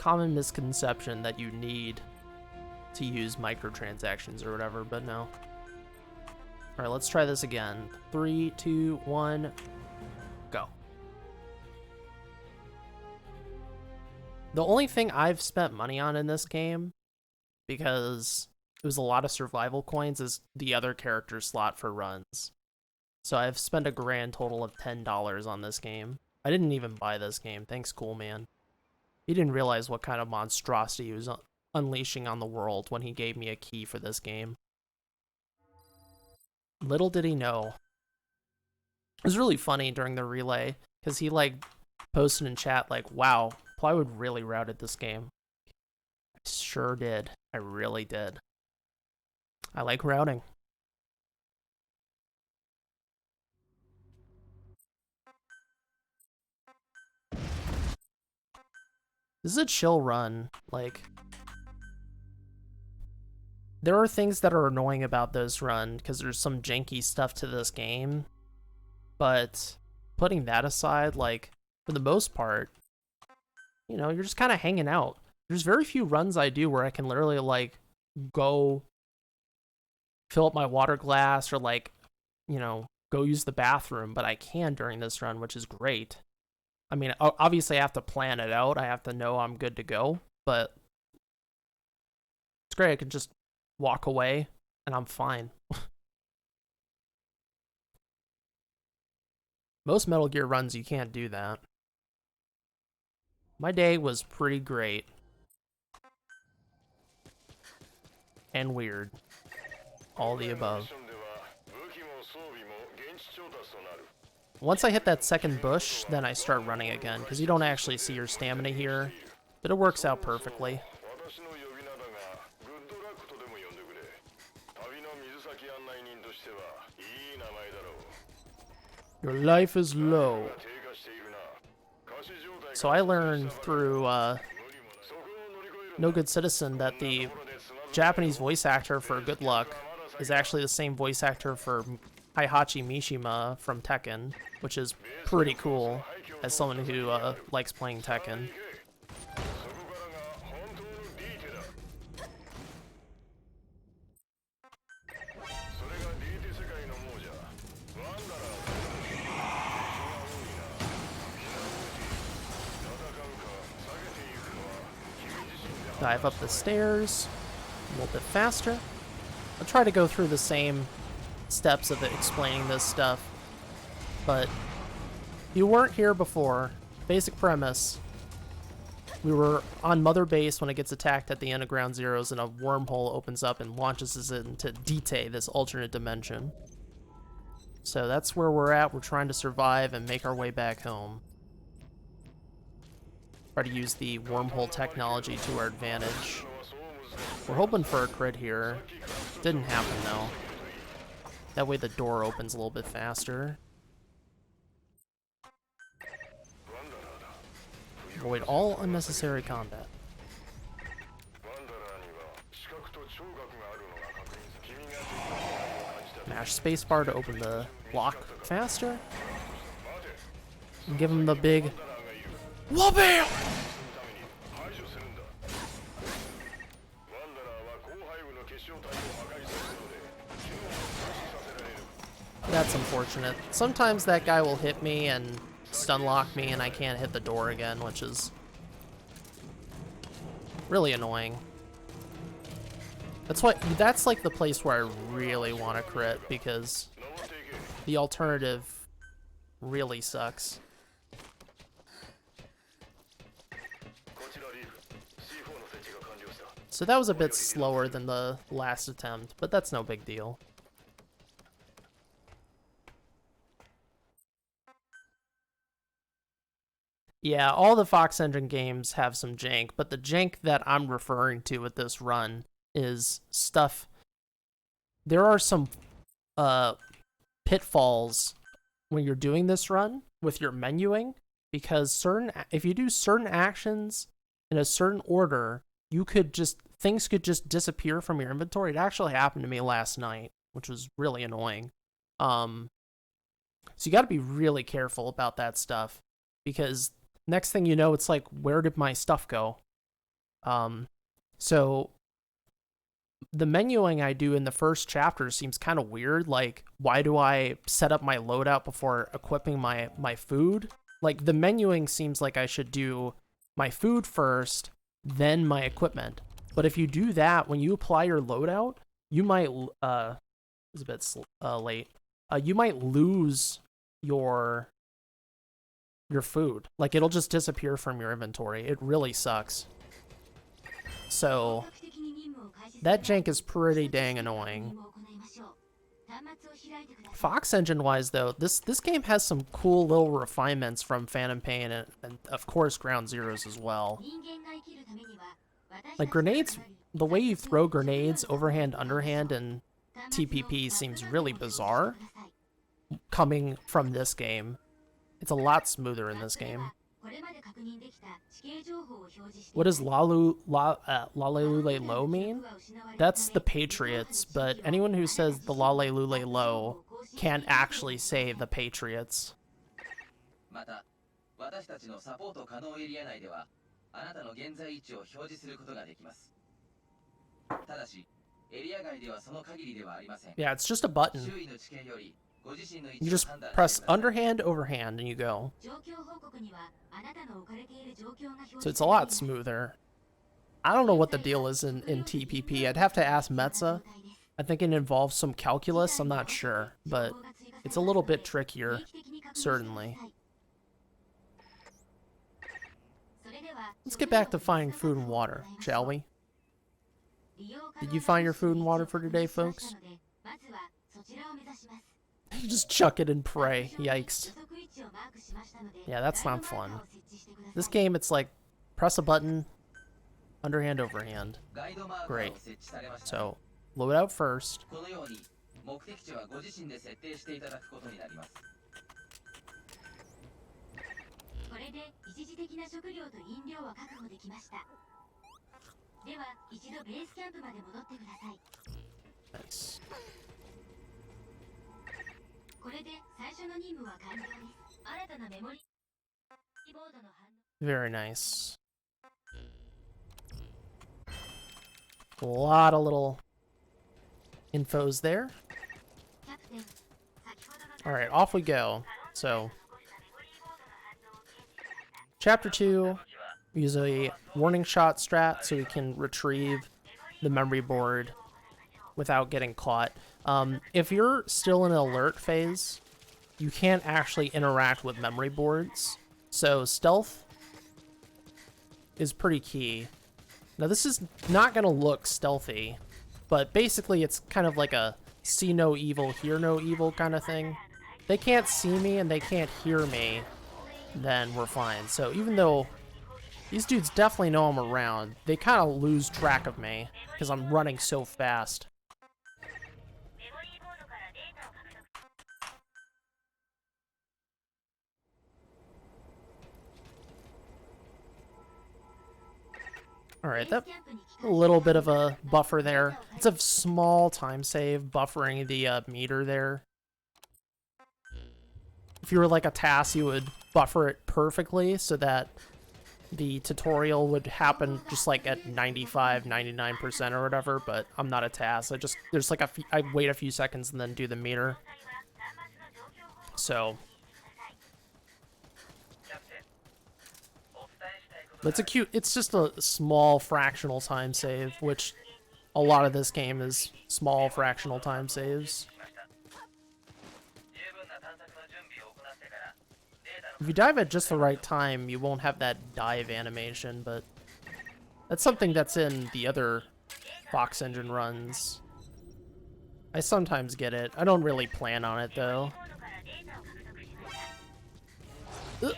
common misconception that you need to use microtransactions or whatever, but no. Alright, let's try this again. 3, 2, 1, go. The only thing I've spent money on in this game, because it was a lot of survival coins, is the other character slot for runs. So I've spent a grand total of $10 on this game. I didn't even buy this game. Thanks, Cool Man. He didn't realize what kind of monstrosity he was unleashing on the world when he gave me a key for this game. Little did he know. It was really funny during the relay, because he, like, posted in chat, like, wow, Plywood really routed this game. I sure did. I really did. I like routing. This is a chill run. Like, there are things that are annoying about this run, because there's some janky stuff to this game. But putting that aside, like, for the most part, you know, you're just kind of hanging out. There's very few runs I do where I can literally, like, go fill up my water glass or, like, you know, go use the bathroom, but I can during this run, which is great. I mean, obviously I have to plan it out. I have to know I'm good to go, but it's great. I can just walk away and I'm fine. Most Metal Gear runs, you can't do that. My day was pretty great. And weird. All the above. Once I hit that second bush, then I start running again, because you don't actually see your stamina here, but it works out perfectly. Your life is low. So I learned through NoGoodCitizen that the Japanese voice actor for Good Luck is actually the same voice actor for Heihachi Mishima from Tekken, which is pretty cool as someone who likes playing Tekken. Dive up the stairs a little bit faster. I'll try to go through the same steps of explaining this stuff, but you weren't here before. Basic premise: we were on Mother Base when it gets attacked at the end of Ground Zeroes, and a wormhole opens up and launches us into Dite, this alternate dimension. So that's where we're at. We're trying to survive and make our way back home. Try to use the wormhole technology to our advantage. We're hoping for a crit here. Didn't happen though. That way the door opens a little bit faster. Avoid all unnecessary combat. Mash spacebar to open the block faster. And give him the big whoopee! That's unfortunate. Sometimes that guy will hit me and stun lock me and I can't hit the door again, which is really annoying. That's like the place where I really want to crit, because the alternative really sucks. So that was a bit slower than the last attempt, but that's no big deal. Yeah, all the Fox Engine games have some jank, but the jank that I'm referring to with this run is stuff. There are some pitfalls when you're doing this run with your menuing, because if you do certain actions in a certain order, things could just disappear from your inventory. It actually happened to me last night, which was really annoying. So you got to be really careful about that stuff, because next thing you know, it's like, where did my stuff go? So the menuing I do in the first chapter seems kind of weird. Like, why do I set up my loadout before equipping my food? Like, the menuing seems like I should do my food first, then my equipment. But if you do that, when you apply your loadout, you might, it's a bit late. You might lose your food. Like, it'll just disappear from your inventory. It really sucks. So that jank is pretty dang annoying. Fox Engine wise though, this game has some cool little refinements from Phantom Pain and of course Ground Zeroes as well. Like grenades, the way you throw grenades overhand, underhand, and TPP seems really bizarre coming from this game. It's a lot smoother in this game. What does Lalelule Low mean? That's the Patriots, but anyone who says the Lalelule Low can't actually say the Patriots. Yeah, it's just a button. You just press underhand, overhand, and you go. So it's a lot smoother. I don't know what the deal is in TPP. I'd have to ask Metza. I think it involves some calculus. I'm not sure, but it's a little bit trickier, certainly. Let's get back to finding food and water, shall we? Did you find your food and water for today, folks? You just chuck it and pray. Yikes. Yeah, that's not fun. This game, it's like, press a button, underhand, overhand. Great. So, load out first. Nice. Very nice. A lot of little infos there. Alright, off we go. So, Chapter 2, we use a warning shot strat so we can retrieve the memory board without getting caught. If you're still in an alert phase, you can't actually interact with memory boards. So stealth is pretty key. Now this is not going to look stealthy, but basically it's kind of like a see no evil, hear no evil kind of thing. They can't see me and they can't hear me, then we're fine. So even though these dudes definitely know I'm around, they kind of lose track of me because I'm running so fast. Alright, that a little bit of a buffer there. It's a small time save, buffering the meter there. If you were like a TAS, you would buffer it perfectly so that the tutorial would happen just like at 95, 99% or whatever, but I'm not a TAS. There's like I wait a few seconds and then do the meter. So it's just a small fractional time save, which a lot of this game is small fractional time saves. If you dive at just the right time, you won't have that dive animation, but that's something that's in the other Fox Engine runs. I sometimes get it. I don't really plan on it, though. Ugh.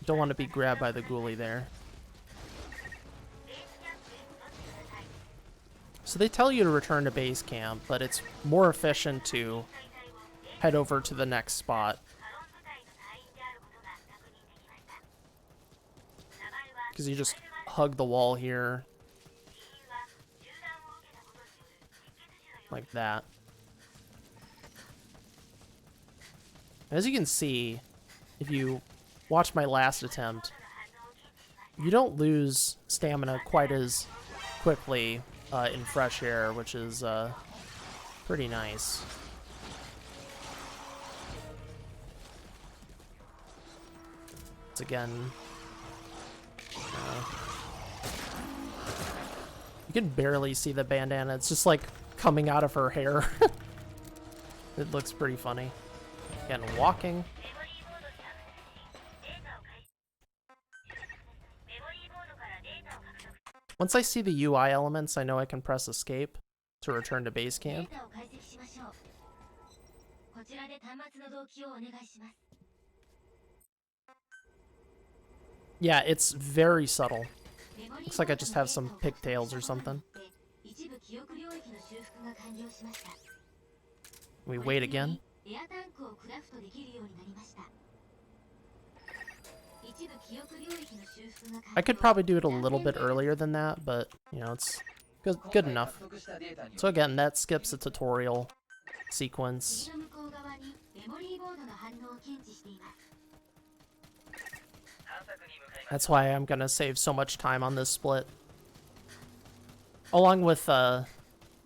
Don't want to be grabbed by the ghoulie there. So they tell you to return to base camp, but it's more efficient to head over to the next spot. Because you just hug the wall here. Like that. As you can see, if you watch my last attempt, you don't lose stamina quite as quickly in fresh air, which is pretty nice. It's again, you can barely see the bandana. It's just like coming out of her hair. It looks pretty funny. Again, walking. Once I see the UI elements, I know I can press escape to return to base camp. Yeah, it's very subtle. Looks like I just have some pigtails or something. We wait again. I could probably do it a little bit earlier than that, but, you know, it's good enough. So again, that skips a tutorial sequence. That's why I'm gonna save so much time on this split. Along with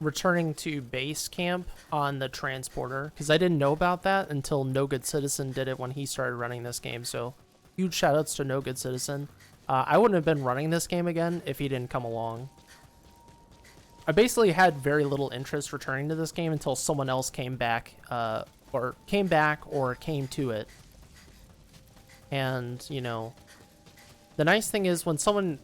returning to base camp on the transporter, because I didn't know about that until NoGoodCitizen did it when he started running this game, so huge shoutouts to NoGoodCitizen. I wouldn't have been running this game again if he didn't come along. I basically had very little interest returning to this game until someone else came back, or came to it. And, you know, the nice thing is when someone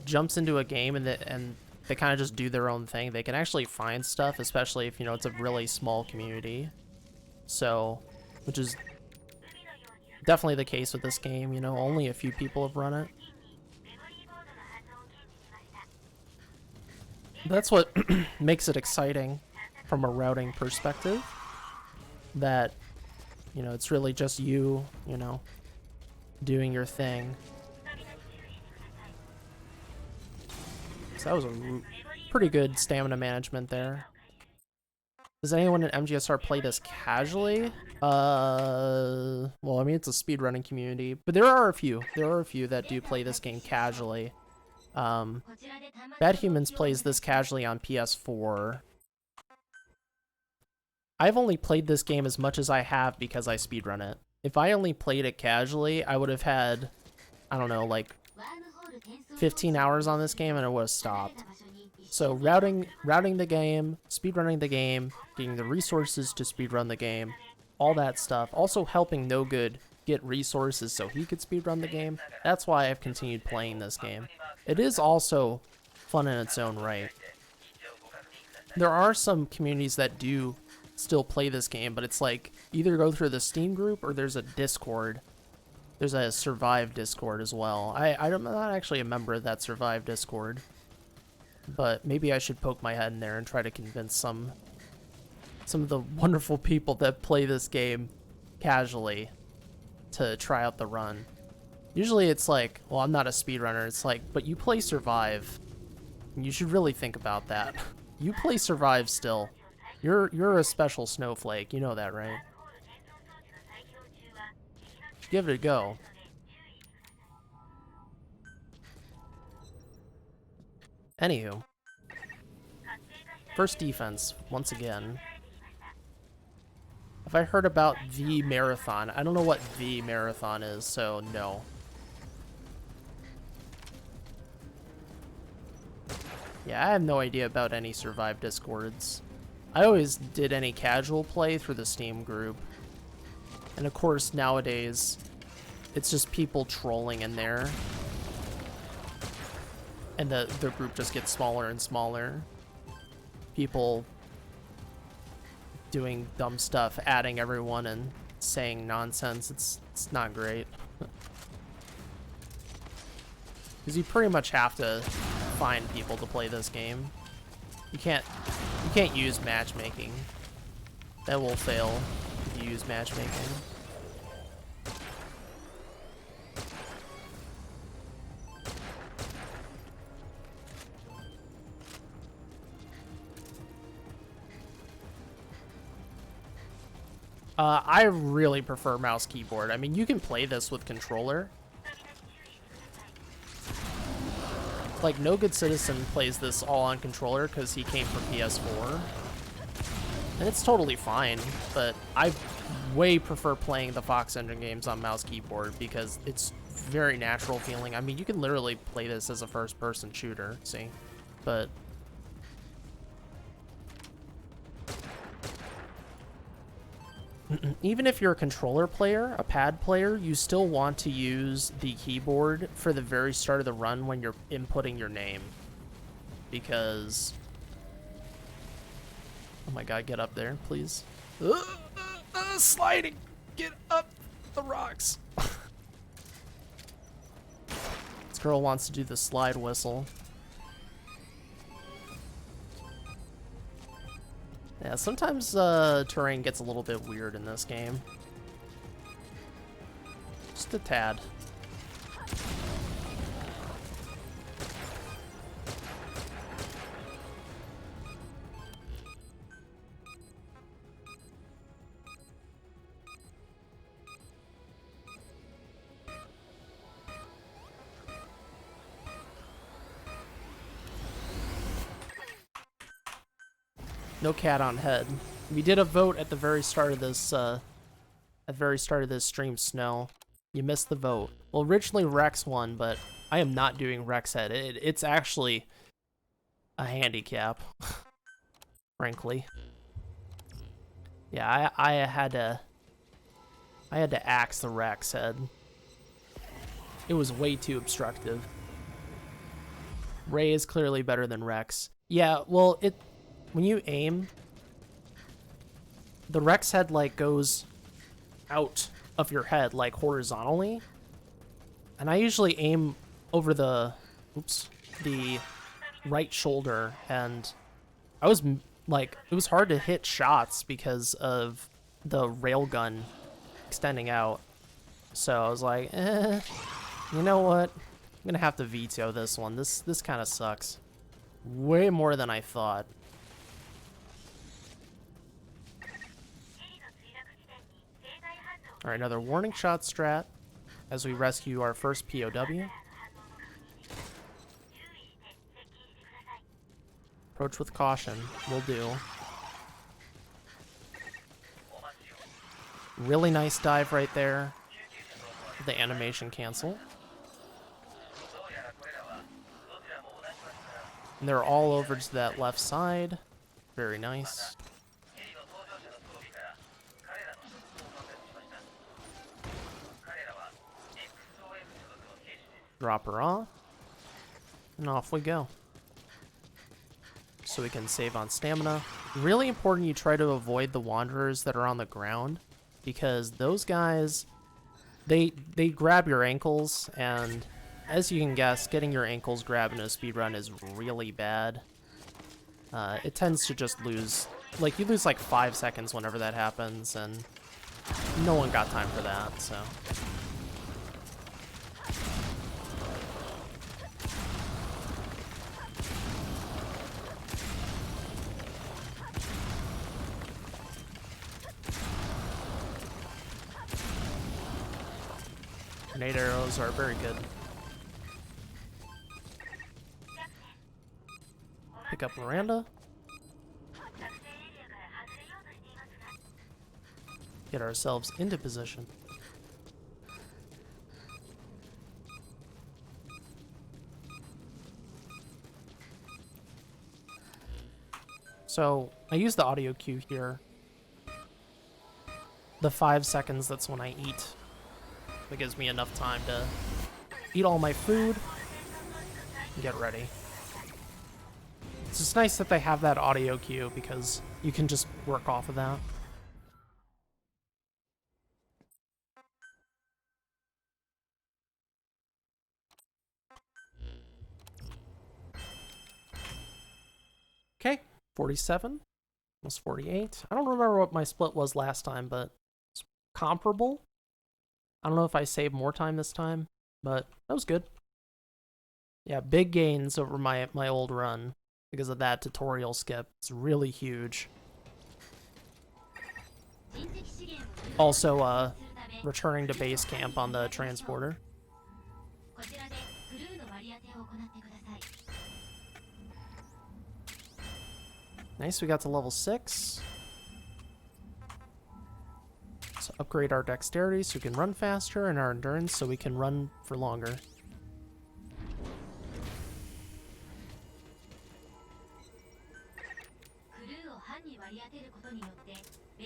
jumps into a game and they kind of just do their own thing, they can actually find stuff, especially if, you know, it's a really small community. So, which is definitely the case with this game, you know, only a few people have run it. That's what makes it exciting from a routing perspective, that, you know, it's really just you know, doing your thing. So that was a pretty good stamina management there. Does anyone in MGSR play this casually? Well, I mean, it's a speedrunning community, but there are a few that do play this game casually. Bad Humans plays this casually on PS4. I've only played this game as much as I have because I speedrun it. If I only played it casually, I would have had, I don't know, like 15 hours on this game and it would have stopped. So routing the game, speedrunning the game, getting the resources to speedrun the game, all that stuff. Also helping NoGood get resources so he could speedrun the game. That's why I've continued playing this game. It is also fun in its own right. There are some communities that do still play this game, but it's like either go through the Steam group or there's a Discord. There's a Survive Discord as well. I'm not actually a member of that Survive Discord, but maybe I should poke my head in there and try to convince some of the wonderful people that play this game casually to try out the run. Usually it's like, well, I'm not a speedrunner. It's like, but you play Survive. You should really think about that. You play Survive still. You're a special snowflake. You know that, right? Give it a go. Anywho. First defense, once again. Have I heard about the marathon? I don't know what the marathon is, so no. Yeah, I have no idea about any Survive Discords. I always did any casual play through the Steam group. And of course, nowadays, it's just people trolling in there. And the group just gets smaller and smaller. People doing dumb stuff, adding everyone and saying nonsense. It's not great. Because you pretty much have to find people to play this game. You can't use matchmaking. That will fail if you use matchmaking. I really prefer mouse keyboard. I mean, you can play this with controller. like, NoGoodCitizen plays this all on controller because he came from PS4. And it's totally fine, but I way prefer playing the Fox Engine games on mouse keyboard because it's very natural feeling. I mean, you can literally play this as a first-person shooter, see? But even if you're a controller player, a pad player, you still want to use the keyboard for the very start of the run when you're inputting your name. Because... oh my god, get up there, please. Sliding! Get up the rocks! This girl wants to do the slide whistle. Yeah, sometimes terrain gets a little bit weird in this game. Just a tad. No cat on head. We did a vote at the very start of this stream, Snow. You missed the vote. Well, originally Rex won, but I am not doing Rex head. It's actually a handicap, frankly. Yeah, I had to axe the Rex head. It was way too obstructive. Ray is clearly better than Rex. Yeah, well, when you aim, the Rex head, like, goes out of your head, like, horizontally. And I usually aim over the right shoulder, and I was, like, it was hard to hit shots because of the railgun extending out. So I was like, you know what? I'm gonna have to veto this one. This kind of sucks. Way more than I thought. Alright, another warning shot strat as we rescue our first POW. Approach with caution. Will do. Really nice dive right there. The animation cancel. And they're all over to that left side. Very nice. Drop her off, and off we go. So we can save on stamina. Really important you try to avoid the wanderers that are on the ground, because those guys, they grab your ankles, and as you can guess, getting your ankles grabbed in a speedrun is really bad. It tends to just lose, like, you lose like 5 seconds whenever that happens, and no one got time for that, so... Grenade arrows are very good. Pick up Miranda. Get ourselves into position. So, I use the audio cue here. The 5 seconds, that's when I eat. That gives me enough time to eat all my food and get ready. It's just nice that they have that audio cue because you can just work off of that. Okay, 47, almost 48. I don't remember what my split was last time, but it's comparable. I don't know if I saved more time this time, but that was good. Yeah, big gains over my old run because of that tutorial skip. It's really huge. Also, returning to base camp on the transporter. Nice, we got to level 6. Let's upgrade our dexterity so we can run faster, and our endurance so we can run for longer.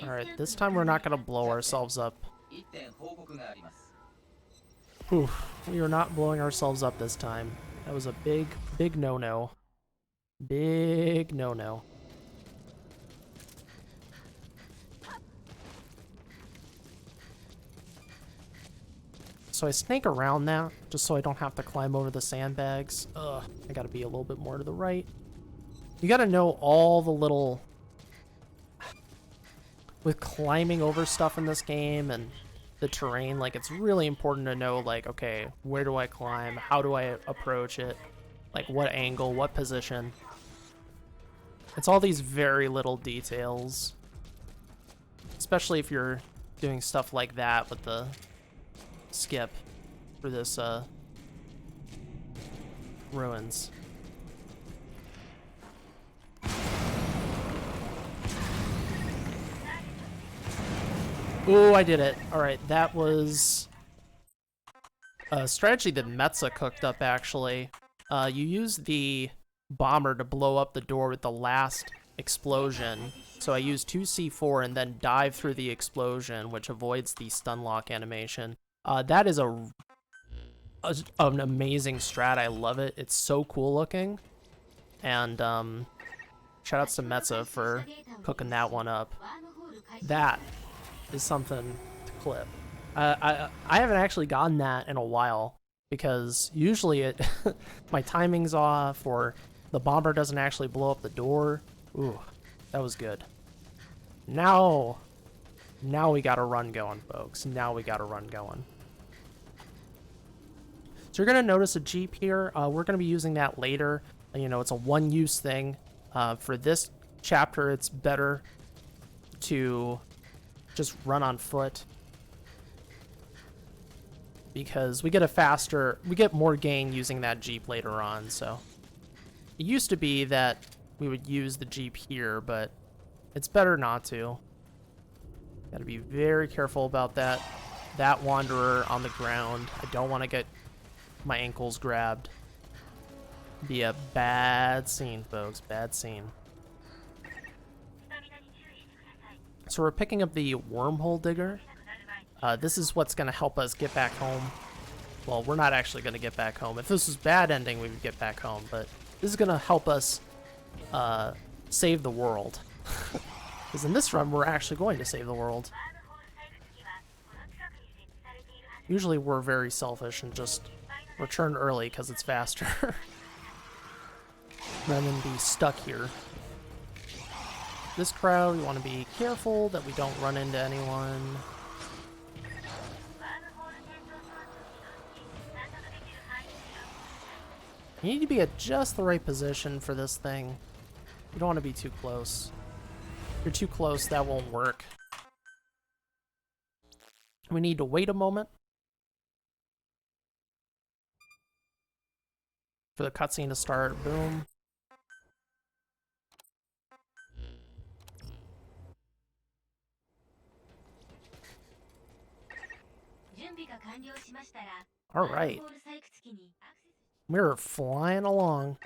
Alright, this time we're not going to blow ourselves up. Whew, we are not blowing ourselves up this time. That was a big, big no-no. Big no-no. So I snake around that, just so I don't have to climb over the sandbags. Ugh, I gotta be a little bit more to the right. You gotta know all the little... With climbing over stuff in this game and the terrain, like, it's really important to know, like, okay, where do I climb? How do I approach it? Like, what angle? What position? It's all these very little details. Especially if you're doing stuff like that with the skip for this ruins. Ooh, I did it. Alright, that was a strategy that Metza cooked up, actually. You use the bomber to blow up the door with the last explosion. So I use 2C4 and then dive through the explosion, which avoids the stun lock animation. That is an amazing strat. I love it. It's so cool looking. And shoutouts to Metza for cooking that one up. That is something to clip. I haven't actually gotten that in a while because usually it my timing's off or the bomber doesn't actually blow up the door. Ooh, that was good. Now we got a run going, folks. Now we got a run going. So you're gonna notice a Jeep here. We're gonna be using that later. You know, it's a one-use thing. For this chapter, it's better to just run on foot because we get more gain using that Jeep later on. So it used to be that we would use the Jeep here, but it's better not to. Gotta be very careful about that wanderer on the ground. I don't want to get my ankles grabbed. Be a bad scene, folks. Bad scene. So we're picking up the wormhole digger. This is what's going to help us get back home. Well, we're not actually going to get back home. If this was bad ending, we would get back home. But this is going to help us save the world. Because in this run, we're actually going to save the world. Usually we're very selfish and just return early because it's faster. Rather than be stuck here. This crowd, we want to be careful that we don't run into anyone. You need to be at just the right position for this thing. You don't want to be too close. If you're too close, that won't work. We need to wait a moment for the cutscene to start. Boom. All right. We're flying along.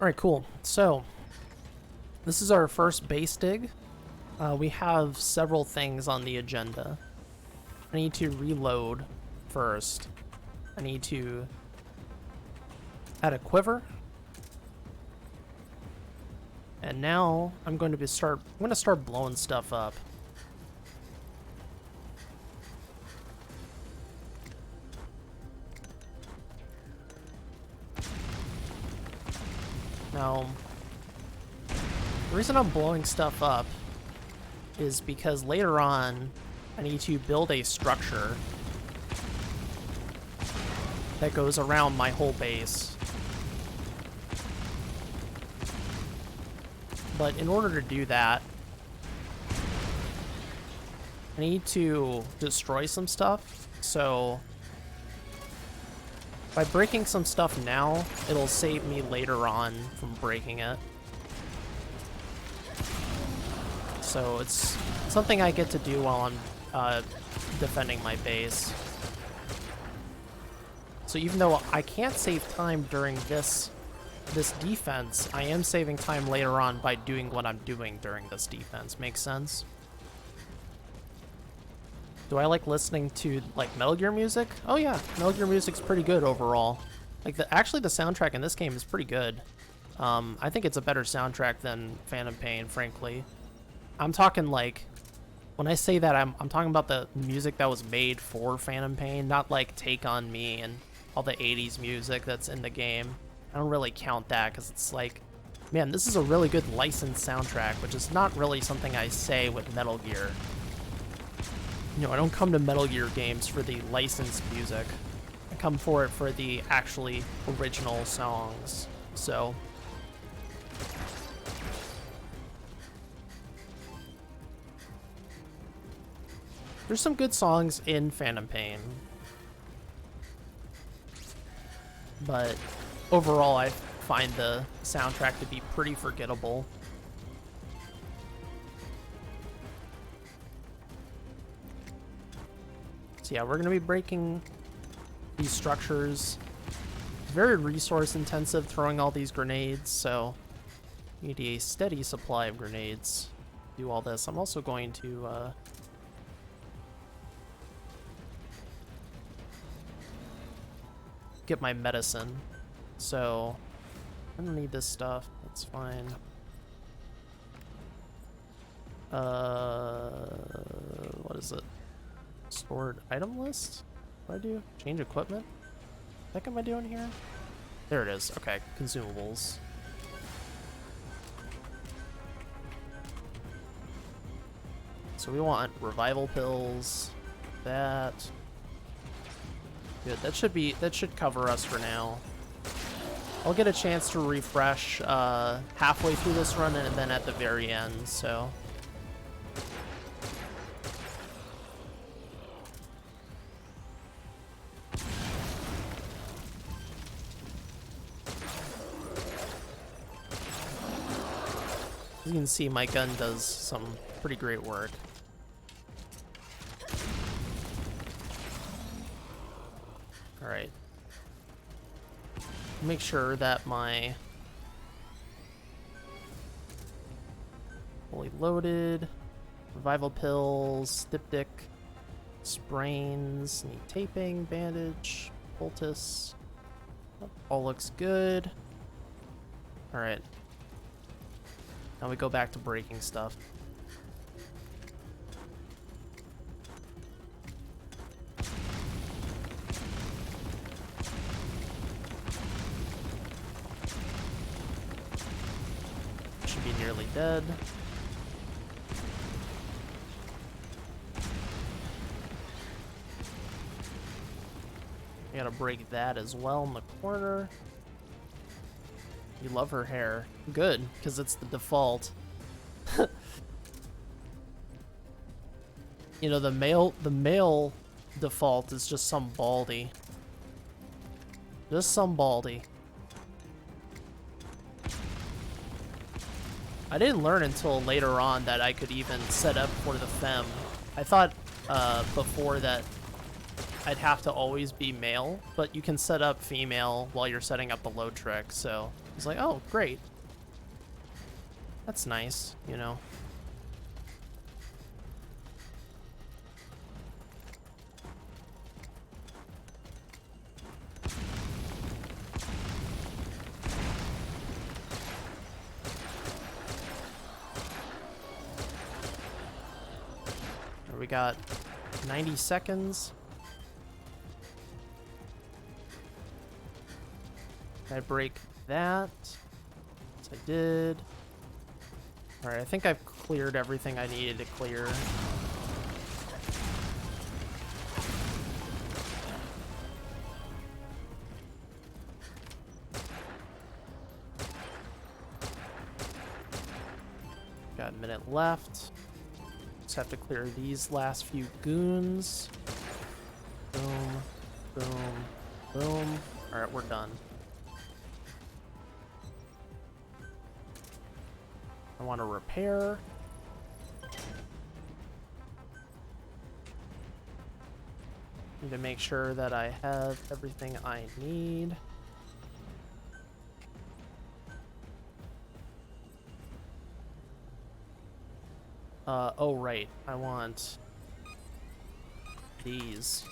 All right, cool. So this is our first base dig. We have several things on the agenda. I need to reload first. I need to add a quiver. And now I'm going to start blowing stuff up. Now, the reason I'm blowing stuff up is because later on I need to build a structure that goes around my whole base. But in order to do that, I need to destroy some stuff. So By breaking some stuff now, it'll save me later on from breaking it. So it's something I get to do while I'm defending my base. So even though I can't save time during this defense, I am saving time later on by doing what I'm doing during this defense. Makes sense? Do I like listening to like Metal Gear music? Oh yeah, Metal Gear music's pretty good overall. Like actually the soundtrack in this game is pretty good. I think it's a better soundtrack than Phantom Pain, frankly. I'm talking like, when I say that, I'm talking about the music that was made for Phantom Pain, not like Take On Me and all the 80s music that's in the game. I don't really count that because it's like, man, this is a really good licensed soundtrack, which is not really something I say with Metal Gear. You know, I don't come to Metal Gear games for the licensed music. I come for it for the actually original songs. So there's some good songs in Phantom Pain, but overall I find the soundtrack to be pretty forgettable. So yeah, we're going to be breaking these structures. Very resource intensive throwing all these grenades, so you need a steady supply of grenades to do all this. I'm also going to get my medicine. So I don't need this stuff. That's fine. What is it? Stored item list? What do I do? Change equipment? What am I doing here? There it is. Okay, consumables. So we want revival pills. That. Good. That should cover us for now. I'll get a chance to refresh halfway through this run and then at the very end, so. You can see my gun does some pretty great work. Alright. Make sure that my fully loaded, revival pills, diptych, sprains, need taping, bandage, poultice. All looks good. Alright. Now we go back to breaking stuff. Should be nearly dead. I gotta break that as well in the corner. You love her hair. Good, because it's the default. You know, the male default is just some baldy. Just some baldy. I didn't learn until later on that I could even set up for the femme. I thought before that I'd have to always be male, but you can set up female while you're setting up the load trick, so I was like, oh, great. That's nice, you know. We got 90 seconds. I break that. Yes, I did. Alright, I think I've cleared everything I needed to clear. Got a minute left. Just have to clear these last few goons. Boom, boom, boom. Alright, we're done. I want to repair. Need to make sure that I have everything I need. Oh right, I want these.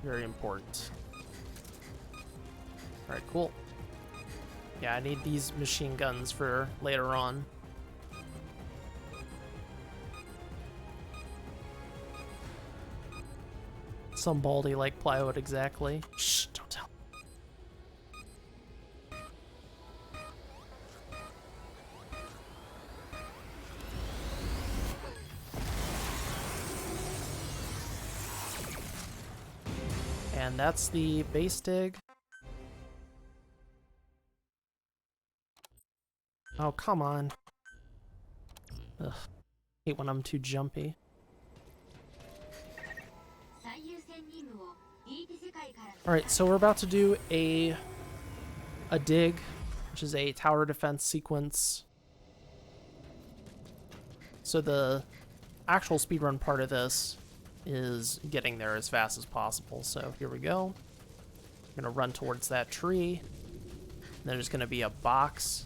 Very important. Alright, cool. Yeah, I need these machine guns for later on. Some baldy like plywood, exactly. Shh, don't tell. And that's the base dig. Oh, come on. Ugh. Hate when I'm too jumpy. Alright, so we're about to do a dig, which is a tower defense sequence. So the actual speedrun part of this is getting there as fast as possible. So here we go. I'm gonna run towards that tree. There's gonna be a box.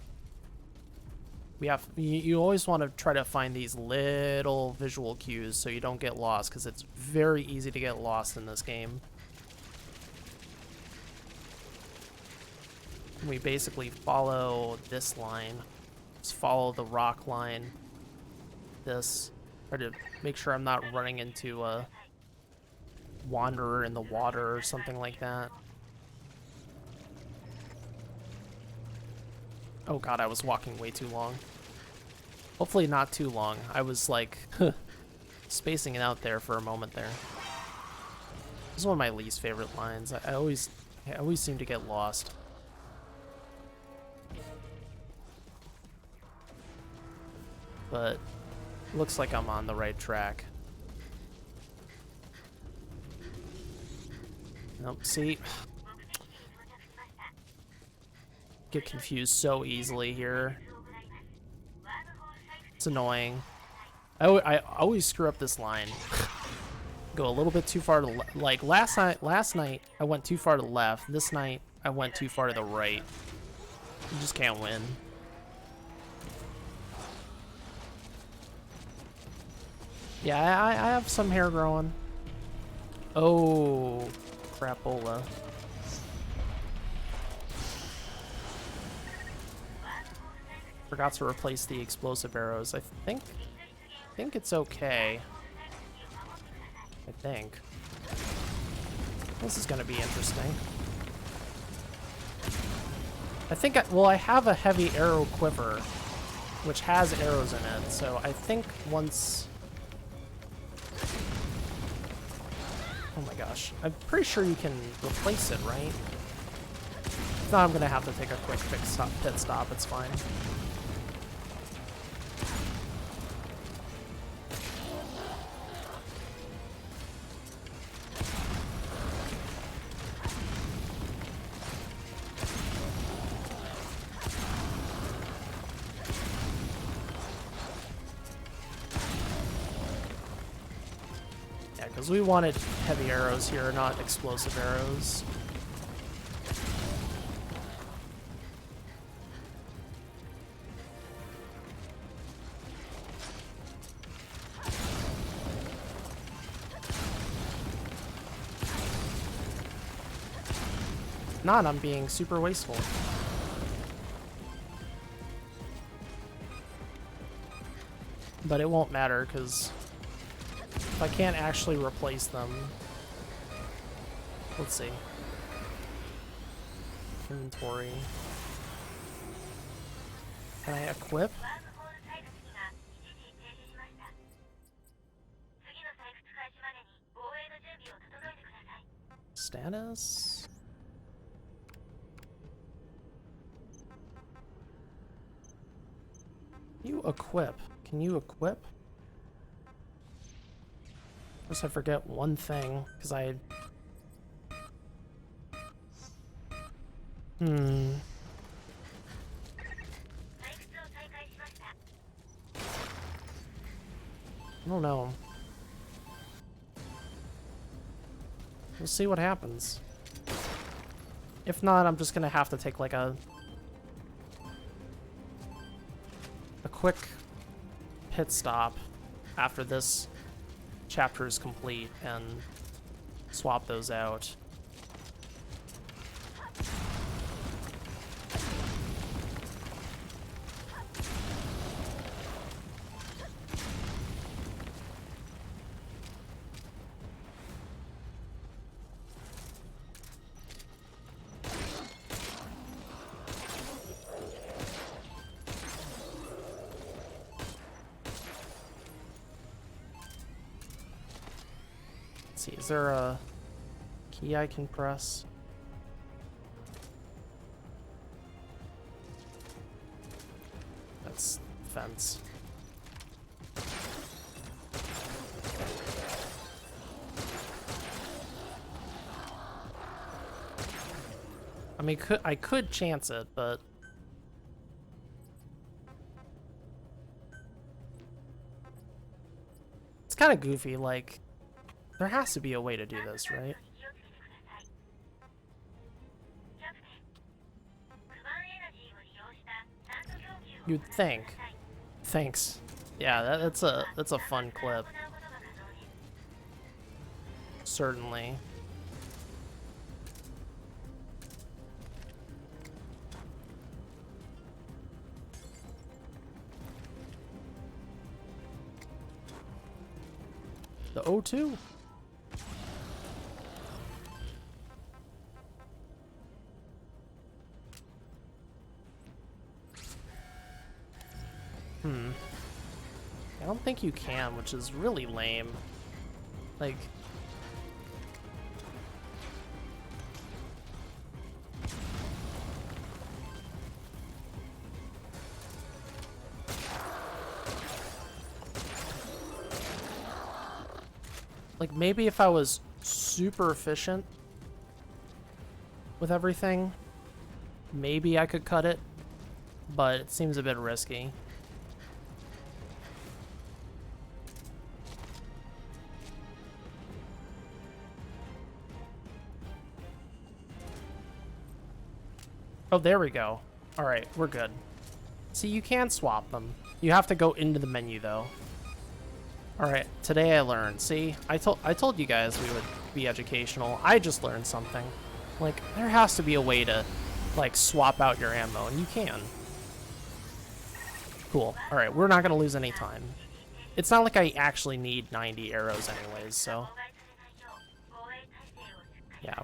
You always want to try to find these little visual cues so you don't get lost, because it's very easy to get lost in this game. We basically follow this line. Just follow the rock line. This. Try to make sure I'm not running into a wanderer in the water or something like that. Oh god, I was walking way too long. Hopefully not too long. I was like spacing it out there for a moment there. This is one of my least favorite lines. I always seem to get lost. But looks like I'm on the right track. Nope, see? Get confused so easily here. It's annoying. I always screw up this line. Go a little bit too far to the left. Like last night I went too far to the left. This night I went too far to the right. You just can't win. Yeah, I have some hair growing. Oh, crapola. Forgot to replace the explosive arrows. I think it's okay. I think. This is gonna be interesting. I have a heavy arrow quiver, which has arrows in it, so I think once... Oh my gosh. I'm pretty sure you can replace it, right? If not, I'm gonna have to take a quick pit stop, it's fine. Because we wanted heavy arrows here, not explosive arrows. Not, I'm being super wasteful. But it won't matter, because I can't actually replace them. Let's see. Inventory. Can I equip? Status? You equip. Can you equip? I guess I forget one thing, because I Hmm. I don't know. We'll see what happens. If not, I'm just gonna have to take like a quick pit stop after this chapter is complete and swap those out. See, is there a key I can press? That's fence. I mean, I could chance it, but it's kind of goofy. Like, there has to be a way to do this, right? You'd think. Thanks. Yeah, that's a fun clip. Certainly. The O2. I don't think you can, which is really lame. Like, maybe if I was super efficient with everything, maybe I could cut it, but it seems a bit risky. Oh, there we go. All right, we're good. See, you can swap them. You have to go into the menu, though. All right, today I learned. See, I told you guys we would be educational. I just learned something. Like, there has to be a way to, like, swap out your ammo, and you can. Cool. All right, we're not going to lose any time. It's not like I actually need 90 arrows anyways, so... Yeah,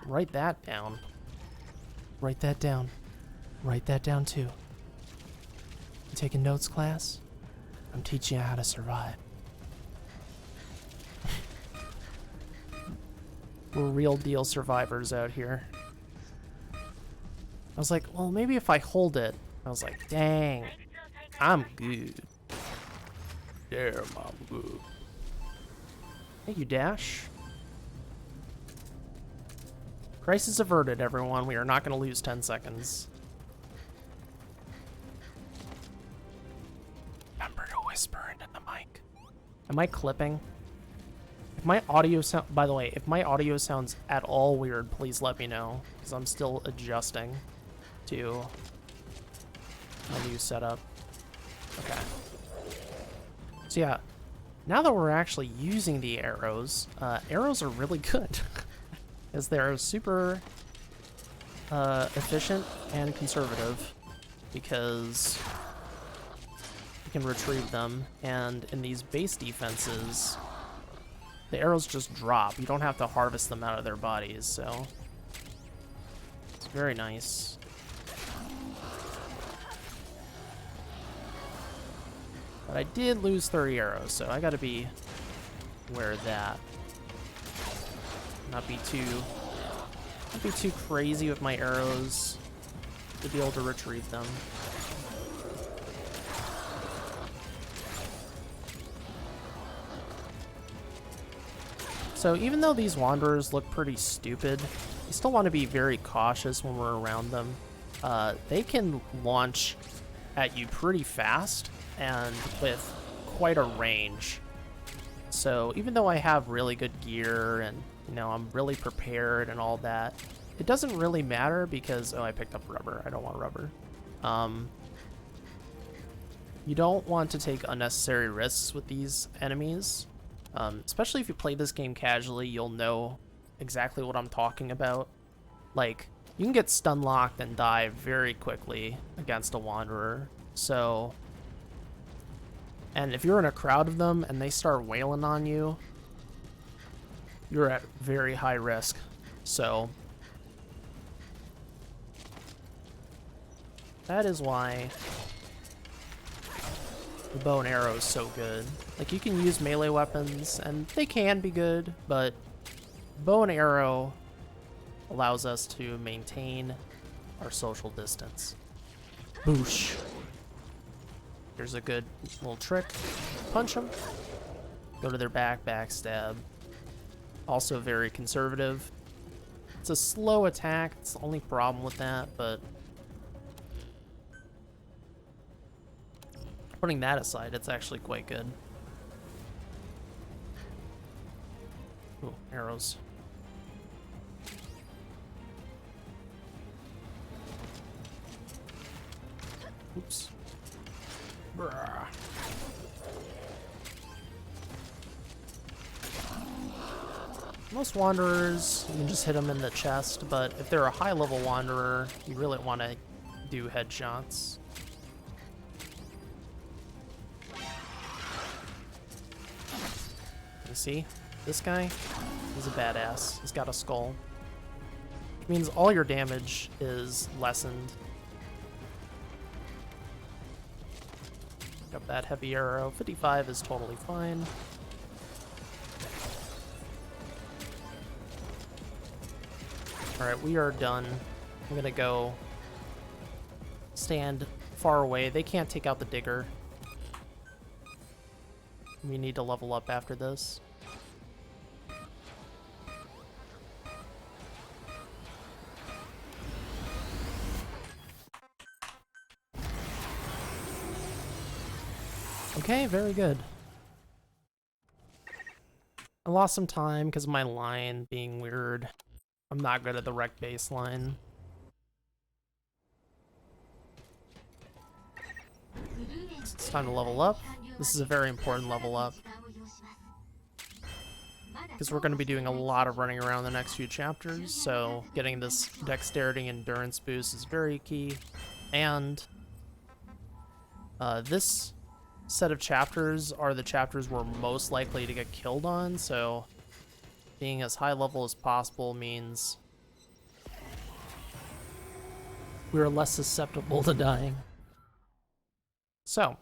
write that down. Write that down. Write that down, too. You taking notes, class? I'm teaching you how to survive. We're real deal survivors out here. I was like, well, maybe if I hold it. I was like, dang, I'm good. Damn, I'm good. Thank you, Dash. Crisis averted, everyone. We are not going to lose 10 seconds. Remember to whisper into the mic. Am I clipping? If my audio sound, by the way, if my audio sounds at all weird, please let me know, because I'm still adjusting to my new setup. Okay. So yeah, now that we're actually using the arrows, arrows are really good, as they're super efficient and conservative, because you can retrieve them, and in these base defenses, the arrows just drop. You don't have to harvest them out of their bodies, so it's very nice. But I did lose 30 arrows, so I gotta be aware of that. Not be too crazy with my arrows to be able to retrieve them. So even though these wanderers look pretty stupid, you still want to be very cautious when we're around them. They can launch at you pretty fast and with quite a range. So even though I have really good gear and, you know, I'm really prepared and all that, it doesn't really matter because, oh, I picked up rubber. I don't want rubber. You don't want to take unnecessary risks with these enemies. Especially if you play this game casually, you'll know exactly what I'm talking about. Like, you can get stun locked and die very quickly against a Wanderer. So, and if you're in a crowd of them and they start wailing on you, you're at very high risk. So, that is why the bow and arrow is so good. Like, you can use melee weapons, and they can be good, but bow and arrow allows us to maintain our social distance. Boosh. Here's a good little trick. Punch them. Go to their back, backstab. Also very conservative. It's a slow attack. It's the only problem with that, but putting that aside, it's actually quite good. Ooh, arrows. Oops. Brah. Most Wanderers, you can just hit them in the chest, but if they're a high-level Wanderer, you really want to do headshots. You see? This guy is a badass. He's got a skull. Which means all your damage is lessened. Got that heavy arrow. 55 is totally fine. Alright, we are done. I'm gonna go stand far away. They can't take out the digger. We need to level up after this. Okay, very good. I lost some time because of my line being weird. I'm not good at the rec baseline. It's time to level up. This is a very important level up, because we're going to be doing a lot of running around the next few chapters, so getting this dexterity endurance boost is very key. And this set of chapters are the chapters we're most likely to get killed on, so being as high level as possible means we're less susceptible to dying. So,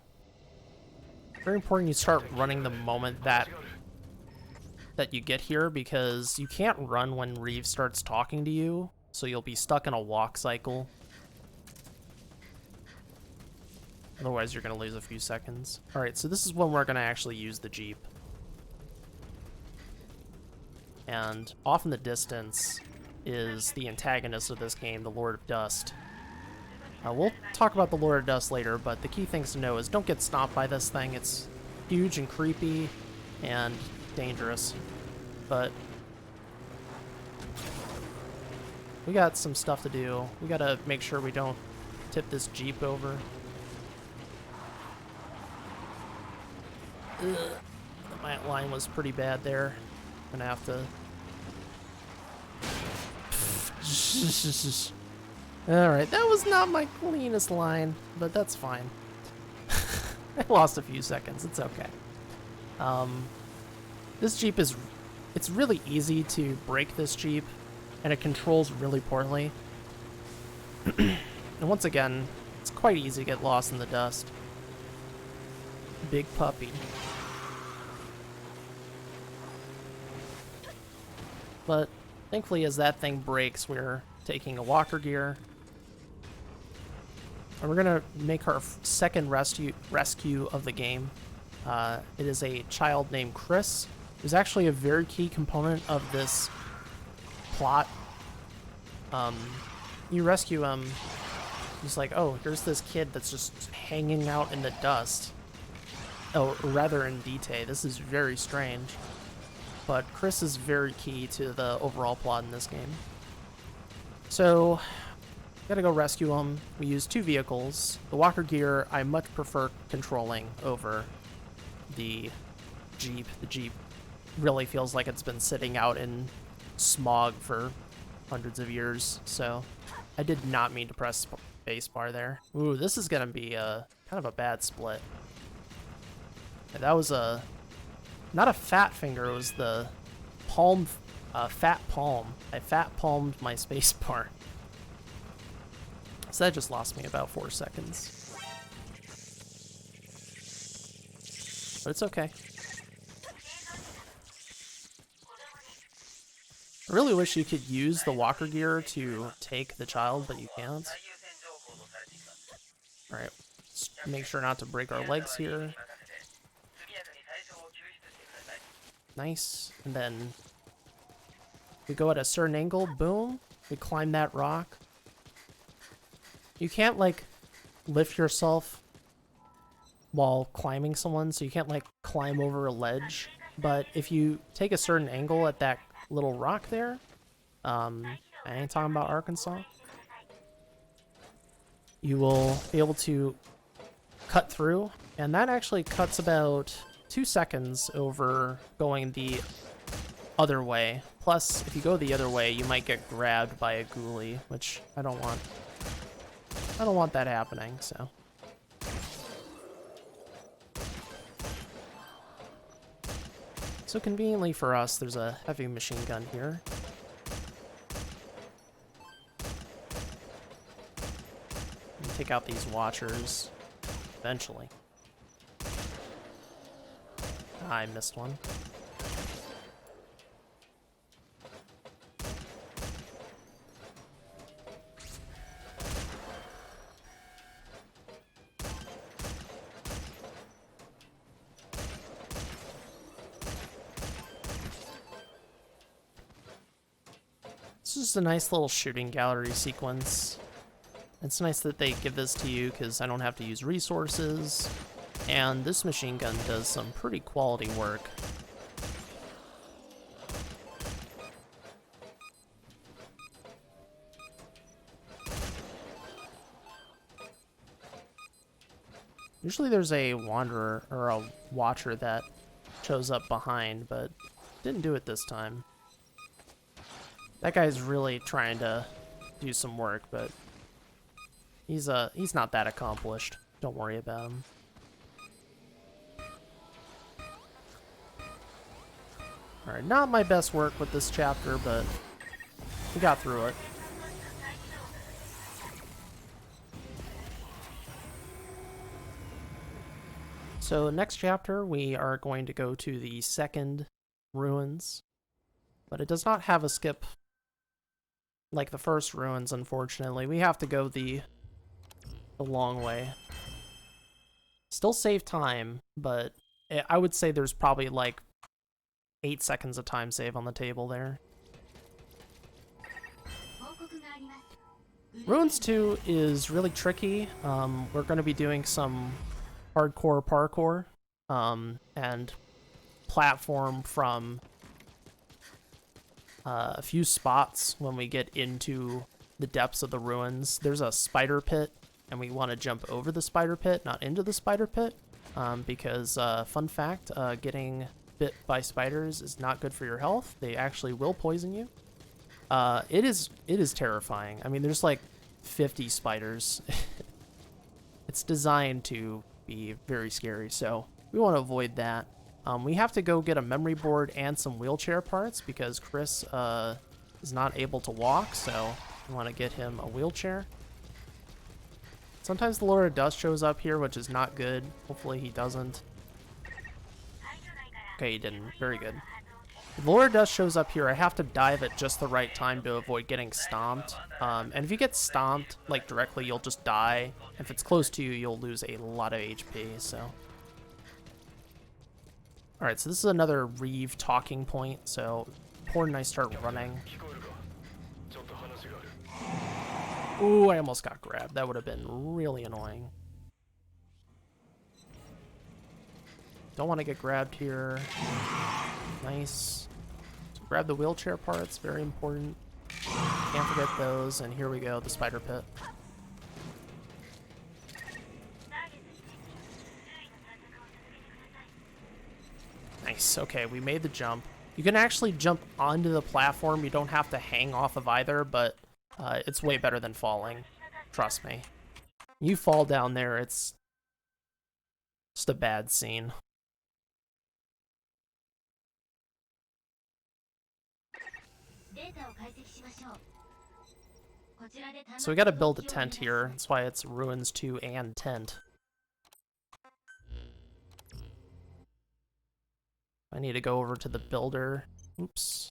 very important you start running the moment that you get here, because you can't run when Reeve starts talking to you, so you'll be stuck in a walk cycle. Otherwise, you're going to lose a few seconds. Alright, so this is when we're going to actually use the Jeep. And off in the distance is the antagonist of this game, the Lord of Dust. We'll talk about the Lord of Dust later, but the key things to know is don't get stomped by this thing. It's huge and creepy and dangerous. But we got some stuff to do. We gotta make sure we don't tip this Jeep over. Ugh. My line was pretty bad there. Gonna have to... Alright, that was not my cleanest line, but that's fine. I lost a few seconds, it's okay. This Jeep is... It's really easy to break this Jeep, and it controls really poorly. And once again, it's quite easy to get lost in the dust. Big puppy. But thankfully, as that thing breaks, we're taking a walker gear. And we're gonna make our second rescue of the game. It is a child named Chris, who's actually a very key component of this plot. You rescue him. He's like, oh, here's this kid that's just hanging out in the dust. Oh, rather in Dite. This is very strange. But Chris is very key to the overall plot in this game. So, gotta go rescue him. We use 2 vehicles. The walker gear, I much prefer controlling over the Jeep. The Jeep really feels like it's been sitting out in smog for hundreds of years, so I did not mean to press spacebar there. Ooh, this is gonna be a kind of a bad split. That was not a fat finger, it was the palm, fat palm. I fat palmed my spacebar. So that just lost me about 4 seconds. But it's okay. I really wish you could use the walker gear to take the child, but you can't. Alright, let's make sure not to break our legs here. Nice. And then we go at a certain angle, boom. We climb that rock. You can't, like, lift yourself while climbing someone, so you can't, like, climb over a ledge. But if you take a certain angle at that little rock there, I ain't talking about Arkansas, you will be able to cut through, and that actually cuts about 2 seconds over going the other way. Plus, if you go the other way, you might get grabbed by a ghoulie, which I don't want. I don't want that happening, so. So conveniently for us, there's a heavy machine gun here. And take out these watchers eventually. I missed one. This is just a nice little shooting gallery sequence. It's nice that they give this to you because I don't have to use resources. And this machine gun does some pretty quality work. Usually there's a wanderer or a watcher that shows up behind, but didn't do it this time. That guy's really trying to do some work, but he's not that accomplished. Don't worry about him. Alright, not my best work with this chapter, but we got through it. So next chapter, we are going to go to the second ruins, but it does not have a skip like the first ruins, unfortunately. We have to go the long way. Still save time, but I would say there's probably like 8 seconds of time save on the table there. Ruins 2 is really tricky. We're going to be doing some hardcore parkour and platform from a few spots when we get into the depths of the ruins. There's a spider pit, and we want to jump over the spider pit, not into the spider pit, because, fun fact, getting bit by spiders is not good for your health. They actually will poison you. It is terrifying. I mean, there's like 50 spiders. It's designed to be very scary, so we want to avoid that. We have to go get a memory board and some wheelchair parts because Chris is not able to walk, so we want to get him a wheelchair. Sometimes the Lord of Dust shows up here, which is not good. Hopefully he doesn't. Okay, he didn't. Very good. If the Lord of Dust shows up here, I have to dive at just the right time to avoid getting stomped. And if you get stomped, like, directly, you'll just die. If it's close to you, you'll lose a lot of HP, so... Alright, so this is another Reeve talking point, so important I start running. Ooh, I almost got grabbed. That would have been really annoying. Don't want to get grabbed here. Nice. So grab the wheelchair parts, very important. Can't forget those, and here we go, the spider pit. Nice, okay, we made the jump. You can actually jump onto the platform, you don't have to hang off of either, but it's way better than falling. Trust me. You fall down there, it's just a bad scene. So we gotta build a tent here. That's why it's Ruins 2 and tent. I need to go over to the builder. Oops.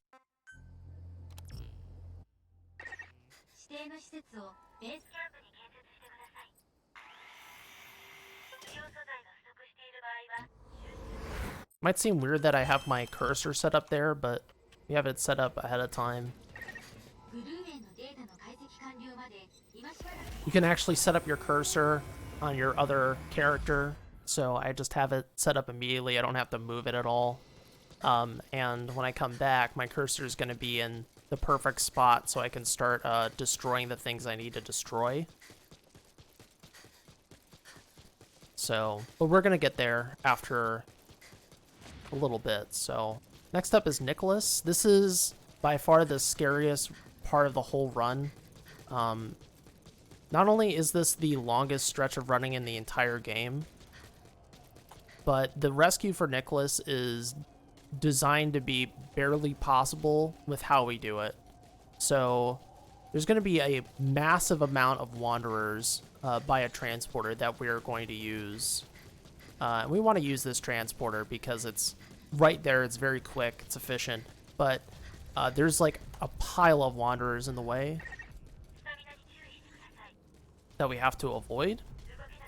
Might seem weird that I have my cursor set up there, but we have it set up ahead of time. You can actually set up your cursor on your other character, so I just have it set up immediately. I don't have to move it at all. And when I come back, my cursor is going to be in the perfect spot so I can start destroying the things I need to destroy. So, but we're going to get there after a little bit. So next up is Nicholas. This is by far the scariest part of the whole run. Not only is this the longest stretch of running in the entire game, but the rescue for Nicholas is designed to be barely possible with how we do it. So there's going to be a massive amount of wanderers by a transporter that we're going to use. We want to use this transporter because it's right there, it's very quick, it's efficient, but there's like a pile of wanderers in the way that we have to avoid.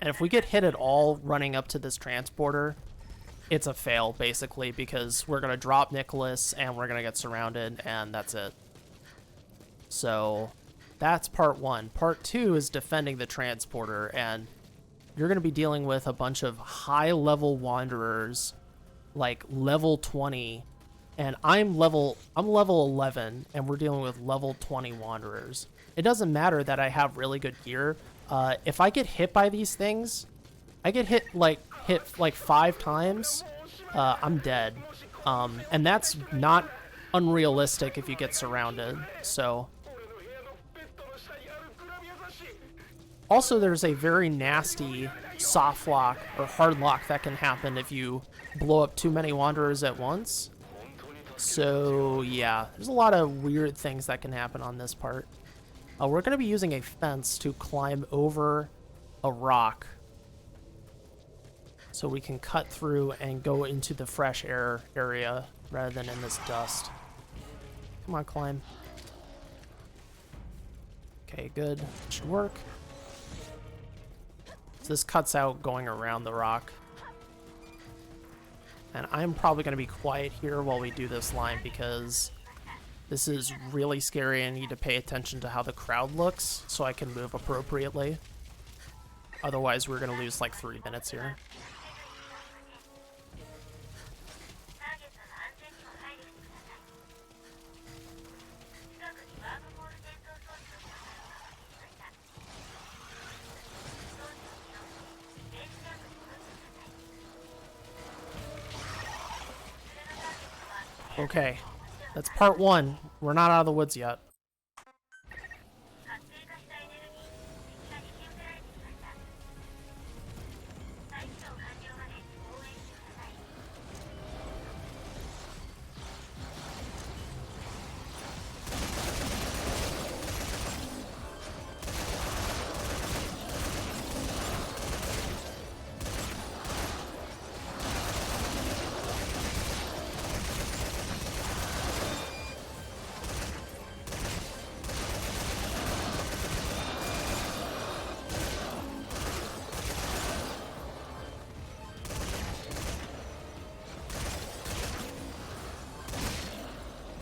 And if we get hit at all running up to this transporter, it's a fail, basically, because we're going to drop Nicholas and we're going to get surrounded, and that's it. So that's part one. Part two is defending the transporter, and you're going to be dealing with a bunch of high-level wanderers, like level 20, and I'm level 11, and we're dealing with level 20 wanderers. It doesn't matter that I have really good gear. If I get hit by these things, I get hit like 5 times, I'm dead. And that's not unrealistic if you get surrounded. So also, there's a very nasty soft lock or hard lock that can happen if you blow up too many wanderers at once. So yeah, there's a lot of weird things that can happen on this part. We're going to be using a fence to climb over a rock so we can cut through and go into the fresh air area rather than in this dust. Come on, climb. Okay, good. Should work. So this cuts out going around the rock. And I'm probably going to be quiet here while we do this line because this is really scary. I need to pay attention to how the crowd looks so I can move appropriately. Otherwise, we're going to lose like 3 minutes here. Okay, that's part one. We're not out of the woods yet.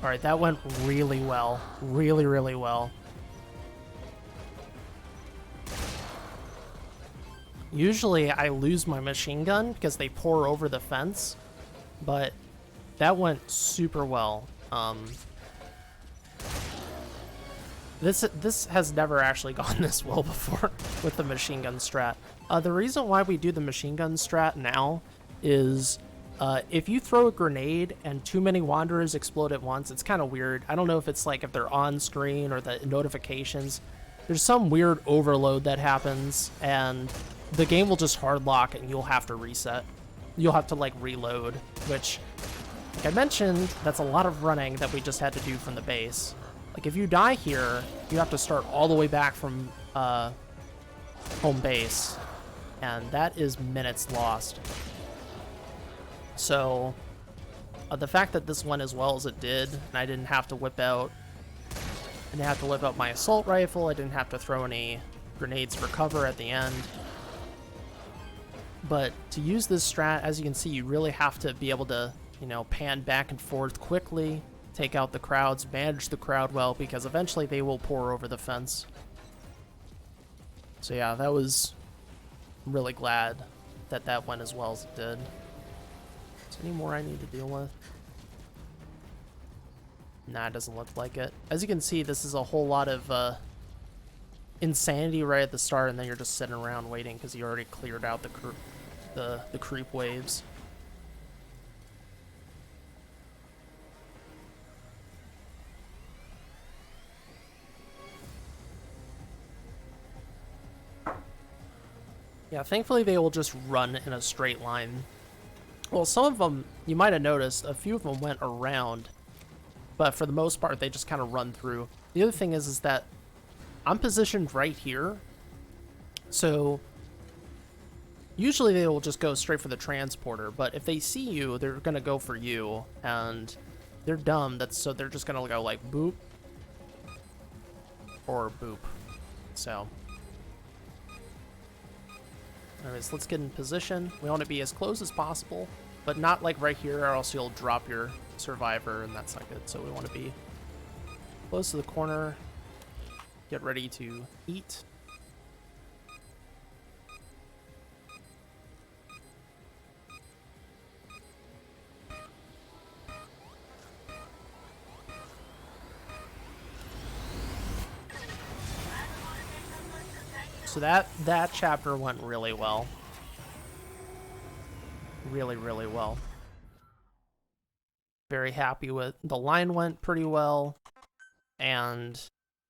Alright, that went really well. Really, really well. Usually I lose my machine gun because they pour over the fence, but that went super well. This has never actually gone this well before with the machine gun strat. The reason why we do the machine gun strat now is if you throw a grenade and too many wanderers explode at once, it's kind of weird. I don't know if it's like if they're on screen or the notifications. There's some weird overload that happens, and the game will just hard lock and you'll have to reset. You'll have to like reload, which, like I mentioned, that's a lot of running that we just had to do from the base. Like if you die here, you have to start all the way back from home base, and that is minutes lost. So the fact that this went as well as it did, and I didn't have to whip out my assault rifle, I didn't have to throw any grenades for cover at the end. But to use this strat, as you can see, you really have to be able to, you know, pan back and forth quickly, take out the crowds, manage the crowd well, because eventually they will pour over the fence. So yeah, that was... I'm really glad that that went as well as it did. Is there any more I need to deal with? Nah, it doesn't look like it. As you can see, this is a whole lot of insanity right at the start, and then you're just sitting around waiting because you already cleared out the creep waves. Yeah, thankfully they will just run in a straight line. Well, some of them, you might have noticed, a few of them went around, but for the most part, they just kind of run through. The other thing is that I'm positioned right here, so usually they will just go straight for the transporter, but if they see you, they're going to go for you, and they're dumb, so they're just going to go like boop or boop. So anyways, let's get in position. We want to be as close as possible, but not like right here, or else you'll drop your survivor, and that's not good. So we want to be close to the corner, get ready to eat. So that chapter went really well. Really, really well. Very happy with the line went pretty well, and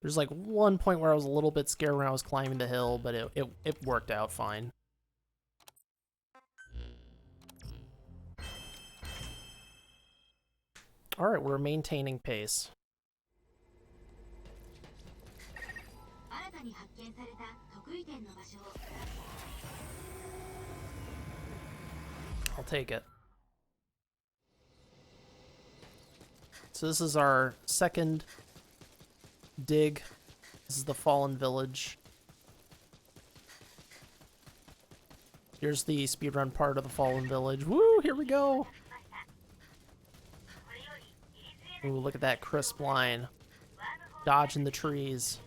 there's like one point where I was a little bit scared when I was climbing the hill, but it worked out fine. All right, we're maintaining pace. I'll take it. So this is our second dig. This is the Fallen Village. Here's the speedrun part of the Fallen Village. Woo, here we go! Ooh, look at that crisp line. Dodging the trees.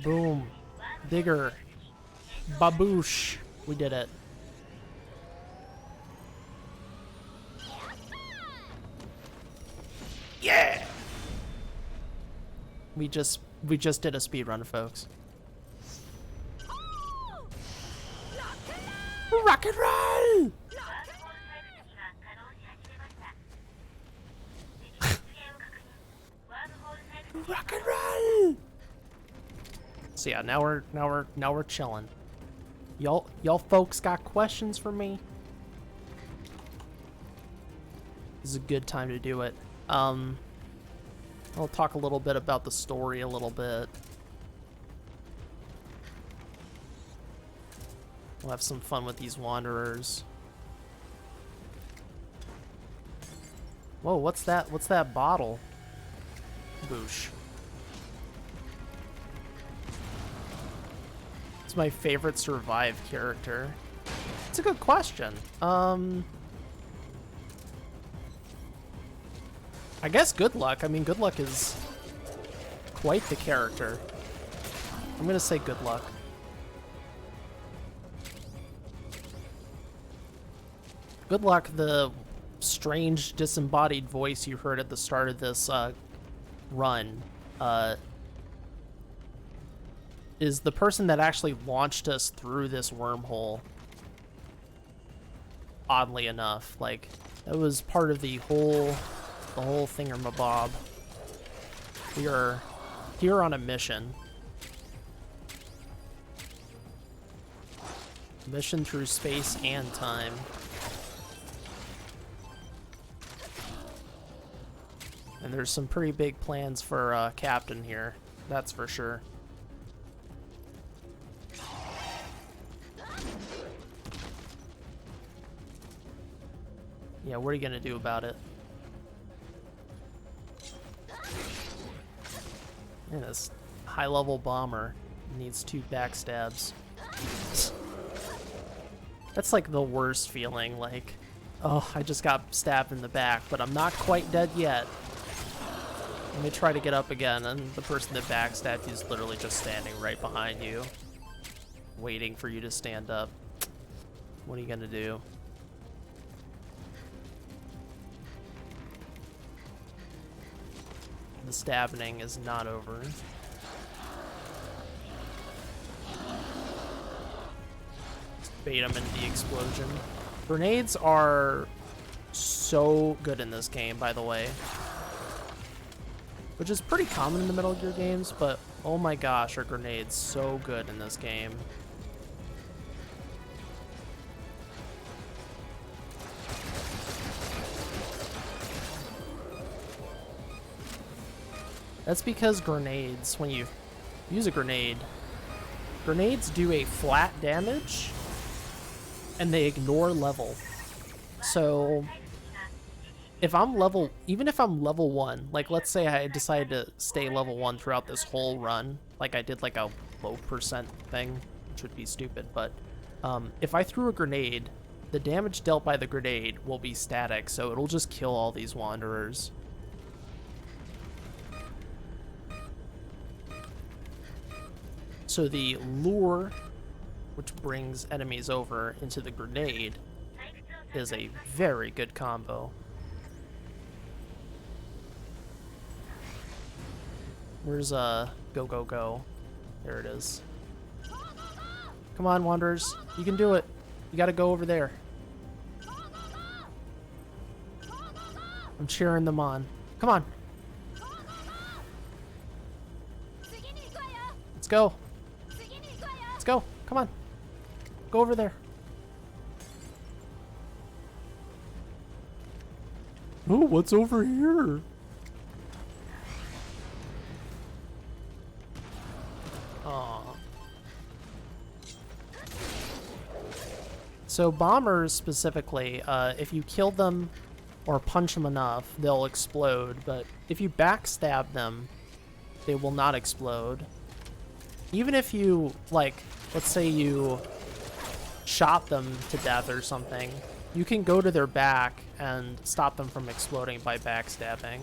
Boom. Digger. Baboosh. We did it. Yeah! We just did a speed run, folks. Rock and roll! Rock and roll! So yeah, now we're chilling. Y'all folks got questions for me? This is a good time to do it. I'll talk a little bit about the story a little bit. We'll have some fun with these wanderers. Whoa, what's that? What's that bottle? Boosh. It's my favorite survive character. It's a good question. I guess Good Luck. I mean, Good Luck is quite the character. I'm gonna say Good Luck. Good Luck, the strange disembodied voice you heard at the start of this run, is the person that actually launched us through this wormhole. Oddly enough, like, that was part of the whole thingamabob. We are here on a mission. Mission through space and time. And there's some pretty big plans for Captain here, that's for sure. Yeah, what are you gonna do about it? And this high-level bomber needs 2 backstabs. That's like the worst feeling, like, oh, I just got stabbed in the back, but I'm not quite dead yet. Let me try to get up again, and the person that backstabbed you is literally just standing right behind you, waiting for you to stand up. What are you gonna do? The stabbing is not over. Just bait him into the explosion. Grenades are so good in this game, by the way. Which is pretty common in the Metal Gear games, but oh my gosh, are grenades so good in this game. That's because grenades, when you use a grenade, grenades do a flat damage and they ignore level. So if I'm level, even if I'm level 1, like let's say I decided to stay level 1 throughout this whole run, like I did like a low percent thing, which would be stupid, but if I threw a grenade, the damage dealt by the grenade will be static, so it'll just kill all these wanderers. So the lure, which brings enemies over into the grenade, is a very good combo. Where's go go go? There it is. Come on, Wanderers. You can do it. You gotta go over there. I'm cheering them on. Come on. Let's go. Let's go. Come on. Go over there. Oh, what's over here? Aw. So bombers specifically, if you kill them or punch them enough, they'll explode, but if you backstab them, they will not explode. Even if you, like, let's say you shot them to death or something, you can go to their back and stop them from exploding by backstabbing.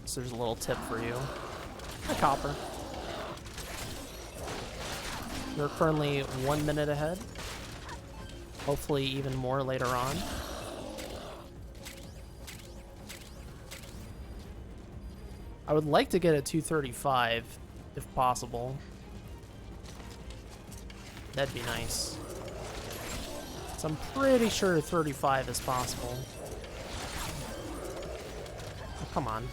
So there's a little tip for you. A copper. We're currently 1 minute ahead. Hopefully even more later on. I would like to get a 235 if possible. That'd be nice. So I'm pretty sure 35 is possible. Oh, come on.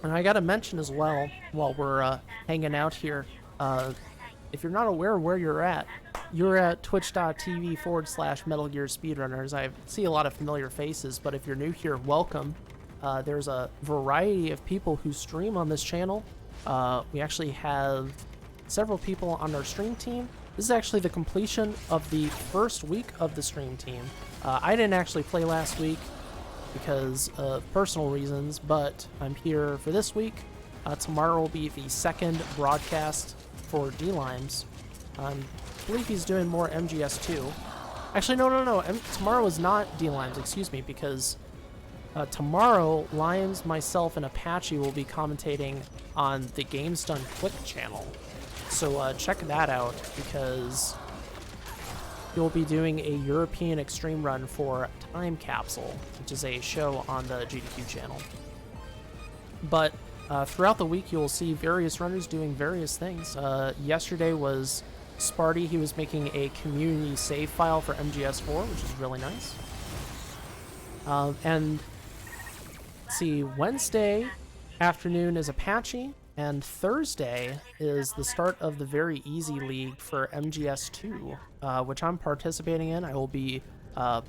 And I gotta mention as well, while we're hanging out here, if you're not aware where you're at twitch.tv/Metal Gear Speedrunners. I see a lot of familiar faces, but if you're new here, welcome. There's a variety of people who stream on this channel. We actually have several people on our stream team. This is actually the completion of the first week of the stream team. I didn't actually play last week because of personal reasons, but I'm here for this week. Tomorrow will be the second broadcast for D-Limes. I believe he's doing more MGS2. Actually, no. Tomorrow is not D-Limes, excuse me, because tomorrow, Lions, myself, and Apache will be commentating on the Games Done Quick channel. So check that out, because you'll be doing a European Extreme Run for Time Capsule, which is a show on the GDQ channel. But throughout the week, you'll see various runners doing various things. Yesterday was Sparty. He was making a community save file for MGS4, which is really nice. And see, Wednesday afternoon is Apache, and Thursday is the start of the Very Easy League for MGS2, which I'm participating in. I will be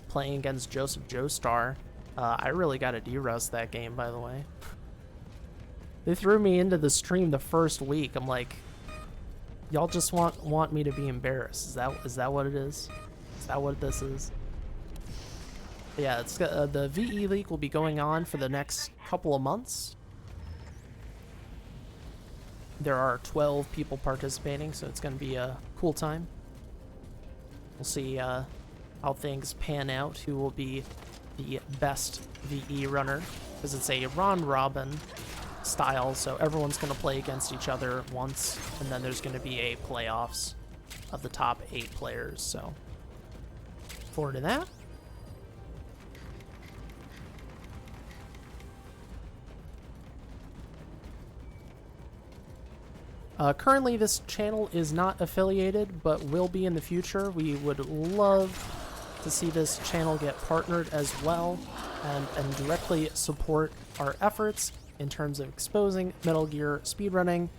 playing against Joseph Joestar. I really got to derust that game, by the way. They threw me into the stream the first week. I'm like, y'all just want me to be embarrassed. Is that what it is? Is that what this is? Yeah, it's the VE League will be going on for the next couple of months. There are 12 people participating, so it's going to be a cool time. We'll see how things pan out, who will be the best VE runner, because it's a round-robin style, so everyone's going to play against each other once, and then there's going to be a playoffs of the top 8 players, so forward to that. Currently, this channel is not affiliated, but will be in the future. We would love to see this channel get partnered as well, and directly support our efforts in terms of exposing Metal Gear speedrunning,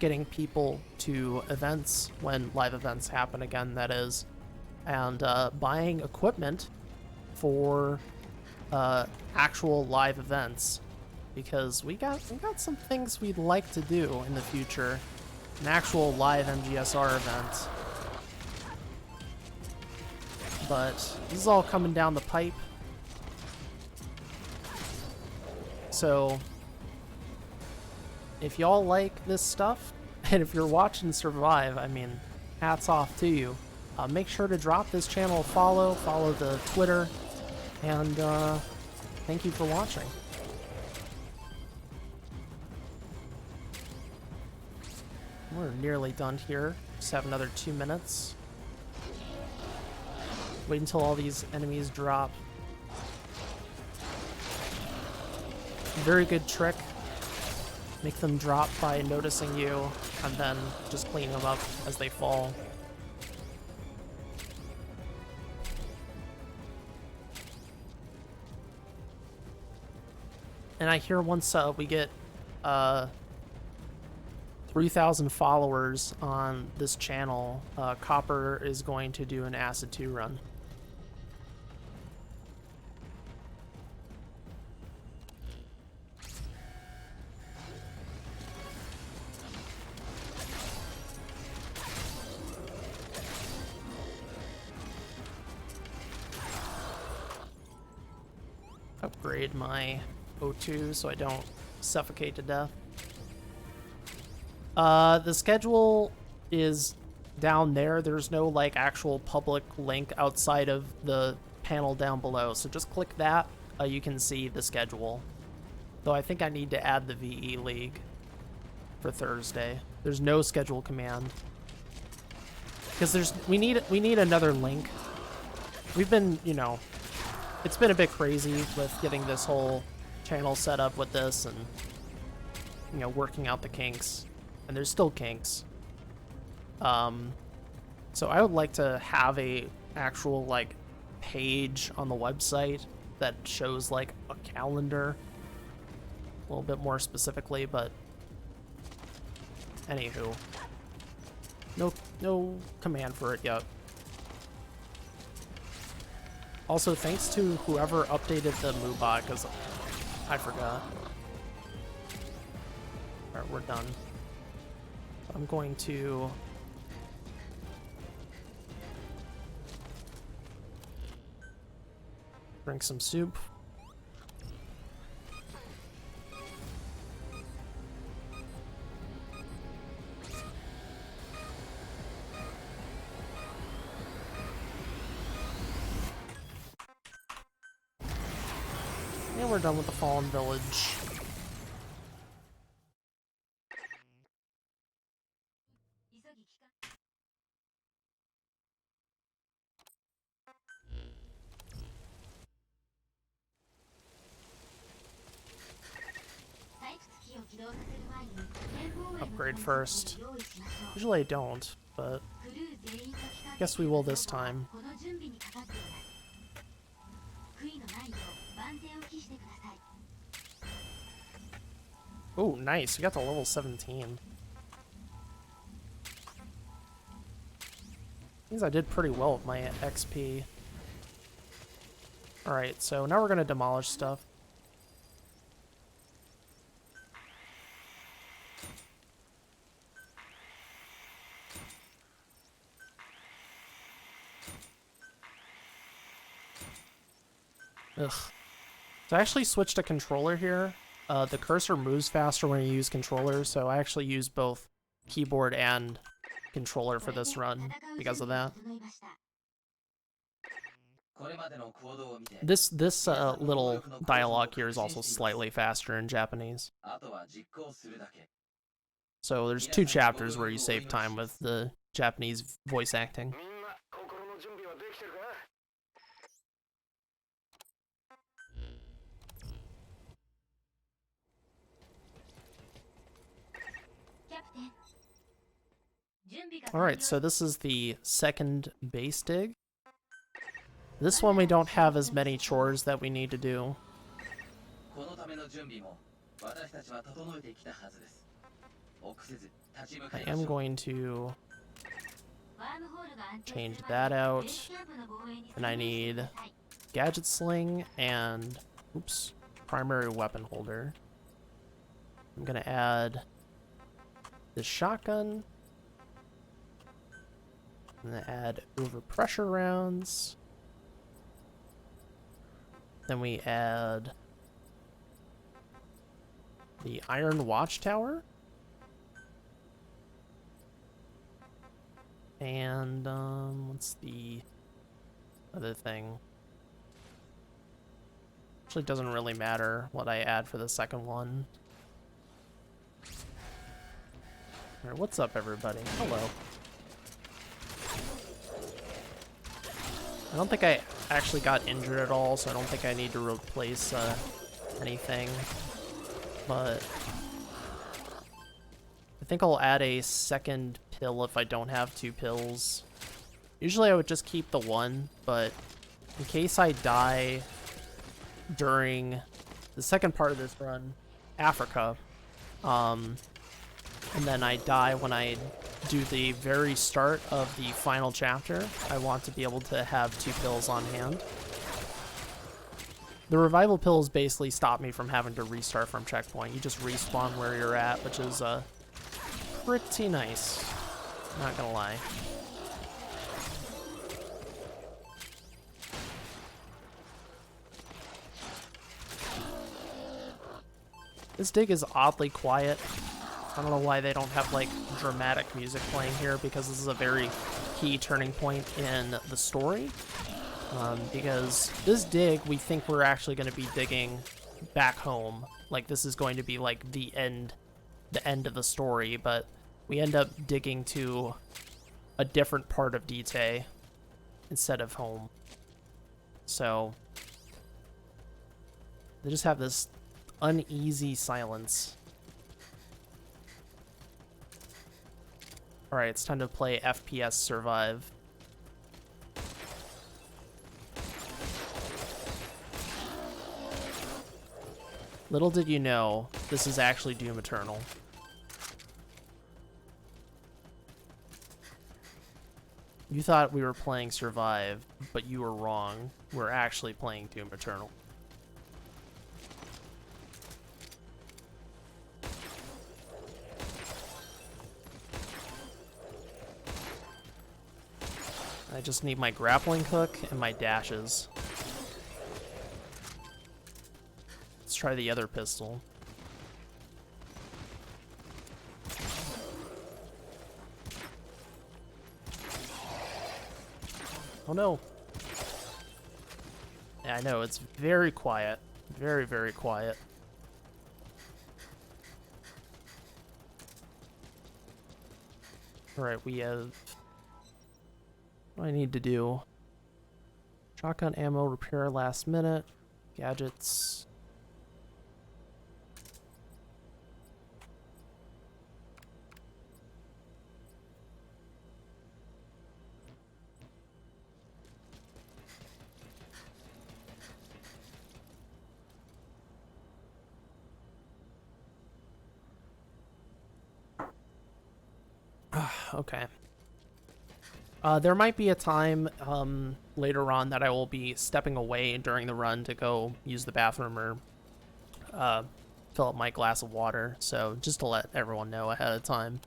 getting people to events when live events happen again, that is, and buying equipment for actual live events. Because we got some things we'd like to do in the future. An actual live MGSR event. But this is all coming down the pipe. So if y'all like this stuff, and if you're watching Survive, I mean, hats off to you. Make sure to drop this channel a follow the Twitter, and thank you for watching. We're nearly done here. Just have another 2 minutes. Wait until all these enemies drop. Very good trick. Make them drop by noticing you, and then just clean them up as they fall. And I hear once we get 3,000 followers on this channel, Copper is going to do an Acid 2 run. Upgrade my O2 so I don't suffocate to death. The schedule is down there. There's no like actual public link outside of the panel down below, so just click that. You can see the schedule. Though I think I need to add the VE League for Thursday. There's no schedule command because we need another link. We've been, you know, it's been a bit crazy with getting this whole channel set up with this, and you know, working out the kinks. And there's still kinks. So I would like to have a actual like page on the website that shows like a calendar a little bit more specifically, but anywho, no command for it yet. Also, thanks to whoever updated the Moobot, because I forgot. Alright, we're done. I'm going to drink some soup. And we're done with the Fallen Village. Upgrade first. Usually I don't, but I guess we will this time. Oh, nice. We got to level 17. Means I did pretty well with my XP. Alright, so now we're going to demolish stuff. Ugh. So I actually switched a controller here. The cursor moves faster when you use controllers, so I actually use both keyboard and controller for this run because of that. This little dialogue here is also slightly faster in Japanese. So there's 2 chapters where you save time with the Japanese voice acting. Alright, so this is the second base dig. This one we don't have as many chores that we need to do. I am going to change that out. And I need gadget sling and, oops, primary weapon holder. I'm gonna add this shotgun. I'm gonna add overpressure rounds. Then we add the iron watchtower. And what's the other thing? Actually, it doesn't really matter what I add for the second one. Alright, what's up, everybody? Hello. I don't think I actually got injured at all, so I don't think I need to replace anything. But I think I'll add a second pill if I don't have 2 pills. Usually I would just keep the 1, but in case I die during the second part of this run, Africa, and then I die when I do the very start of the final chapter, I want to be able to have 2 pills on hand. The revival pills basically stop me from having to restart from checkpoint. You just respawn where you're at, which is pretty nice. Not gonna lie. This dig is oddly quiet. I don't know why they don't have like dramatic music playing here, because this is a very key turning point in the story. Because this dig, we think we're actually going to be digging back home. Like this is going to be like the end of the story, but we end up digging to a different part of Dite instead of home. So they just have this uneasy silence. Alright, it's time to play FPS Survive. Little did you know, this is actually Doom Eternal. You thought we were playing Survive, but you were wrong. We're actually playing Doom Eternal. I just need my grappling hook and my dashes. Let's try the other pistol. Oh no. Yeah, I know, it's very quiet. Very, very quiet. Alright, we have... What do I need to do? Shotgun ammo, repair last minute, gadgets. Okay. There might be a time later on that I will be stepping away during the run to go use the bathroom or fill up my glass of water, so just to let everyone know ahead of time.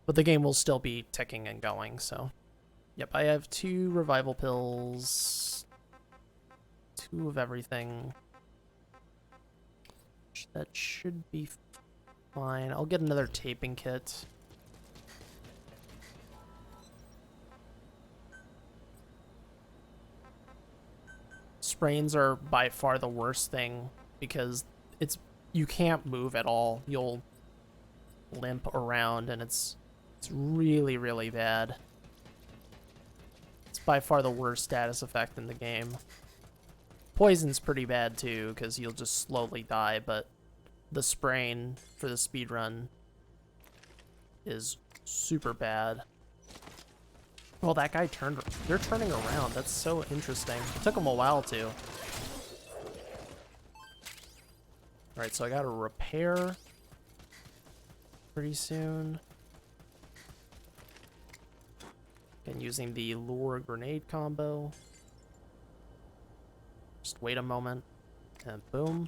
But the game will still be ticking and going, so... Yep, I have 2 revival pills, 2 of everything. That should be fine. I'll get another taping kit. Sprains are by far the worst thing because you can't move at all. You'll limp around and it's really, really bad. It's by far the worst status effect in the game. Poison's pretty bad too because you'll just slowly die, but the sprain for the speedrun is super bad. Well, that guy turned... They're turning around. That's so interesting. It took them a while to. Alright, so I gotta repair pretty soon. And using the lure grenade combo. Just wait a moment. And boom.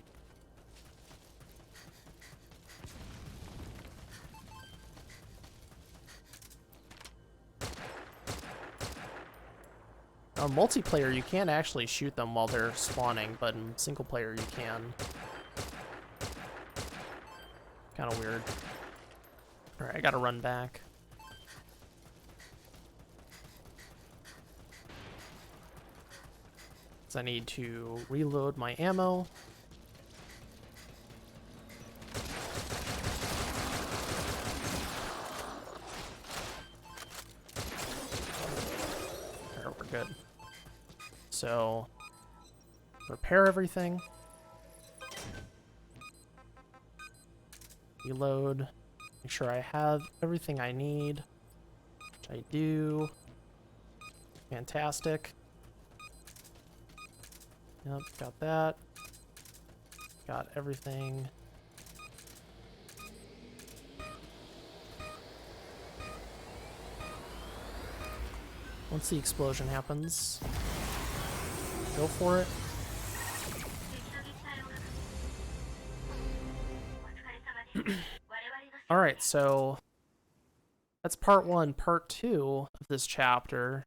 Multiplayer, you can't actually shoot them while they're spawning, but in single player you can. Kind of weird. Alright, I gotta run back. So I need to reload my ammo. There, we're good. So, repair everything. Reload. Make sure I have everything I need. Which I do. Fantastic. Yep, got that. Got everything. Once the explosion happens, go for it. Alright, so that's part 1. Part 2 of this chapter.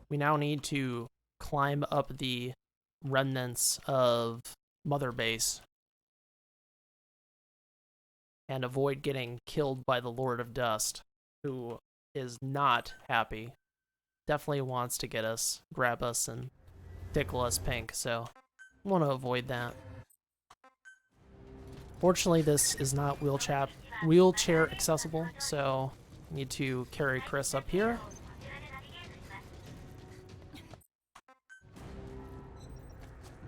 We now need to climb up the remnants of Mother Base and avoid getting killed by the Lord of Dust, who is not happy. Definitely wants to get us, grab us, and tickle us pink, so I want to avoid that. Fortunately, this is not wheelchair accessible, so I need to carry Chris up here.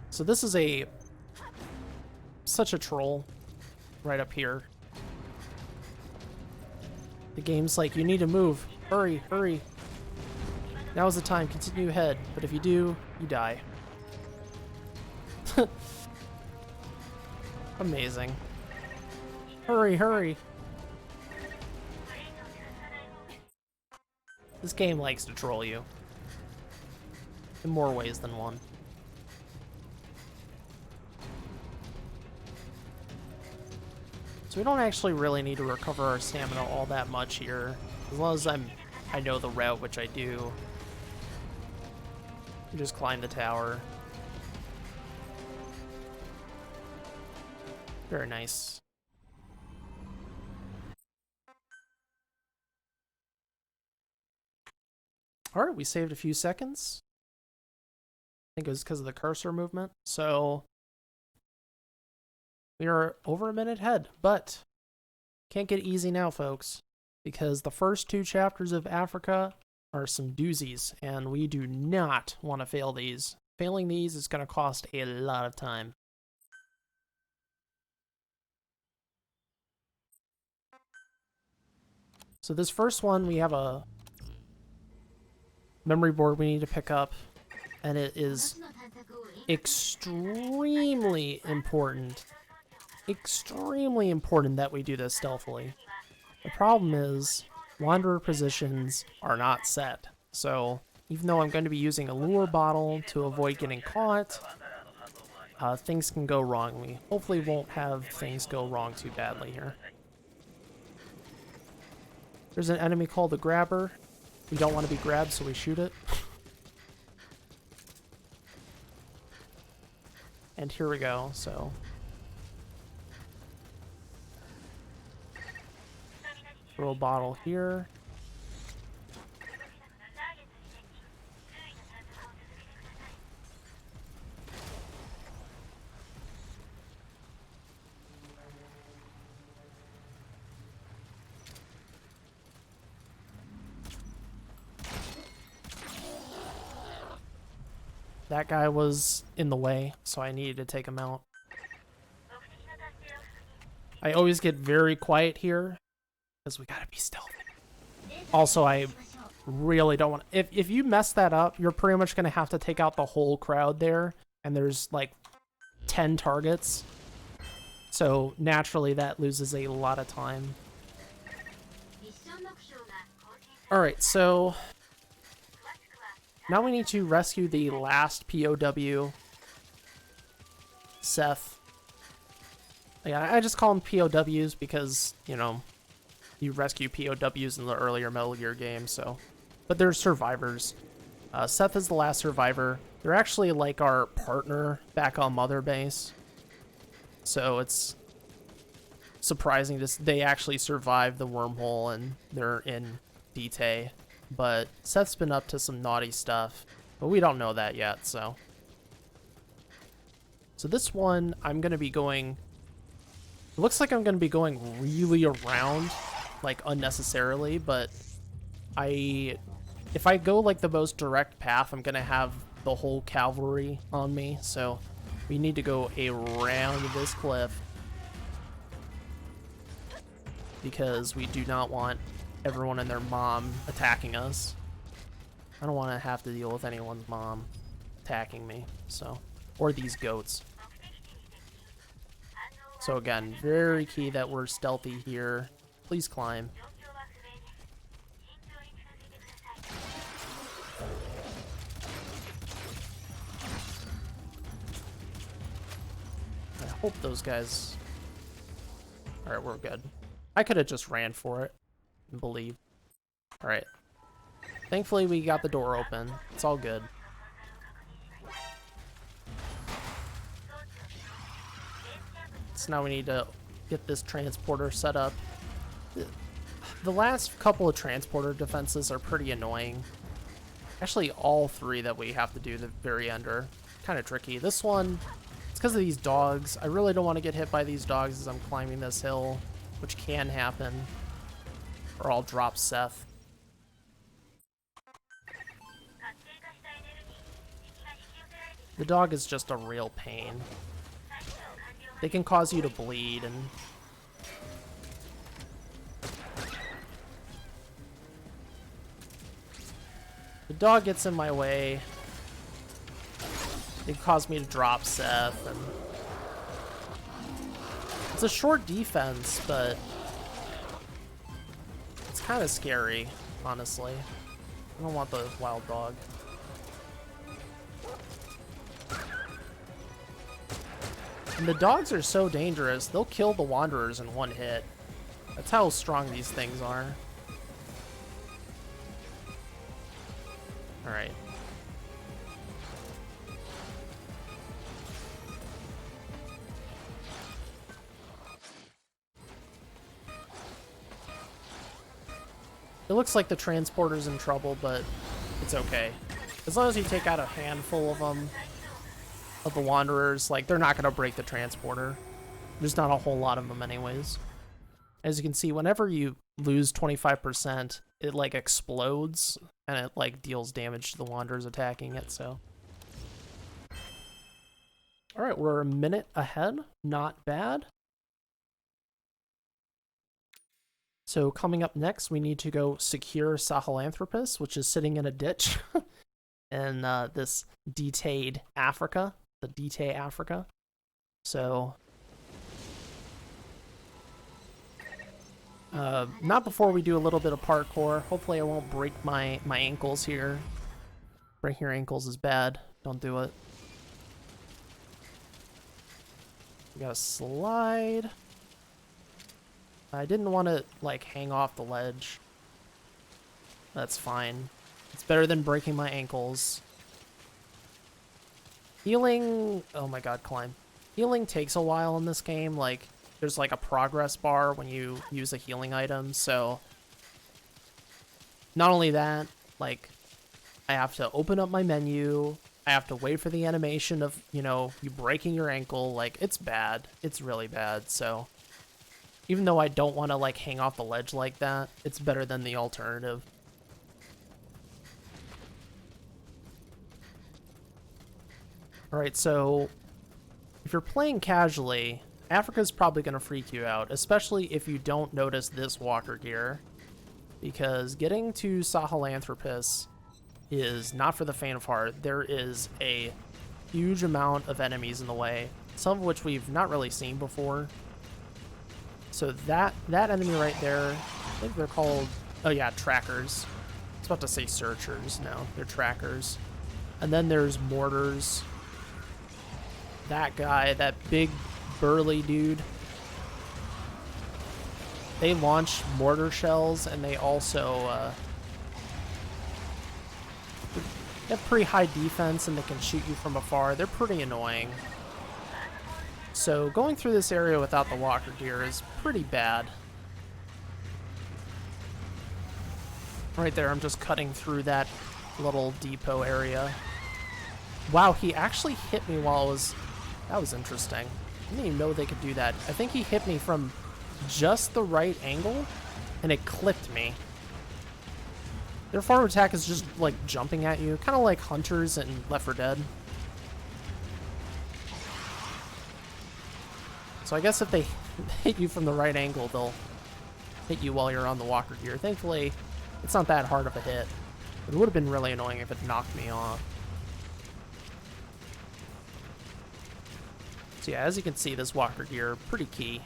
So this is such a troll right up here. The game's like, you need to move. Hurry, hurry. Now is the time, continue ahead. But if you do, you die. Amazing. Hurry, hurry. This game likes to troll you. In more ways than one. So we don't actually really need to recover our stamina all that much here. As long as I know the route, which I do. You just climb the tower. Very nice. Alright, we saved a few seconds. think it was because of the cursor movement. So we are over a minute ahead, but can't get easy now, folks, because the first 2 chapters of Africa are some doozies, and we do not want to fail these. Failing these is going to cost a lot of time. So this first one, we have a memory board we need to pick up, and it is extremely important that we do this stealthily. The problem is wanderer positions are not set, so even though I'm going to be using a lure bottle to avoid getting caught, things can go wrong. We hopefully won't have things go wrong too badly here. There's an enemy called the Grabber. We don't want to be grabbed, so we shoot it. And here we go, so. Throw a bottle here. That guy was in the way, so I needed to take him out. I always get very quiet here, because we gotta be stealthy. Also, I really don't want... If you mess that up, you're pretty much gonna have to take out the whole crowd there, and there's like 10 targets. So naturally that loses a lot of time. Alright, so now we need to rescue the last POW, Seth. Yeah, I just call them POWs because, you know, you rescue POWs in the earlier Metal Gear games, so. But they're survivors. Seth is the last survivor. They're actually like our partner back on Mother Base. So it's surprising they actually survived the wormhole and they're in Dite. But Seth's been up to some naughty stuff, but we don't know that yet, so. So this one, I'm going to be going... It looks like I'm going to be going really around, like, unnecessarily, but if I go, like, the most direct path, I'm going to have the whole cavalry on me, so we need to go around this cliff because we do not want everyone and their mom attacking us. I don't want to have to deal with anyone's mom attacking me, so, or these goats. So again, very key that we're stealthy here. Please climb. I hope those guys... Alright, we're good. I could have just ran for it and believe. Alright. Thankfully, we got the door open. It's all good. So now we need to get this transporter set up. The last couple of transporter defenses are pretty annoying. Actually, all 3 that we have to do at the very end are kind of tricky. This one, it's because of these dogs. I really don't want to get hit by these dogs as I'm climbing this hill, which can happen. Or I'll drop Seth. The dog is just a real pain. They can cause you to bleed, and the dog gets in my way. It caused me to drop Seth, and it's a short defense, but it's kind of scary, honestly. I don't want the wild dog. And the dogs are so dangerous, they'll kill the wanderers in one hit. That's how strong these things are. Alright. It looks like the transporter's in trouble, but it's okay. As long as you take out a handful of them, of the Wanderers, like, they're not going to break the transporter. There's not a whole lot of them anyways. As you can see, whenever you lose 25%, it, like, explodes, and it, like, deals damage to the Wanderers attacking it, so. Alright, we're a minute ahead. Not bad. So coming up next, we need to go secure Sahelanthropus, which is sitting in a ditch in this Detailed Africa, the Detailed Africa. So, not before we do a little bit of parkour. Hopefully I won't break my ankles here. Breaking your ankles is bad. Don't do it. We gotta slide. I didn't want to, like, hang off the ledge. That's fine. It's better than breaking my ankles. Healing... Oh my god, climb. Healing takes a while in this game. Like, there's, like, a progress bar when you use a healing item, so... Not only that, like, I have to open up my menu. I have to wait for the animation of, you know, you breaking your ankle. Like, it's bad. It's really bad, so... Even though I don't want to, like, hang off the ledge like that, it's better than the alternative. Alright, so if you're playing casually, Africa's probably going to freak you out, especially if you don't notice this walker gear, because getting to Sahelanthropus is not for the faint of heart. There is a huge amount of enemies in the way, some of which we've not really seen before. So that enemy right there, I think they're called, oh yeah, trackers. I was about to say searchers. No, they're trackers. And then there's mortars. That guy, that big burly dude. They launch mortar shells, and they also they have pretty high defense, and they can shoot you from afar. They're pretty annoying. So going through this area without the walker gear is pretty bad. Right there, I'm just cutting through that little depot area. Wow, he actually hit me while I was... That was interesting. I didn't even know they could do that. I think he hit me from just the right angle, and it clipped me. Their farm attack is just, like, jumping at you, kind of like hunters in Left 4 Dead. So I guess if they hit you from the right angle, they'll hit you while you're on the walker gear. Thankfully, it's not that hard of a hit. It would have been really annoying if it knocked me off. So yeah, as you can see, this walker gear, pretty key.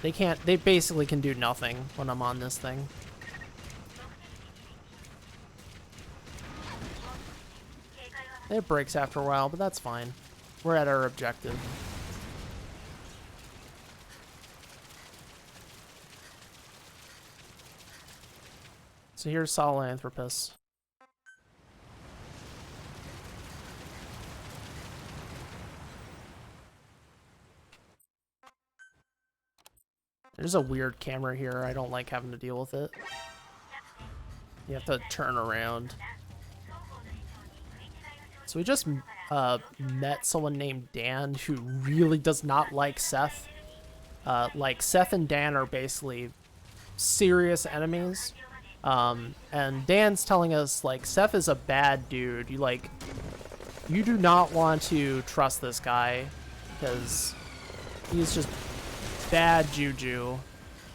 They basically can do nothing when I'm on this thing. It breaks after a while, but that's fine. We're at our objective. So here's Sahelanthropus. There's a weird camera here. I don't like having to deal with it. You have to turn around. So we just met someone named Dan who really does not like Seth. Like, Seth and Dan are basically serious enemies. And Dan's telling us, like, Seth is a bad dude. You do not want to trust this guy because he's just bad juju.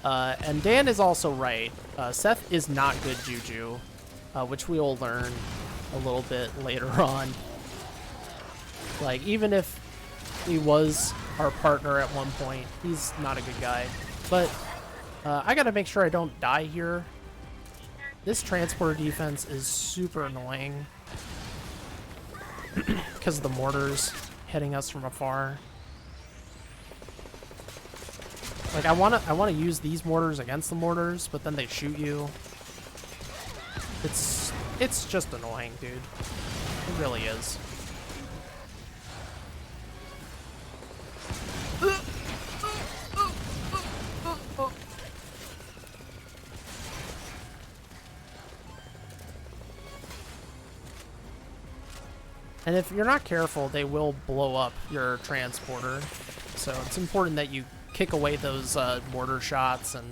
And Dan is also right. Seth is not good juju, which we will learn a little bit later on. Like, even if he was our partner at one point, he's not a good guy. But I gotta make sure I don't die here. This transporter defense is super annoying because of the mortars hitting us from afar. Like, I wanna use these mortars against the mortars, but then they shoot you. It's just annoying, dude. It really is. And if you're not careful, they will blow up your transporter. So it's important that you kick away those mortar shots and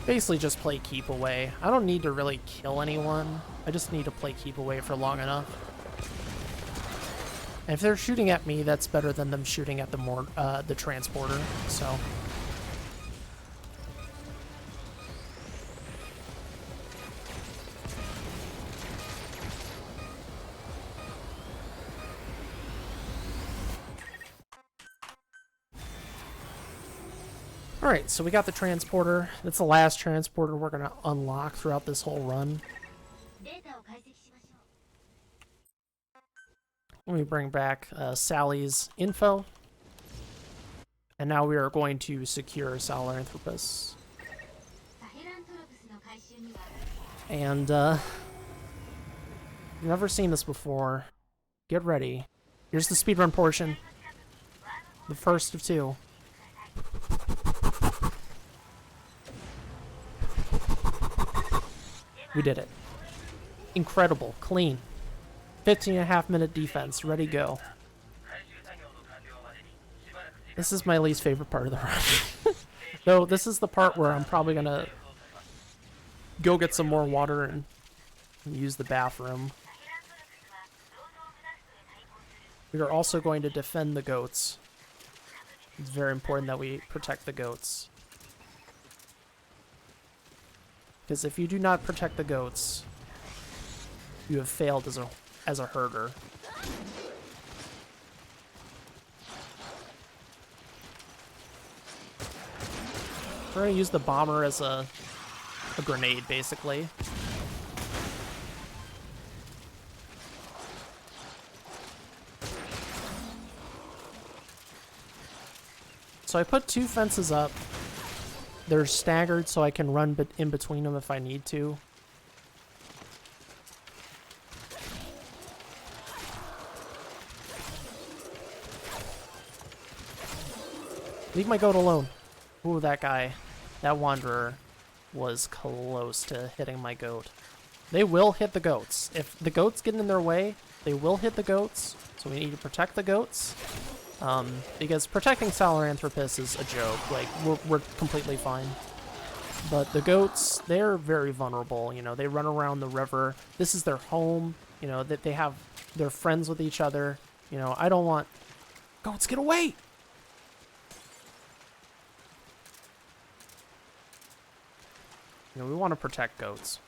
basically just play keep away. I don't need to really kill anyone. I just need to play keep away for long enough. And if they're shooting at me, that's better than them shooting at the transporter. So. Alright, so we got the transporter. That's the last transporter we're going to unlock throughout this whole run. Let me bring back Sally's info. And now we are going to secure Sahelanthropus. And, you've never seen this before. Get ready. Here's the speedrun portion. The first of two. We did it. Incredible. Clean. 15.5-minute defense. Ready, go. This is my least favorite part of the run. Though this is the part where I'm probably going to go get some more water and use the bathroom. We are also going to defend the goats. It's very important that we protect the goats. Because if you do not protect the goats, you have failed as a herder. We're going to use the bomber as a grenade, basically. So I put 2 fences up. They're staggered so I can run in between them if I need to. Leave my goat alone. Ooh, that guy, that wanderer, was close to hitting my goat. They will hit the goats. If the goats get in their way, they will hit the goats. So we need to protect the goats. Because protecting Sahelanthropus is a joke. Like, we're completely fine. But the goats, they're very vulnerable. You know, they run around the river. This is their home. You know, that they're friends with each other. You know, I don't want... Goats, get away! You know, we want to protect goats.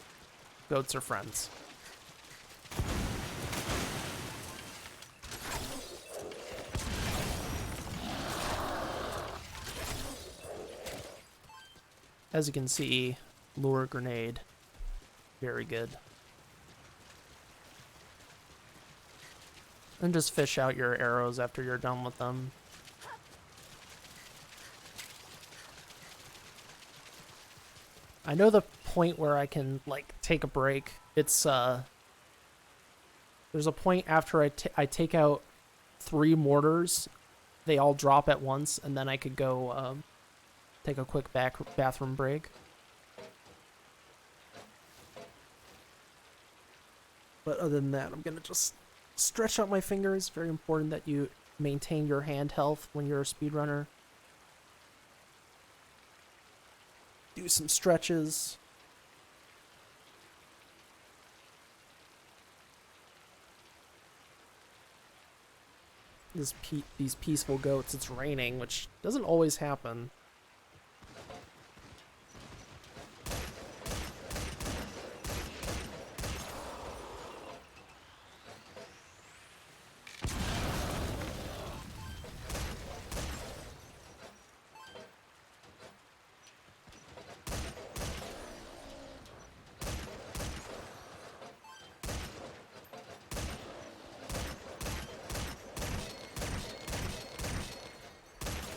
Goats are friends. As you can see, lure grenade. Very good. And just fish out your arrows after you're done with them. I know the point where I can, like, take a break. It's, there's a point after I take out 3 mortars. They all drop at once, and then I could go, take a quick bathroom break. But other than that, I'm gonna just stretch out my fingers. Very important that you maintain your hand health when you're a speedrunner. Do some stretches. These peaceful goats, it's raining, which doesn't always happen.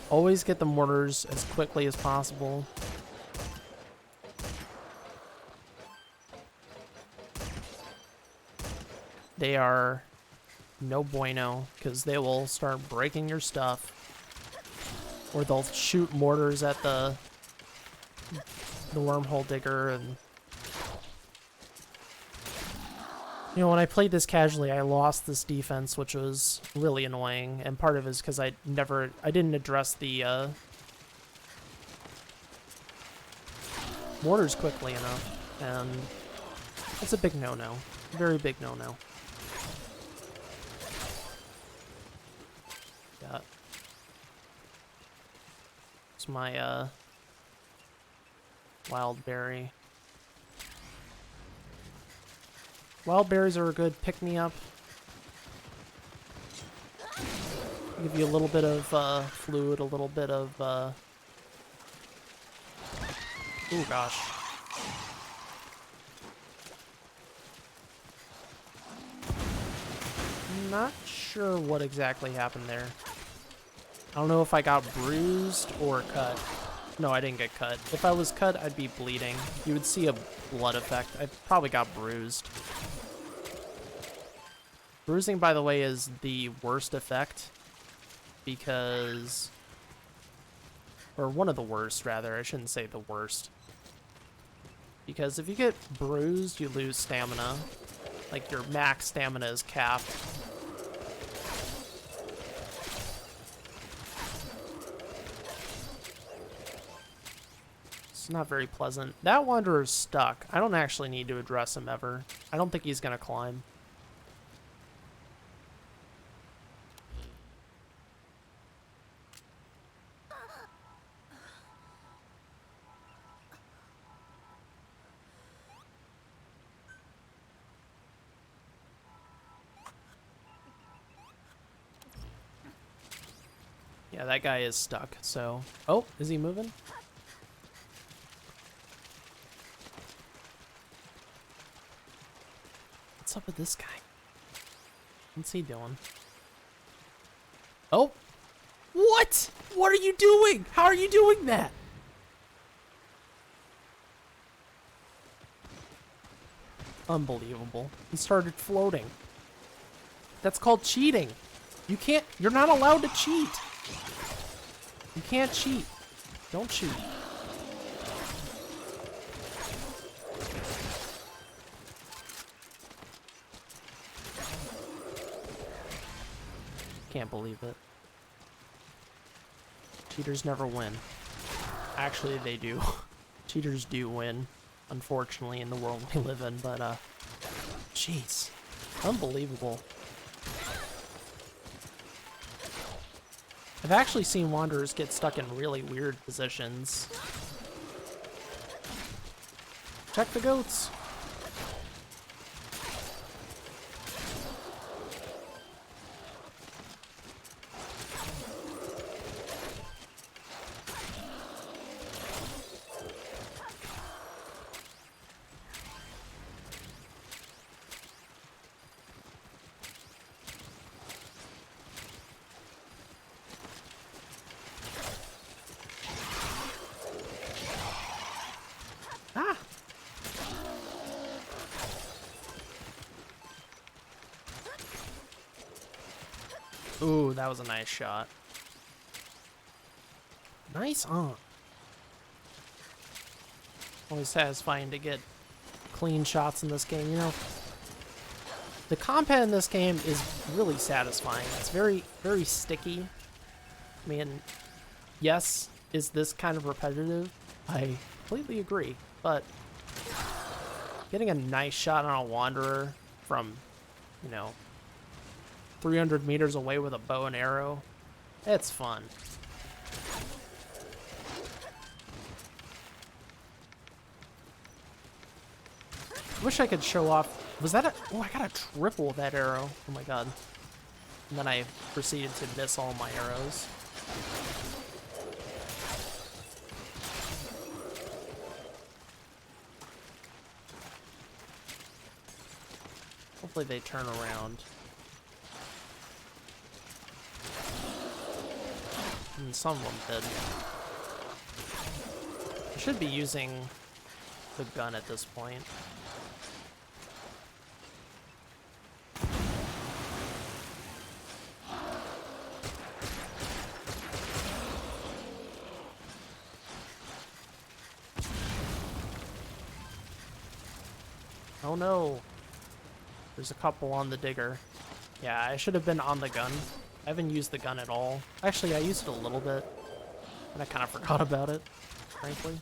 Always get the mortars as quickly as possible. They are no bueno, because they will start breaking your stuff. Or they'll shoot mortars at the wormhole digger, and You know, when I played this casually, I lost this defense, which was really annoying, and part of it is because I didn't address the mortars quickly enough, and it's a big no-no. Very big no-no. Got... It's my, wild berry. Wild berries are a good pick-me-up. Give you a little bit of fluid, a little bit of oh gosh. I'm not sure what exactly happened there. I don't know if I got bruised or cut. No, I didn't get cut. If I was cut, I'd be bleeding. You would see a blood effect. I probably got bruised. Bruising, by the way, is the worst effect because... Or one of the worst, rather. I shouldn't say the worst. Because if you get bruised, you lose stamina. Like, your max stamina is capped. It's not very pleasant. That Wanderer's stuck. I don't actually need to address him ever. I don't think he's gonna climb. Yeah, that guy is stuck, so... Oh, is he moving? What's up with this guy? What's he doing? Oh! What? What are you doing? How are you doing that? Unbelievable. He started floating. That's called cheating. You can't... You're not allowed to cheat. You can't cheat. Don't cheat. Can't believe it. Cheaters never win. Actually, they do. Cheaters do win, unfortunately, in the world we live in, but, jeez. Unbelievable. I've actually seen Wanderers get stuck in really weird positions. Check the goats. Ah! Ooh, that was a nice shot. Nice on. Always satisfying to get clean shots in this game, you know. The combat in this game is really satisfying. It's very, very sticky. I mean, yes, is this kind of repetitive? I completely agree, but getting a nice shot on a Wanderer from, you know, 300 meters away with a bow and arrow, it's fun. Wish I could show off. Was that a... Oh, I got a triple that arrow. Oh my god. And then I proceeded to miss all my arrows. Hopefully they turn around. And some of them did. I should be using the gun at this point. Oh no. There's a couple on the digger. Yeah, I should have been on the gun. I haven't used the gun at all. Actually, I used it a little bit, and I kind of forgot about it, frankly.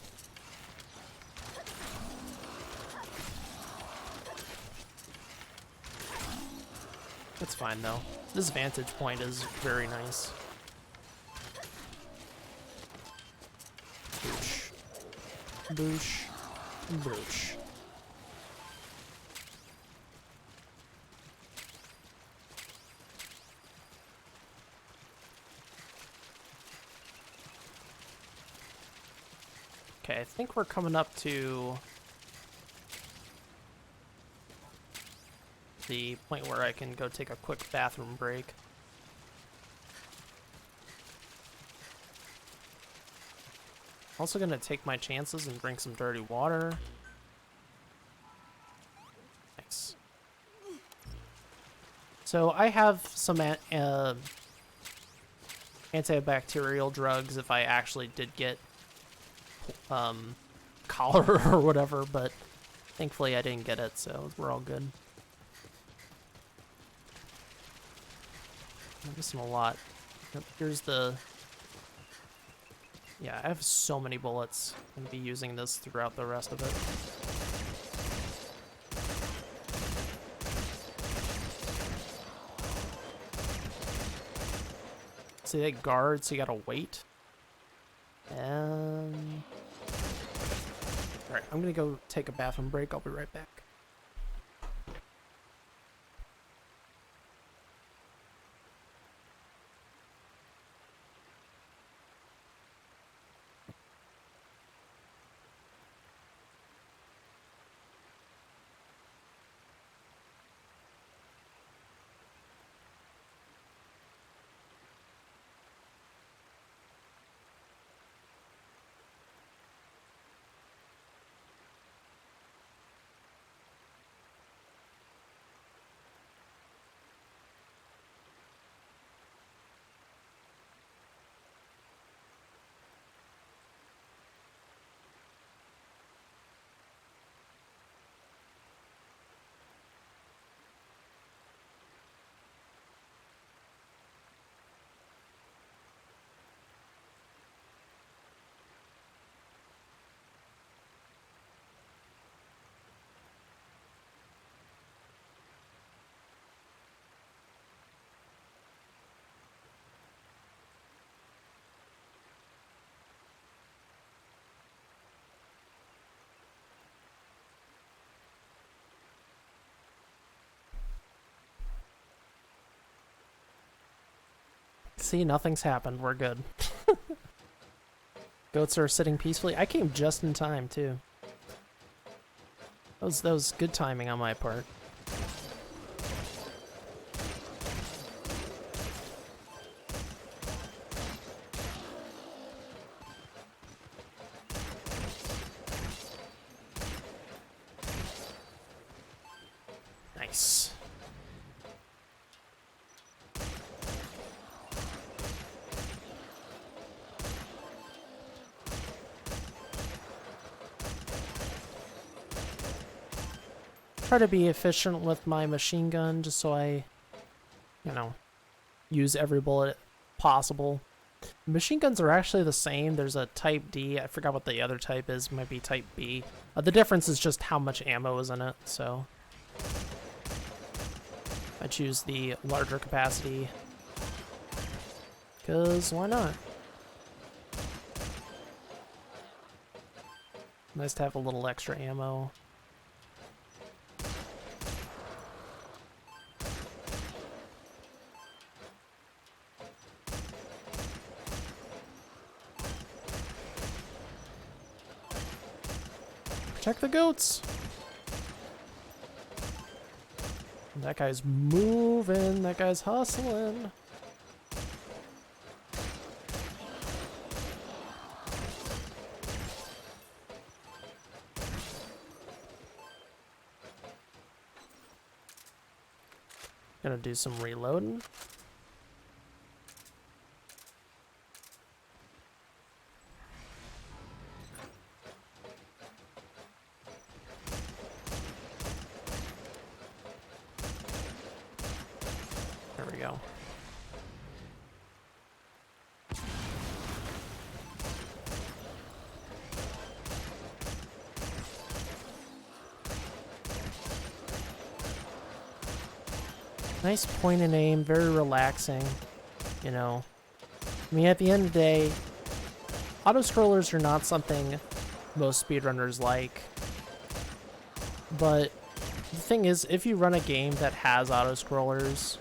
It's fine, though. This vantage point is very nice. Boosh. Boosh. Boosh. Okay, I think we're coming up to the point where I can go take a quick bathroom break. Also gonna take my chances and drink some dirty water. Nice. So I have some antibacterial drugs if I actually did get cholera or whatever, but thankfully I didn't get it, so we're all good. I'm missing a lot. Yep, here's the... Yeah, I have so many bullets. I'm gonna be using this throughout the rest of it. See, they guard, so you gotta wait. And... Alright, I'm gonna go take a bathroom break. I'll be right back. See, nothing's happened. We're good. Goats are sitting peacefully. I came just in time, too. That was good timing on my part. Nice. Try to be efficient with my machine gun just so I, you know, use every bullet possible. Machine guns are actually the same. There's a Type D. I forgot what the other type is. It might be Type B. The difference is just how much ammo is in it, so I choose the larger capacity because why not? Nice to have a little extra ammo. Protect the goats. That guy's moving. That guy's hustling. Gonna do some reloading. Nice point and aim, very relaxing, you know. I mean, at the end of the day, auto-scrollers are not something most speedrunners like. But the thing is, if you run a game that has auto-scrollers,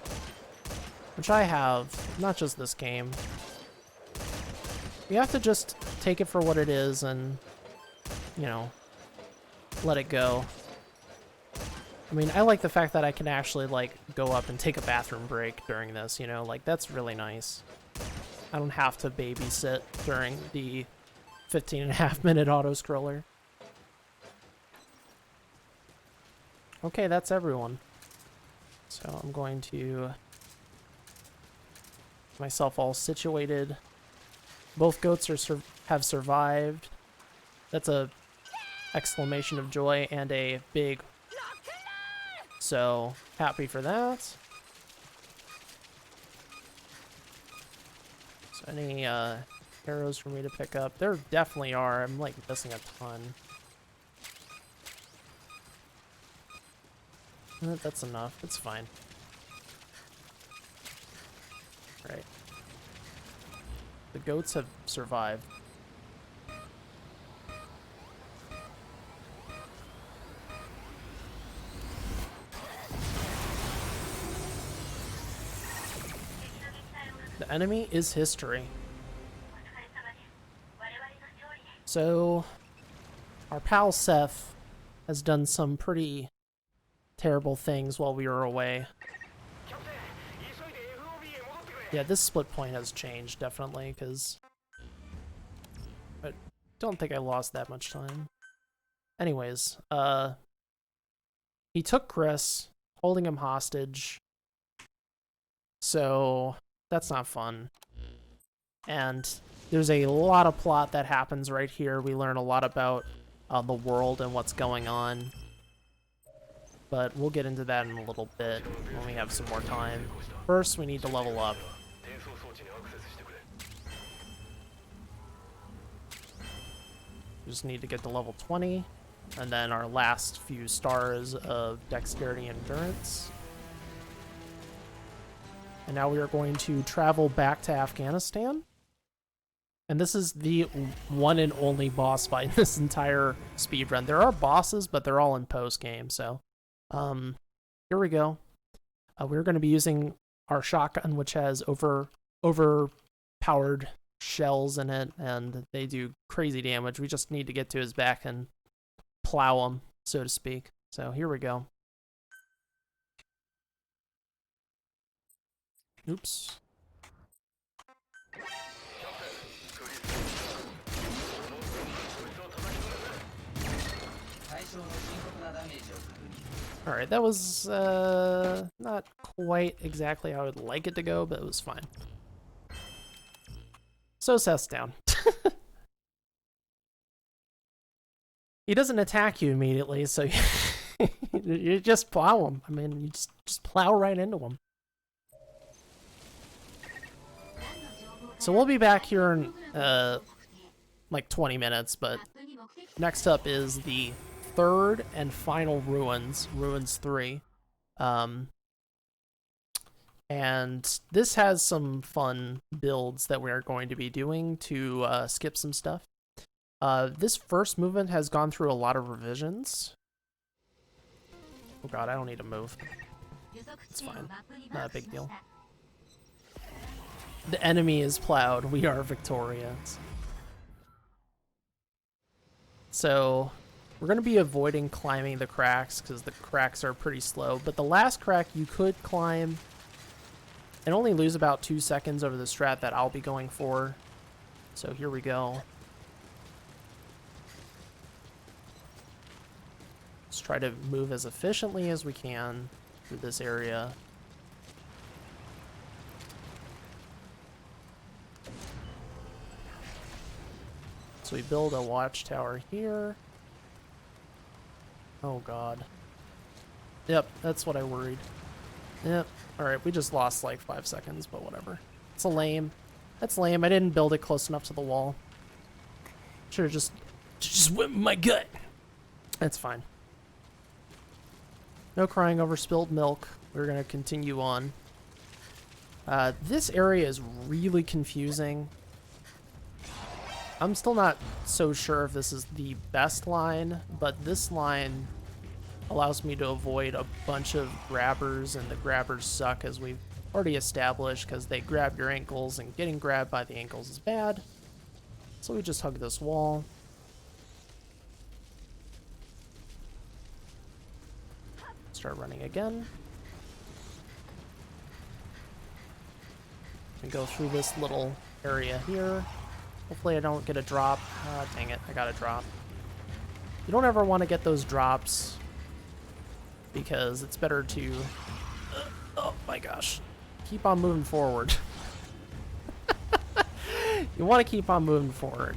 which I have, not just this game, you have to just take it for what it is and, you know, let it go. I mean, I like the fact that I can actually, like, go up and take a bathroom break during this, you know? Like, that's really nice. I don't have to babysit during the 15.5-minute auto-scroller. Okay, that's everyone. So I'm going to get myself all situated. Both goats are have survived. That's a exclamation of joy and a big... So, happy for that. So any arrows for me to pick up? There definitely are. I'm like missing a ton. That's enough. It's fine. Right. The goats have survived. The enemy is history. So, our pal Seth has done some pretty terrible things while we were away. Yeah, this split point has changed, definitely, because I don't think I lost that much time. Anyways, he took Chris, holding him hostage, so that's not fun. And there's a lot of plot that happens right here. We learn a lot about the world and what's going on. But we'll get into that in a little bit when we have some more time. First, we need to level up. We just need to get to level 20. And then our last few stars of dexterity and endurance. And now we are going to travel back to Afghanistan. And this is the one and only boss fight in this entire speedrun. There are bosses, but they're all in post-game, so... here we go. We're going to be using our shotgun, which has overpowered shells in it, and they do crazy damage. We just need to get to his back and plow him, so to speak. So here we go. Oops. Alright, that was not quite exactly how I would like it to go, but it was fine. So Seth's down. He doesn't attack you immediately, so you just plow him. I mean, you just plow right into him. So we'll be back here in like 20 minutes, but next up is the third and final ruins, Ruins 3. And this has some fun builds that we are going to be doing to skip some stuff. This first movement has gone through a lot of revisions. Oh god, I don't need to move. It's fine. Not a big deal. The enemy is plowed. We are victorious. So, we're going to be avoiding climbing the cracks because the cracks are pretty slow. But the last crack you could climb and only lose about 2 seconds over the strat that I'll be going for. So here we go. Let's try to move as efficiently as we can through this area. So we build a watchtower here. Oh god. Yep, that's what I worried. Yep. Alright, we just lost like 5 seconds, but whatever. It's a lame. That's lame. I didn't build it close enough to the wall. Should've just went with my gut. That's fine. No crying over spilled milk. we're gonna continue on. This area is really confusing. I'm still not so sure if this is the best line, but this line allows me to avoid a bunch of grabbers, and the grabbers suck, as we've already established, because they grab your ankles, and getting grabbed by the ankles is bad. So we just hug this wall. Start running again. And go through this little area here. Hopefully I don't get a drop. Dang it, I got a drop. You don't ever want to get those drops, because it's better to, oh my gosh, keep on moving forward. You want to keep on moving forward.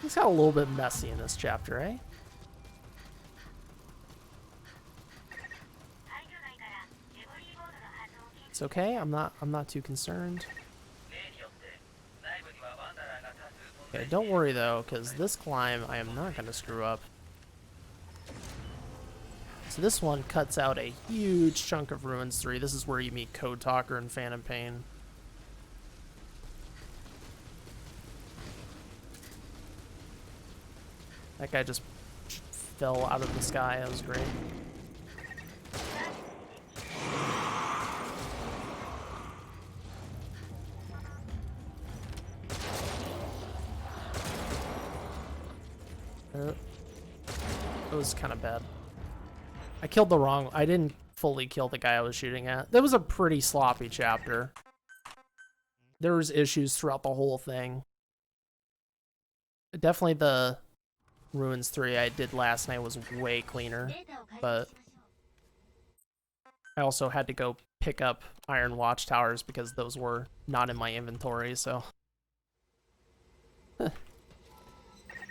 It's got a little bit messy in this chapter, eh? It's okay, I'm not too concerned. Okay, don't worry though, because this climb I am not gonna screw up. So this one cuts out a huge chunk of Ruins 3. This is where you meet Code Talker and Phantom Pain. That guy just fell out of the sky, that was great. It was kind of bad. I killed the wrong... I didn't fully kill the guy I was shooting at. That was a pretty sloppy chapter. There was issues throughout the whole thing. Definitely the Ruins 3 I did last night was way cleaner, but I also had to go pick up Iron Watchtowers because those were not in my inventory, so...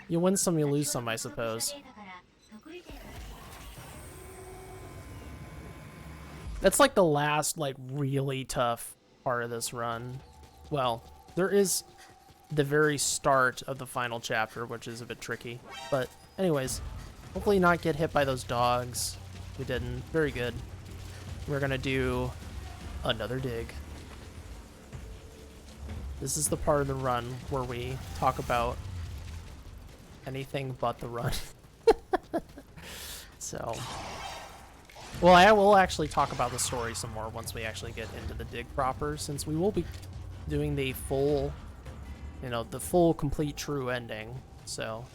You win some, you lose some, I suppose. That's like the last, like, really tough part of this run. Well, there is the very start of the final chapter, which is a bit tricky. But anyways, hopefully not get hit by those dogs. We didn't. Very good. We're gonna do another dig. This is the part of the run where we talk about anything but the run. So, well, I will actually talk about the story some more once we actually get into the dig proper, since we will be doing the full, you know, the full, complete, true ending. So,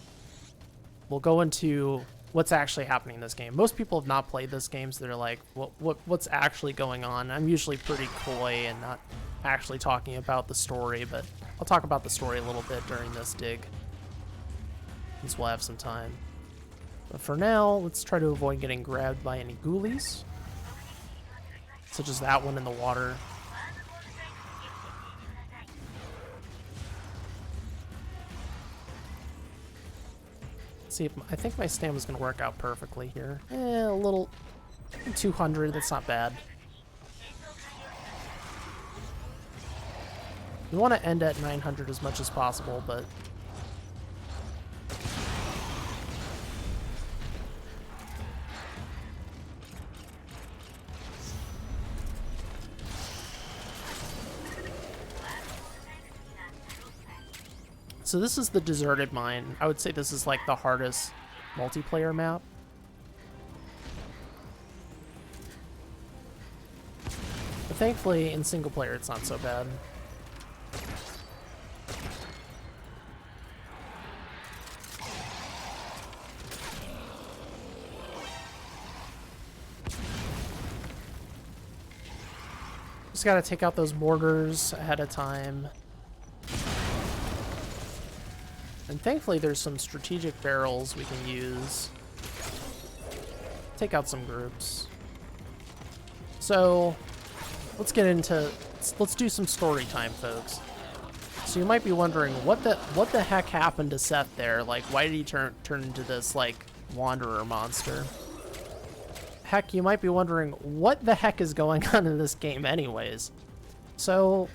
we'll go into what's actually happening in this game. Most people have not played this game, so they're like, what's actually going on? I'm usually pretty coy and not actually talking about the story, but I'll talk about the story a little bit during this dig, since we'll have some time. But for now, let's try to avoid getting grabbed by any ghoulies, such as that one in the water. Let's see if I think my stamina's gonna work out perfectly here. A little 200. That's not bad. We want to end at 900 as much as possible, but so this is the deserted mine. I would say this is like the hardest multiplayer map. But thankfully in single player it's not so bad. Just gotta take out those mortars ahead of time. And thankfully there's some strategic barrels we can use. Take out some groups. So let's get into, let's do some story time, folks. So you might be wondering what the heck happened to Seth there? Like, why did he turn into this like wanderer monster? Heck, you might be wondering what the heck is going on in this game anyways. So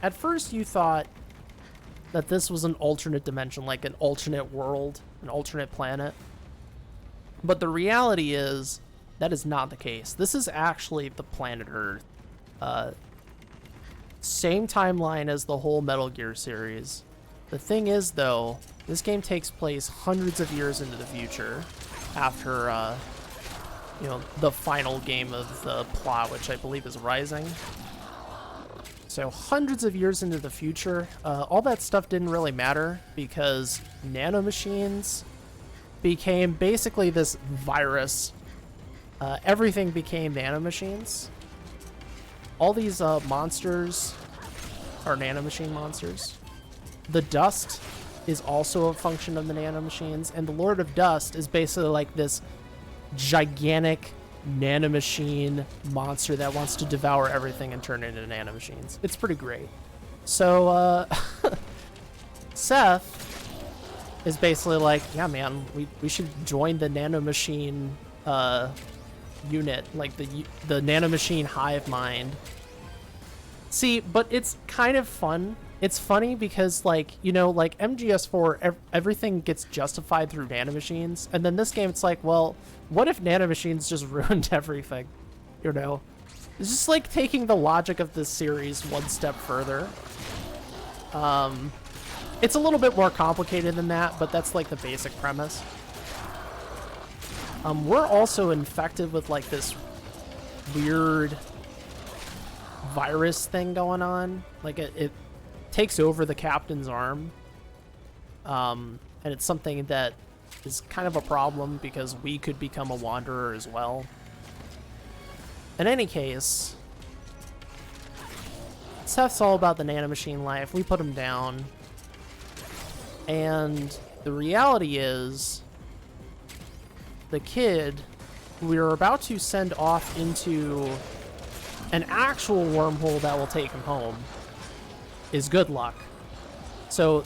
at first you thought that this was an alternate dimension, like an alternate world, an alternate planet. But the reality is that is not the case. This is actually the planet Earth. Same timeline as the whole Metal Gear series. The thing is, though, this game takes place hundreds of years into the future after, you know, the final game of the plot, which I believe is Rising. So hundreds of years into the future, all that stuff didn't really matter because nanomachines became basically this virus. Everything became nanomachines. All these monsters are nanomachine monsters. The dust is also a function of the nanomachines, and the Lord of Dust is basically like this gigantic nanomachine monster that wants to devour everything and turn it into nanomachines. It's pretty great. So, Seth is basically like, yeah, man, we should join the nanomachine unit, like the nanomachine hive mind. See, but it's kind of fun. It's funny because, like, you know, like MGS4, everything gets justified through nanomachines, and then this game, it's like, well, what if nanomachines just ruined everything? You know, it's just like taking the logic of this series one step further. It's a little bit more complicated than that, but that's like the basic premise. We're also infected with like this weird virus thing going on. Like it takes over the captain's arm. And it's something that is kind of a problem because we could become a wanderer as well. In any case, Seth's all about the nanomachine life. We put him down. And the reality is, the kid we are about to send off into an actual wormhole that will take him home is Good Luck. So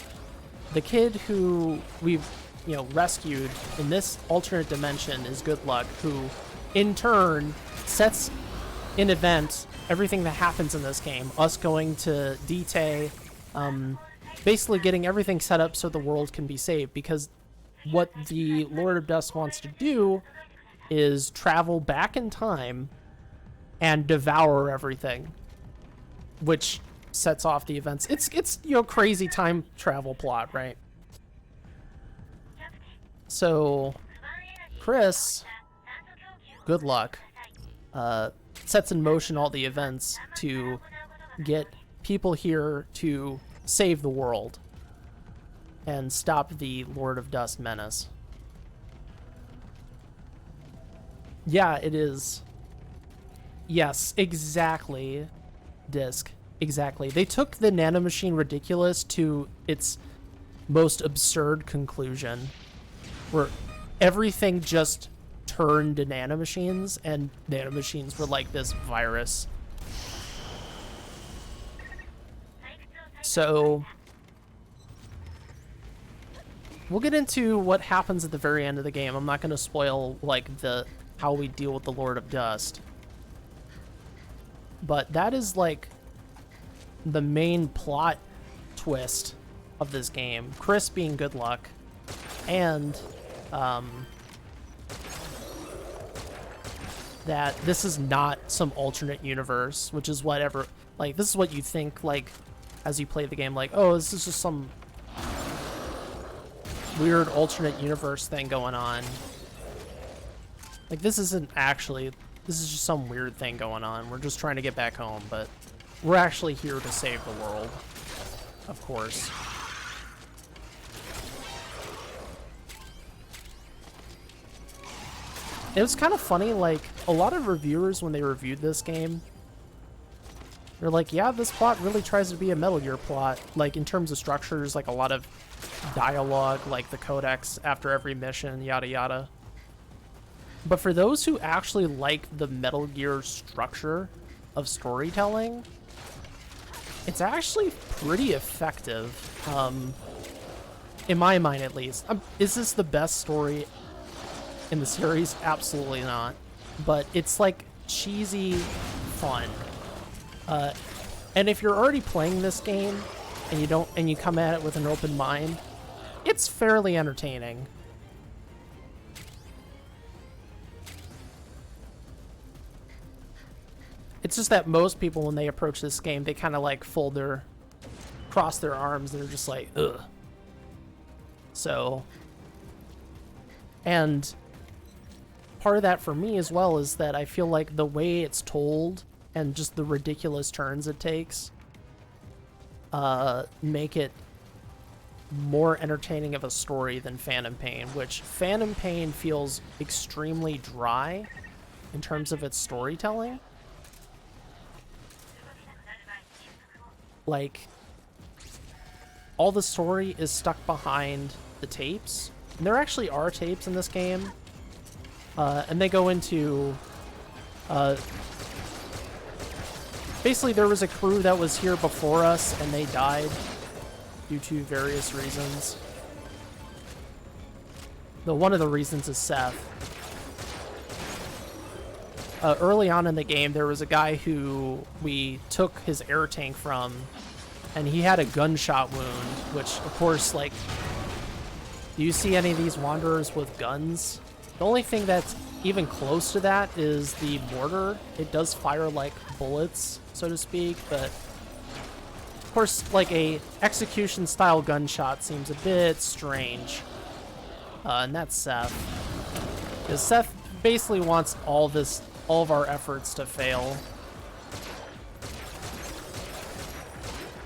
the kid who we've, you know, rescued in this alternate dimension is Good Luck, who in turn sets in event everything that happens in this game. Us going to D-Tay, basically getting everything set up so the world can be saved, because what the Lord of Dust wants to do is travel back in time and devour everything, which sets off the events. It's you know, crazy time travel plot, right? So Chris, Good Luck, sets in motion all the events to get people here to save the world and stop the Lord of Dust menace. Yeah, it is. Yes, exactly, Disc. Exactly. They took the nanomachine ridiculous to its most absurd conclusion, where everything just turned to nanomachines, and nanomachines were like this virus. So we'll get into what happens at the very end of the game. I'm not going to spoil like how we deal with the Lord of Dust, but that is like the main plot twist of this game. Chris being Good Luck, and that this is not some alternate universe, which is whatever, like, this is what you think, like, as you play the game, like, oh, this is just some weird alternate universe thing going on. Like, this isn't actually, this is just some weird thing going on. We're just trying to get back home, but we're actually here to save the world, of course. It was kind of funny, like, a lot of reviewers, when they reviewed this game, they're like, yeah, this plot really tries to be a Metal Gear plot. Like, in terms of structures, like, a lot of dialogue, like the codex after every mission, yada yada. But for those who actually like the Metal Gear structure of storytelling, it's actually pretty effective, in my mind at least. Is this the best story in the series? Absolutely not. But it's like cheesy fun. And if you're already playing this game and you come at it with an open mind, it's fairly entertaining. It's just that most people, when they approach this game, they kind of like cross their arms, and they're just like, ugh. So, and part of that for me as well is that I feel like the way it's told and just the ridiculous turns it takes make it more entertaining of a story than Phantom Pain, which Phantom Pain feels extremely dry in terms of its storytelling. Like, all the story is stuck behind the tapes. And there actually are tapes in this game. And they go into... basically, there was a crew that was here before us, and they died due to various reasons. Though one of the reasons is Seth. Early on in the game, there was a guy who we took his air tank from, and he had a gunshot wound, which, of course, like, do you see any of these wanderers with guns? The only thing that's even close to that is the mortar. It does fire like bullets, so to speak, but of course, like, a execution style gunshot seems a bit strange. And that's Seth. Because Seth basically wants all of our efforts to fail.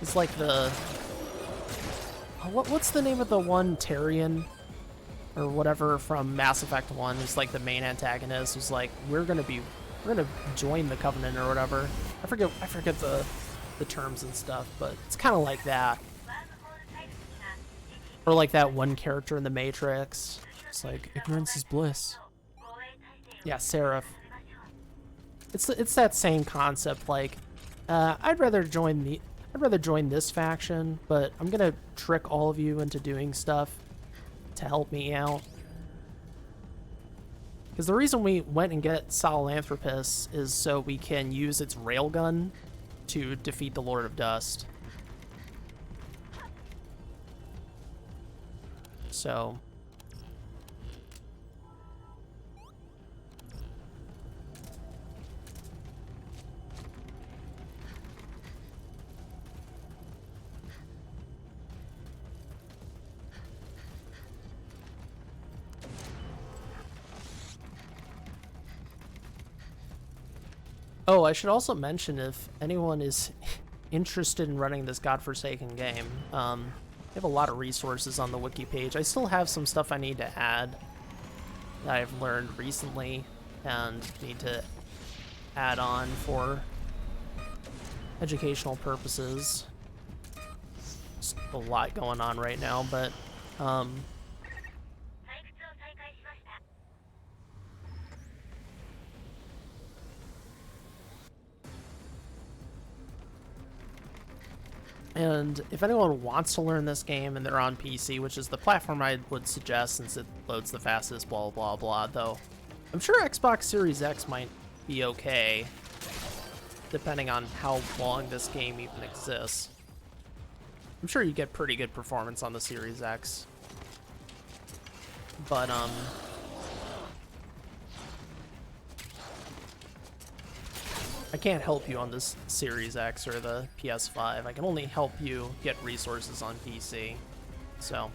It's like the... What's the name of the one Tarian? Or whatever from Mass Effect 1, who's like the main antagonist, who's like, we're gonna join the Covenant or whatever. I forget the terms and stuff, but it's kind of like that. Or like that one character in the Matrix. It's like, ignorance is bliss. Yeah, Seraph. It's that same concept. Like, I'd rather join this faction, but I'm gonna trick all of you into doing stuff to help me out. Because the reason we went and get Sahelanthropus is so we can use its railgun to defeat the Lord of Dust. So... Oh, I should also mention, if anyone is interested in running this godforsaken game, I have a lot of resources on the wiki page. I still have some stuff I need to add that I've learned recently and need to add on for educational purposes. Just a lot going on right now, but and if anyone wants to learn this game and they're on PC, which is the platform I would suggest since it loads the fastest, blah, blah, blah, though I'm sure Xbox Series X might be okay, depending on how long this game even exists. I'm sure you get pretty good performance on the Series X. But, I can't help you on this Series X or the PS5. I can only help you get resources on PC. So.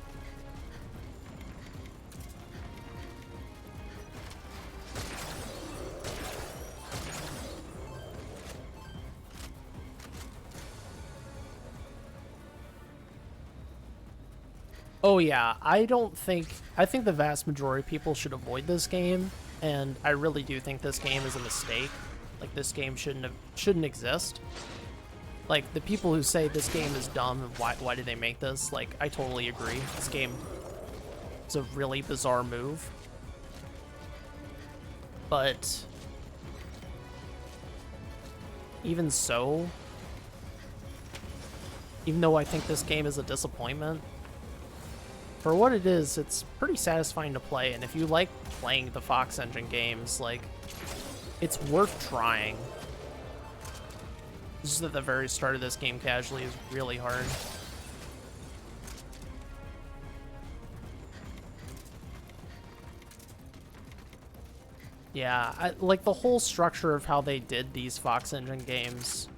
Oh yeah, I think the vast majority of people should avoid this game, and I really do think this game is a mistake. Like, this game shouldn't exist. Like, the people who say this game is dumb and why did they make this, like, I totally agree. This game is a really bizarre move. But even so, even though I think this game is a disappointment, for what it is, it's pretty satisfying to play, and if you like playing the Fox Engine games, like, it's worth trying. Just at the very start of this game casually is really hard. Yeah, like the whole structure of how they did these Fox Engine games,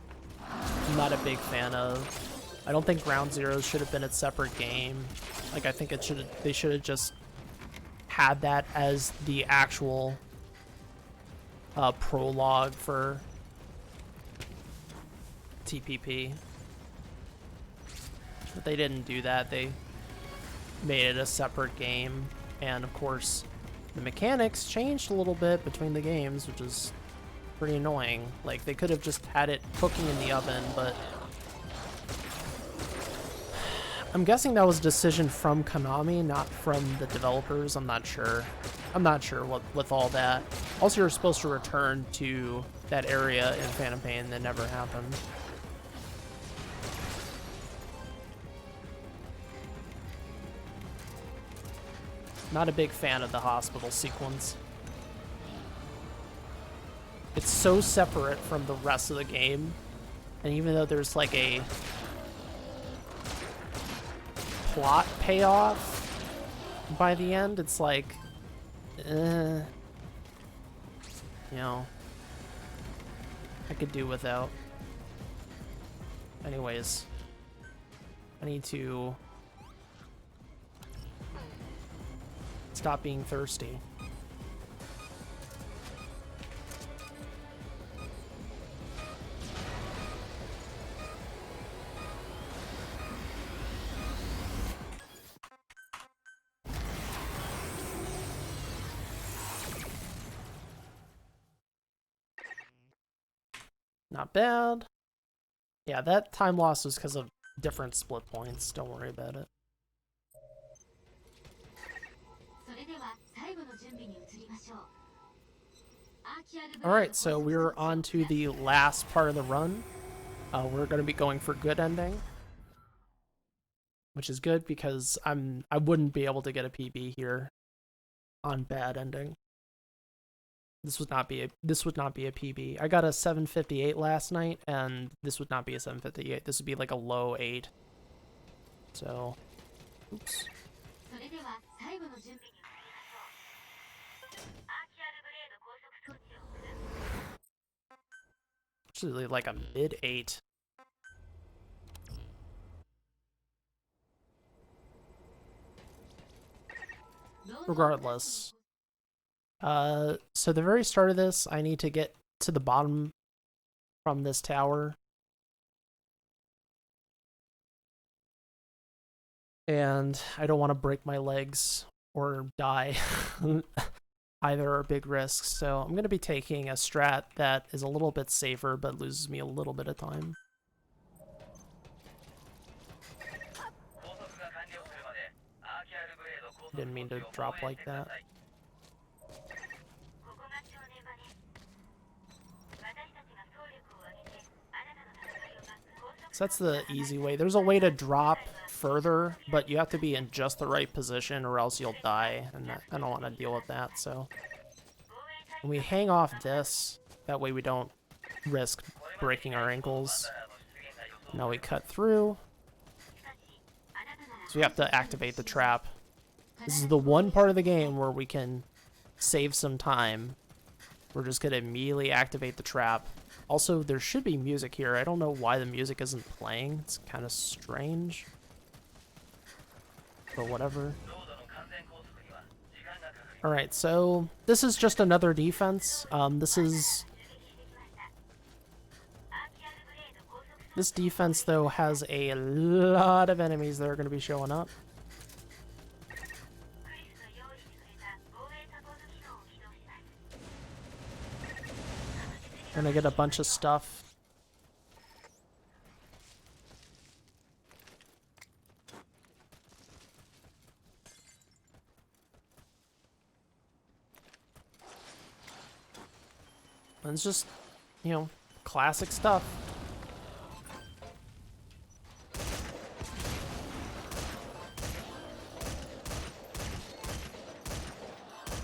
I'm not a big fan of. I don't think Ground Zeroes should have been a separate game. Like, I think they should have just had that as the actual prologue for TPP. But they didn't do that. They made it a separate game, and of course the mechanics changed a little bit between the games, which is pretty annoying. Like, they could have just had it cooking in the oven, but I'm guessing that was a decision from Konami, not from the developers. I'm not sure what with all that. Also, you're supposed to return to that area in Phantom Pain. That never happened. Not a big fan of the hospital sequence. It's so separate from the rest of the game, and even though there's like a plot payoff by the end, it's like, you know, I could do without. Anyways, I need to stop being thirsty. Not bad. Yeah, that time loss was because of different split points. Don't worry about it. Alright, so we're on to the last part of the run. We're going to be going for good ending, which is good because I wouldn't be able to get a PB here on bad ending. This would not be a PB. I got a 758 last night, and this would not be a 758. This would be like a low 8. So, oops. Actually, like a mid 8. Regardless. So the very start of this, I need to get to the bottom from this tower. And I don't want to break my legs or die. Either are big risks, so I'm going to be taking a strat that is a little bit safer but loses me a little bit of time. Didn't mean to drop like that. So that's the easy way. There's a way to drop further, but you have to be in just the right position or else you'll die, and I don't want to deal with that. So when we hang off this, that way we don't risk breaking our ankles. Now we cut through. So we have to activate the trap. This is the one part of the game where we can save some time. We're just going to immediately activate the trap. Also, there should be music here. I don't know why the music isn't playing. It's kind of strange. But whatever. Alright, so this is just another defense. This defense, though, has a lot of enemies that are going to be showing up. Gonna get a bunch of stuff. And it's just, you know, classic stuff.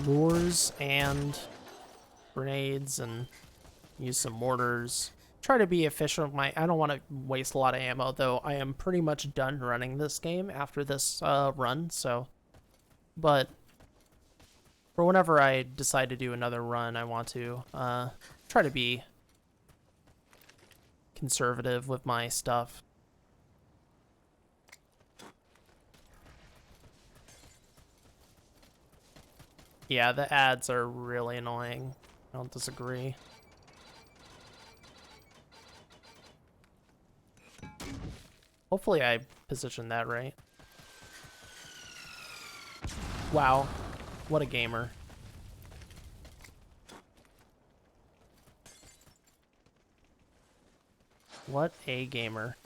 Lures and grenades and use some mortars. Try to be efficient with my... I don't want to waste a lot of ammo, though. I am pretty much done running this game after this run, so... But for whenever I decide to do another run, I want to try to be conservative with my stuff. Yeah, the ads are really annoying. I don't disagree. Hopefully I positioned that right. Wow, what a gamer. What a gamer.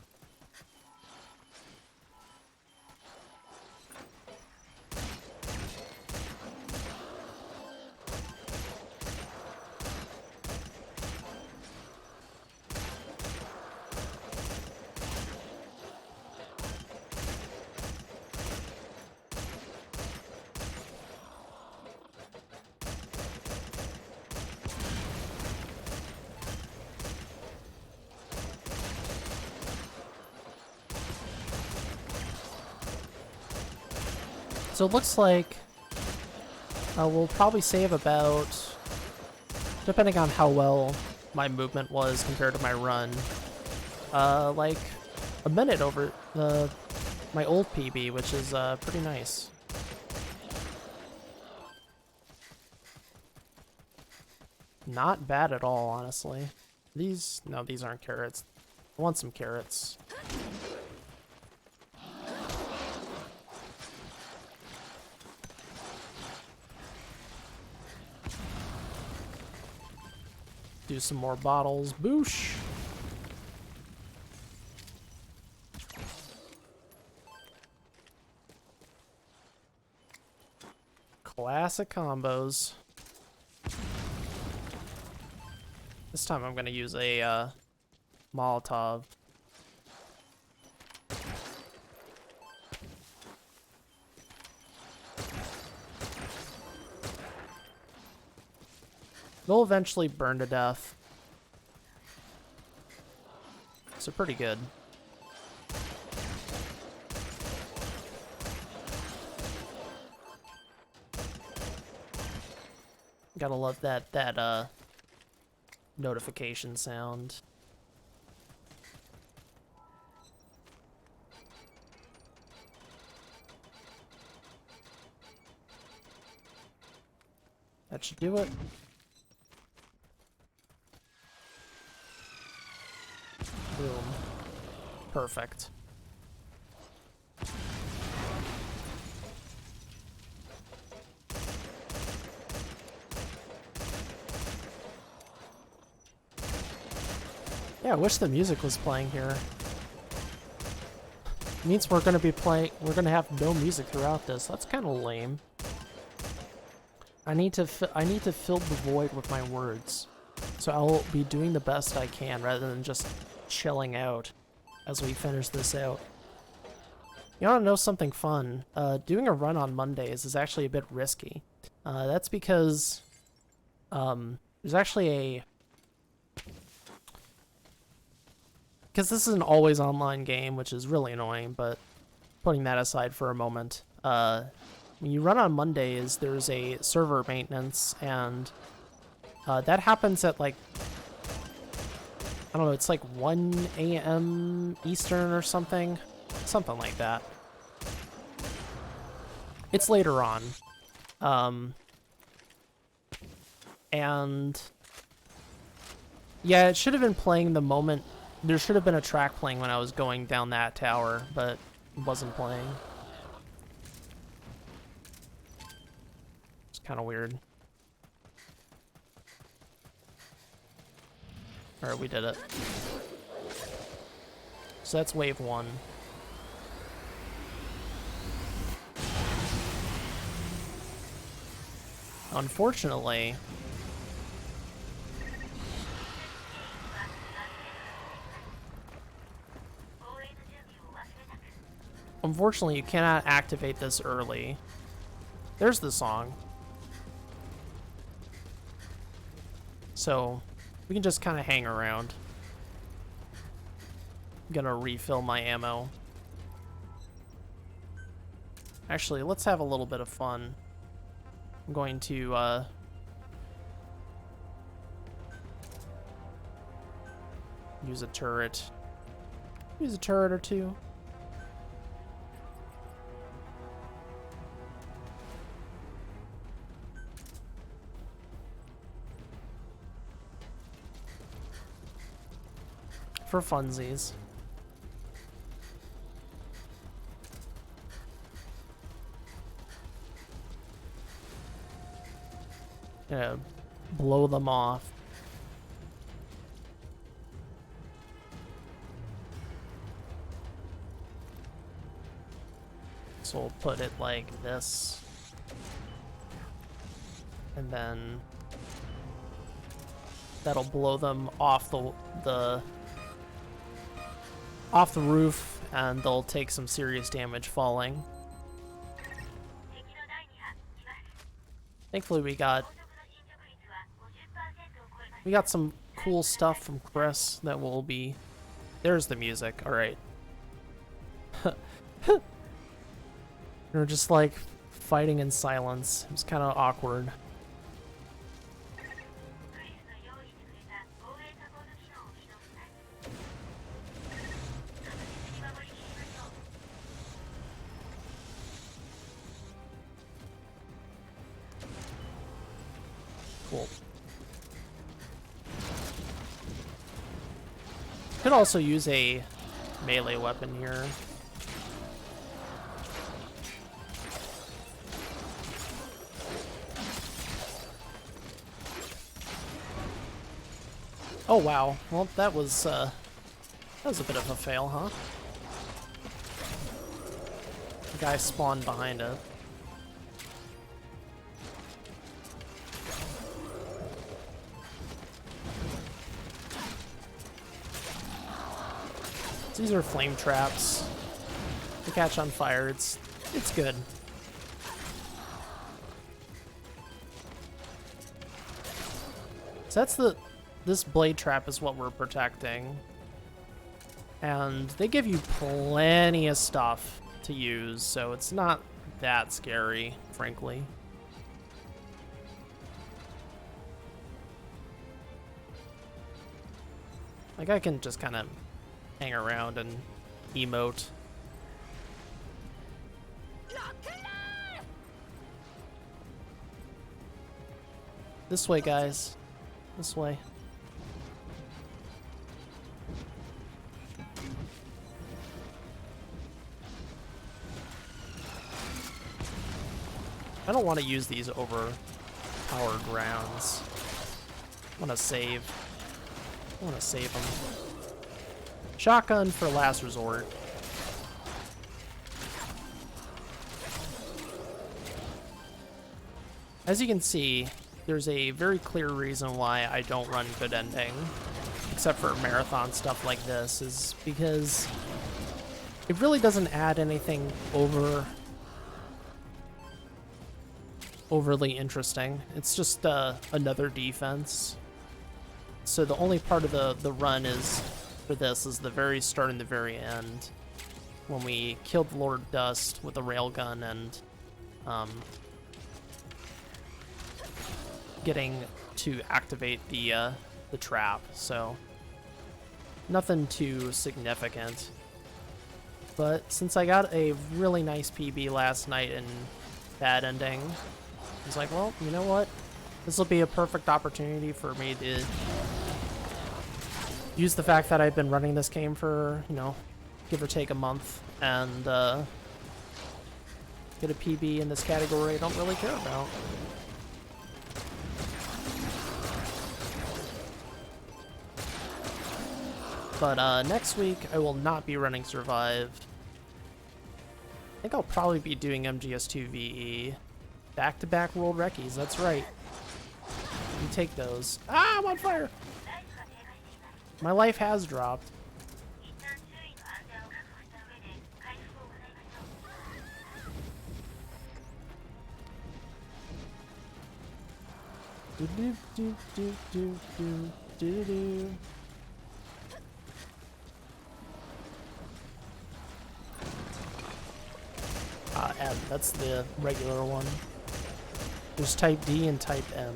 So it looks like we'll probably save about, depending on how well my movement was compared to my run, like a minute over my old PB, which is pretty nice. Not bad at all, honestly. No, these aren't carrots. I want some carrots. Do some more bottles. Boosh! Classic combos. This time I'm going to use a Molotov. They'll eventually burn to death. So pretty good. Gotta love that notification sound. That should do it. Boom. Perfect. Yeah, I wish the music was playing here. It means we're gonna have no music throughout this. That's kind of lame. I need to fill the void with my words. So I'll be doing the best I can rather than just chilling out as we finish this out. You want to know something fun? Doing a run on Mondays is actually a bit risky. That's because there's actually because this is an always online game, which is really annoying, but putting that aside for a moment, when you run on Mondays, there's a server maintenance, and that happens at like, I don't know, it's like 1 a.m. Eastern or something like that. It's later on. And yeah, it should have been playing the moment. There should have been a track playing when I was going down that tower, but it wasn't playing. It's kind of weird. Alright, we did it. So that's wave 1. Unfortunately, you cannot activate this early. There's the song. So we can just kind of hang around. I'm gonna refill my ammo. Actually, let's have a little bit of fun. I'm going to use a turret. Use a turret or two. For funsies. Gonna blow them off. So we'll put it like this. And then that'll blow them off the roof, and they'll take some serious damage falling. Thankfully we got some cool stuff from Chris that will be... There's the music, alright. We're just like fighting in silence. It was kind of awkward. Cool. Could also use a melee weapon here. Oh wow. Well, that was a bit of a fail, huh? The guy spawned behind it. These are flame traps. They catch on fire. It's good. So this blade trap is what we're protecting. And they give you plenty of stuff to use, so it's not that scary, frankly. Like, I can just kind of hang around and emote. This way, guys. This way. I don't want to use these overpowered rounds. I want to save. I want to save them. Shotgun for last resort. As you can see, there's a very clear reason why I don't run good ending, except for marathon stuff like this, is because it really doesn't add anything overly interesting. It's just another defense. So the only part of the run is for this is the very start and the very end, when we killed the Lord Dust with a railgun and getting to activate the trap. So nothing too significant. But since I got a really nice PB last night in bad ending, I was like, well, you know what? This will be a perfect opportunity for me to use the fact that I've been running this game for, you know, give or take a month, and get a PB in this category I don't really care about. But next week, I will not be running Survive. I think I'll probably be doing MGS2 VE. Back-to-back World Recce's, that's right. You take those. Ah, I'm on fire! My life has dropped. Do do do do do do do do. Ed, that's the regular one. There's type D and type M.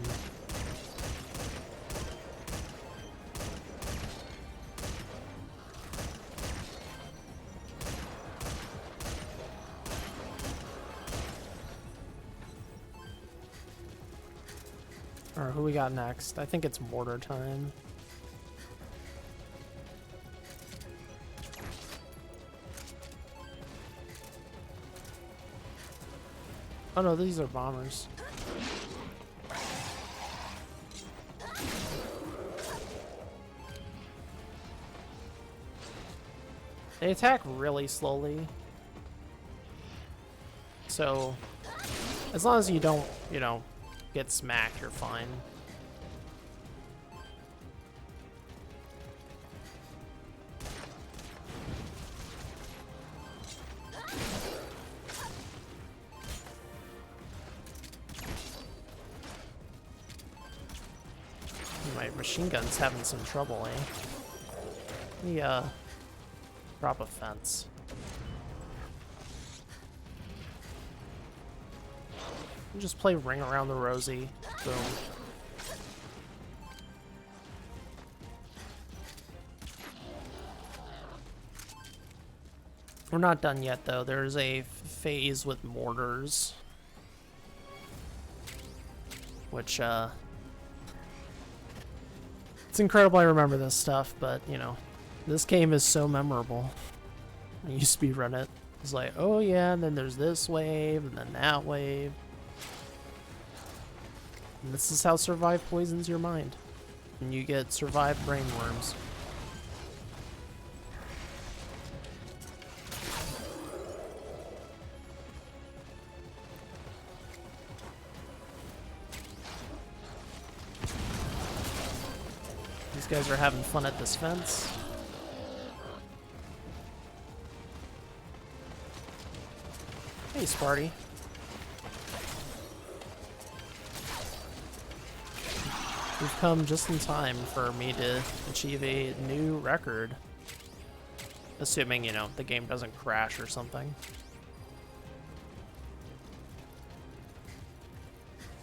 Alright, who we got next? I think it's mortar time. Oh no, these are bombers. They attack really slowly. So, as long as you don't, you know, get smacked, you're fine. My machine gun's having some trouble, eh? Let me, drop a fence. You just play Ring Around the Rosie. Boom. We're not done yet, though. There's a phase with mortars. Which, it's incredible I remember this stuff, but, you know, this game is so memorable. When you speedrun it, it's like, oh yeah, and then there's this wave, and then that wave. And this is how Survive poisons your mind. And you get Survive brainworms. These guys are having fun at this fence. Hey, Sparty. We've come just in time for me to achieve a new record. Assuming, you know, the game doesn't crash or something.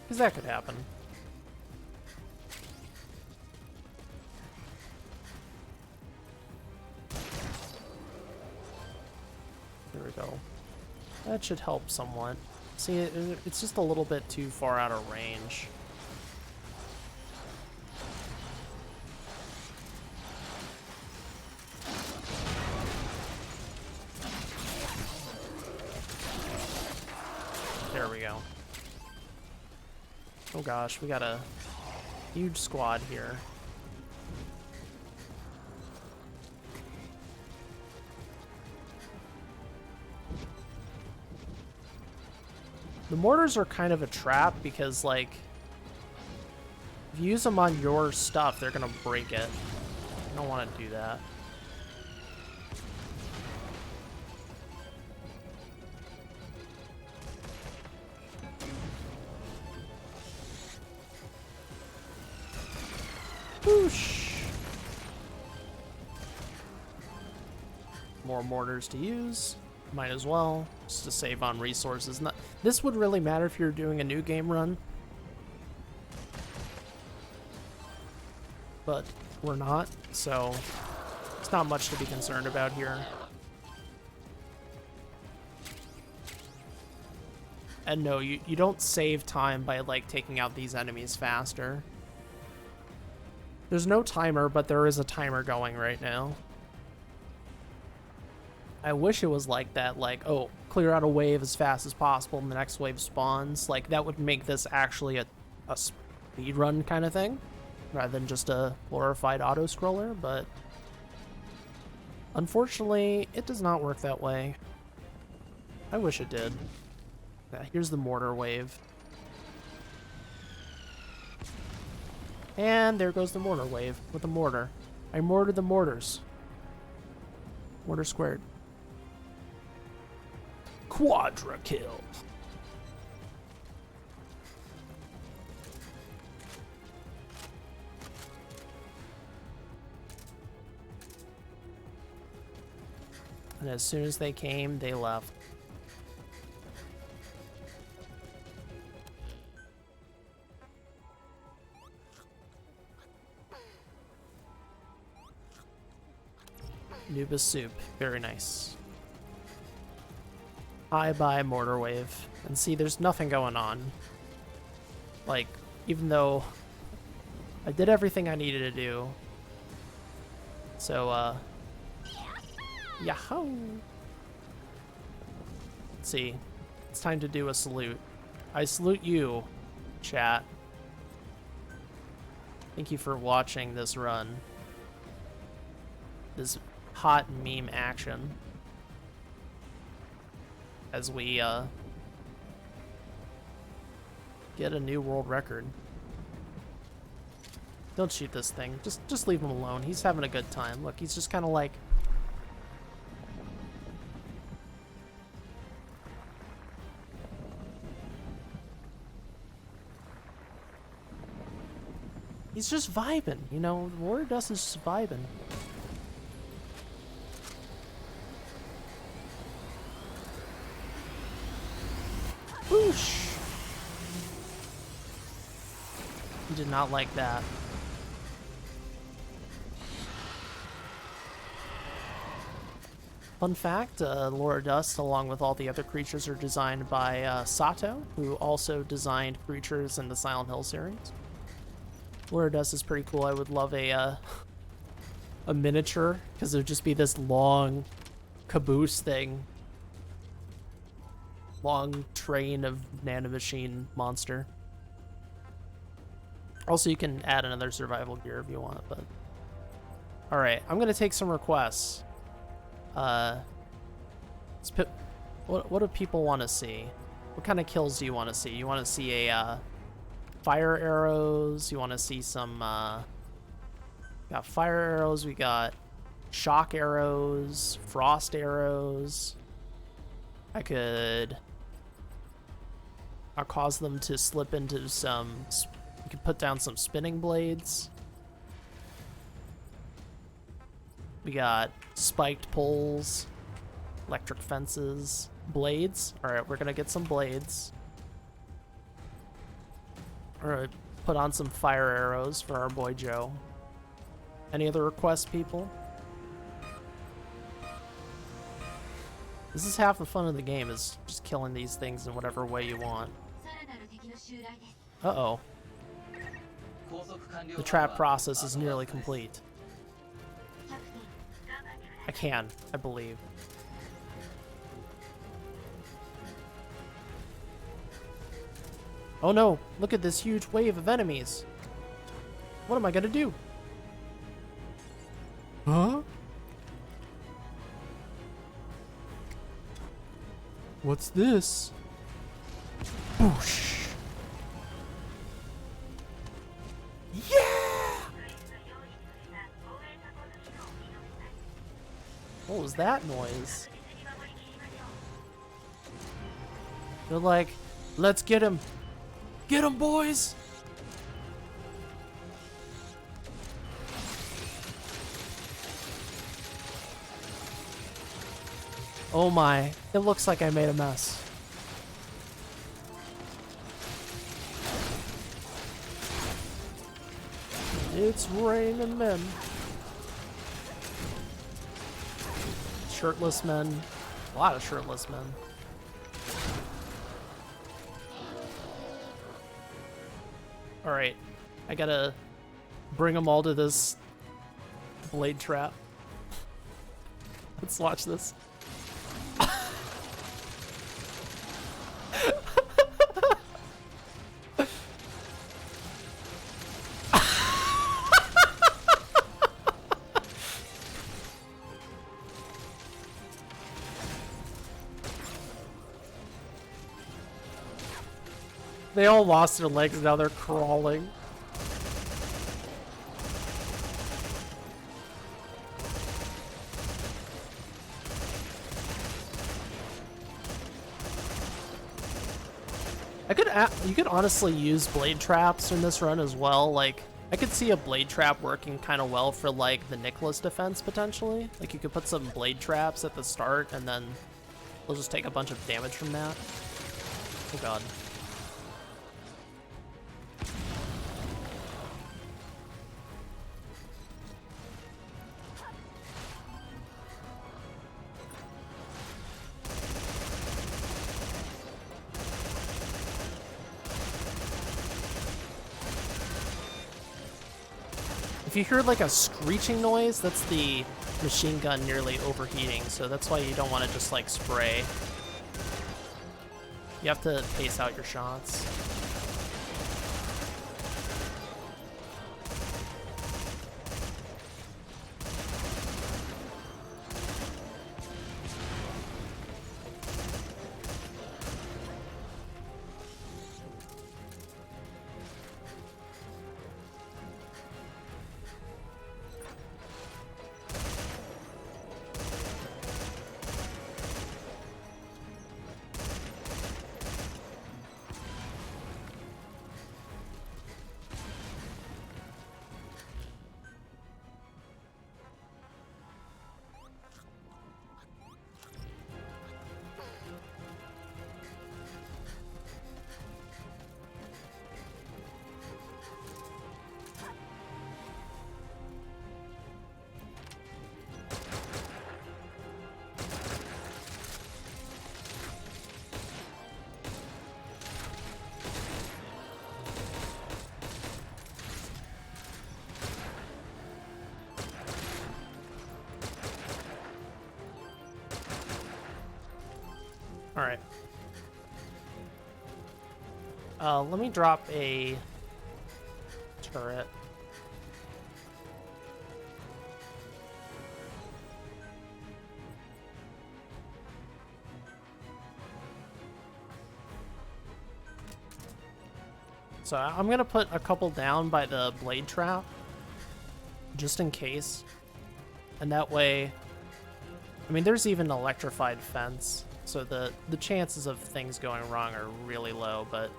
Because that could happen. There we go. That should help somewhat. See, it's just a little bit too far out of range. There we go. Oh gosh, we got a huge squad here. The mortars are kind of a trap because, like, if you use them on your stuff, they're gonna break it. I don't want to do that. Whoosh! More mortars to use. Might as well, just to save on resources. This would really matter if you're doing a new game run. But we're not, so it's not much to be concerned about here. And no, you don't save time by, like, taking out these enemies faster. There's no timer, but there is a timer going right now. I wish it was like that, like, oh, clear out a wave as fast as possible and the next wave spawns. Like, that would make this actually a speedrun kind of thing, rather than just a glorified auto-scroller, but unfortunately, it does not work that way. I wish it did. Yeah, here's the Mortar Wave. And there goes the Mortar Wave with a mortar. I mortared the mortars. Mortar squared. Quadra kill. And as soon as they came, they left. Nuba soup. Very nice. Hi, bye, Mortar Wave. And see, there's nothing going on. Like, even though I did everything I needed to do. So, yahoo! Let's see. It's time to do a salute. I salute you, chat. Thank you for watching this run. This hot meme action. As we, get a new world record. Don't shoot this thing. Just leave him alone. He's having a good time. Look, he's just kind of like... He's just vibing, you know? Warrior Dust is just vibing. Whoosh! He did not like that. Fun fact, Laura Dust, along with all the other creatures, are designed by Sato, who also designed creatures in the Silent Hill series. Laura Dust is pretty cool. I would love a miniature, because it would just be this long caboose thing. Long train of nanomachine monster. Also, you can add another survival gear if you want, but... Alright, I'm gonna take some requests. What do people want to see? What kind of kills do you want to see? You want to see a, fire arrows? You want to see some, got fire arrows, we got shock arrows, frost arrows. I'll cause them to slip into some, you can put down some spinning blades. We got spiked poles, electric fences, blades. Alright, we're gonna get some blades. Alright, put on some fire arrows for our boy Joe. Any other requests, people? This is half the fun of the game, is just killing these things in whatever way you want. Uh-oh. The trap process is nearly complete. I believe. Oh no, look at this huge wave of enemies. What am I gonna do? Huh? What's this? Boosh. Yeah! What was that noise? They're like, let's get him. Get him, boys! Oh my, it looks like I made a mess. It's raining men. Shirtless men. A lot of shirtless men. Alright, I gotta bring them all to this blade trap. Let's watch this. They all lost their legs, now they're crawling. You could honestly use blade traps in this run as well. Like, I could see a blade trap working kind of well for like the Nicholas defense potentially. Like, you could put some blade traps at the start and then they'll just take a bunch of damage from that. Oh god. If you hear like a screeching noise, that's the machine gun nearly overheating, so that's why you don't want to just like spray. You have to pace out your shots. All right. Let me drop a turret. So I'm gonna put a couple down by the blade trap, just in case. And that way, I mean, there's even an electrified fence, so the chances of things going wrong are really low, but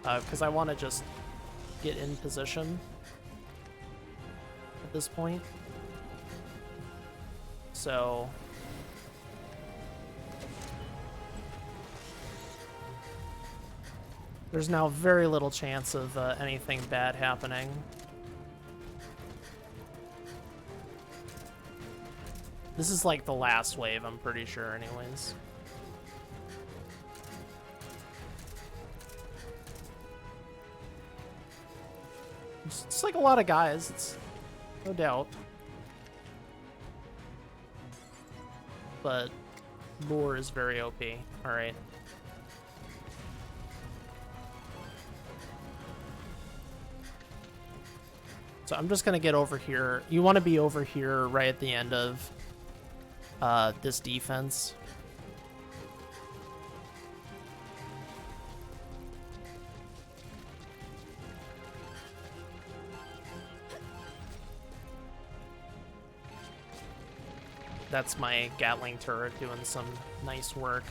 because I want to just get in position at this point. So there's now very little chance of anything bad happening. This is like the last wave, I'm pretty sure, anyways. It's like a lot of guys, it's no doubt. But lore is very OP. Alright. So I'm just gonna get over here. You want to be over here right at the end of this defense. That's my Gatling turret doing some nice work.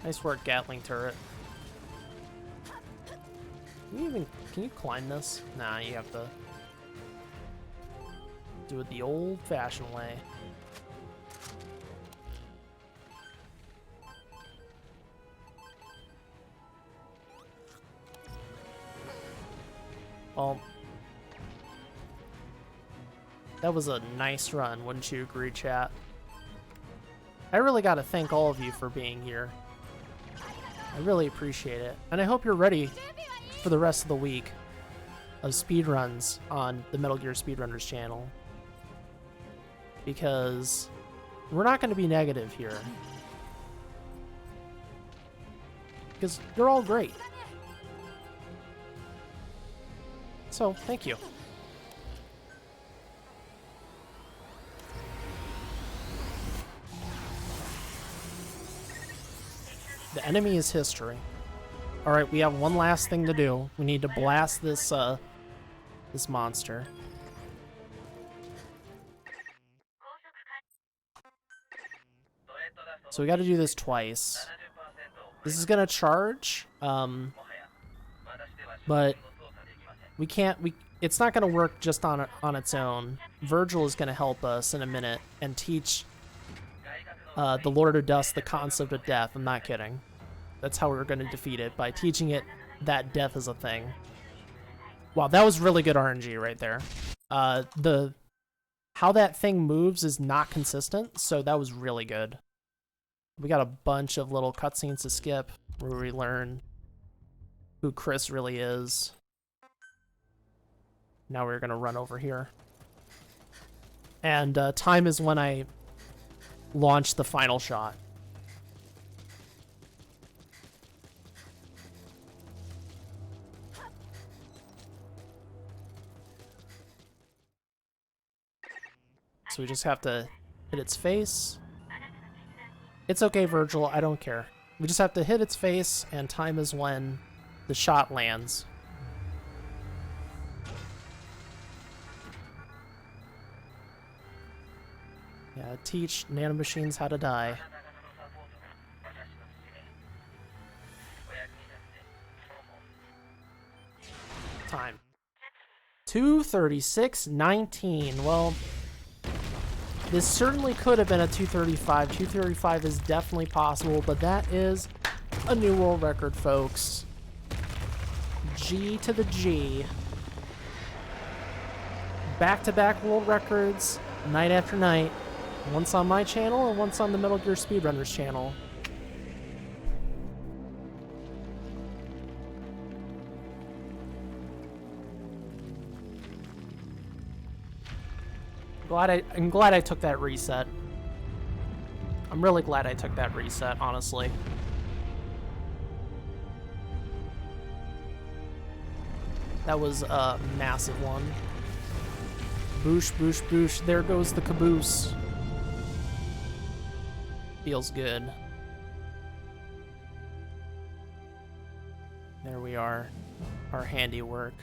Nice work, Gatling turret. Can you climb this? Nah, you have to do it the old-fashioned way. Well, that was a nice run, wouldn't you agree, chat? I really gotta thank all of you for being here. I really appreciate it. And I hope you're ready for the rest of the week of speedruns on the Metal Gear Speedrunners channel. Because we're not gonna be negative here. Because you're all great. So, thank you. The enemy is history. Alright, we have one last thing to do. We need to blast this, this monster. So we gotta do this twice. This is gonna charge, but we can't, it's not gonna work just on its own. Virgil is gonna help us in a minute and teach the Lord of Dust the concept of death. I'm not kidding. That's how we're going to defeat it, by teaching it that death is a thing. Wow, that was really good RNG right there. How that thing moves is not consistent, so that was really good. We got a bunch of little cutscenes to skip where we learn who Chris really is. Now we're going to run over here. And time is when I launch the final shot. So we just have to hit its face. It's okay, Virgil, I don't care. We just have to hit its face, and time is when the shot lands. Yeah, teach nanomachines how to die. Time. 2:36:19. Well, this certainly could have been a 2:35. 2:35 is definitely possible, but that is a new world record, folks. G to the G. Back-to-back world records, night after night. Once on my channel and once on the Metal Gear Speedrunners channel. I'm glad I took that reset. I'm really glad I took that reset, honestly. That was a massive one. Boosh, boosh, boosh. There goes the caboose. Feels good. There we are. Our handiwork.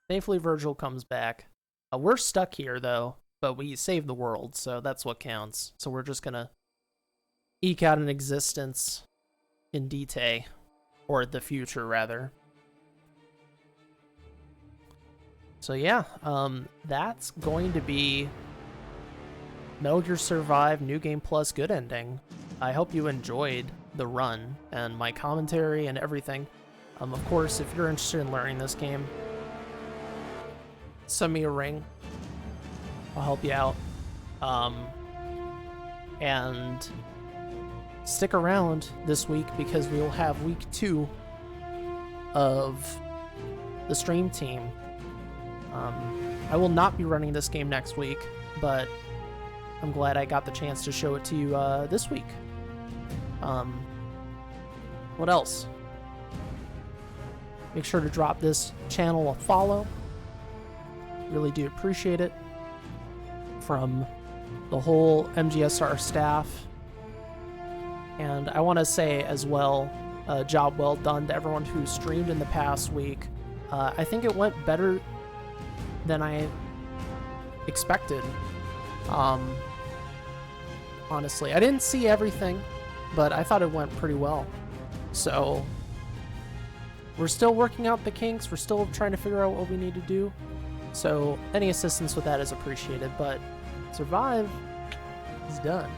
Thankfully, Virgil comes back. We're stuck here, though, but we saved the world, so that's what counts. So we're just gonna eke out an existence in Dite, or the future, rather. So yeah, that's going to be Metal Gear Survive New Game Plus Good Ending. I hope you enjoyed the run and my commentary and everything. Of course, if you're interested in learning this game, send me a ring. I'll help you out. And stick around this week because we will have week 2 of the stream team. I will not be running this game next week, but I'm glad I got the chance to show it to you this week. What else? Make sure to drop this channel a follow. Really do appreciate it. From the whole MGSR staff. And I want to say as well, job well done to everyone who streamed in the past week. I think it went better than I expected. Honestly, I didn't see everything, but I thought it went pretty well. So we're still working out the kinks. We're still trying to figure out what we need to do. So any assistance with that is appreciated, but Survive is done.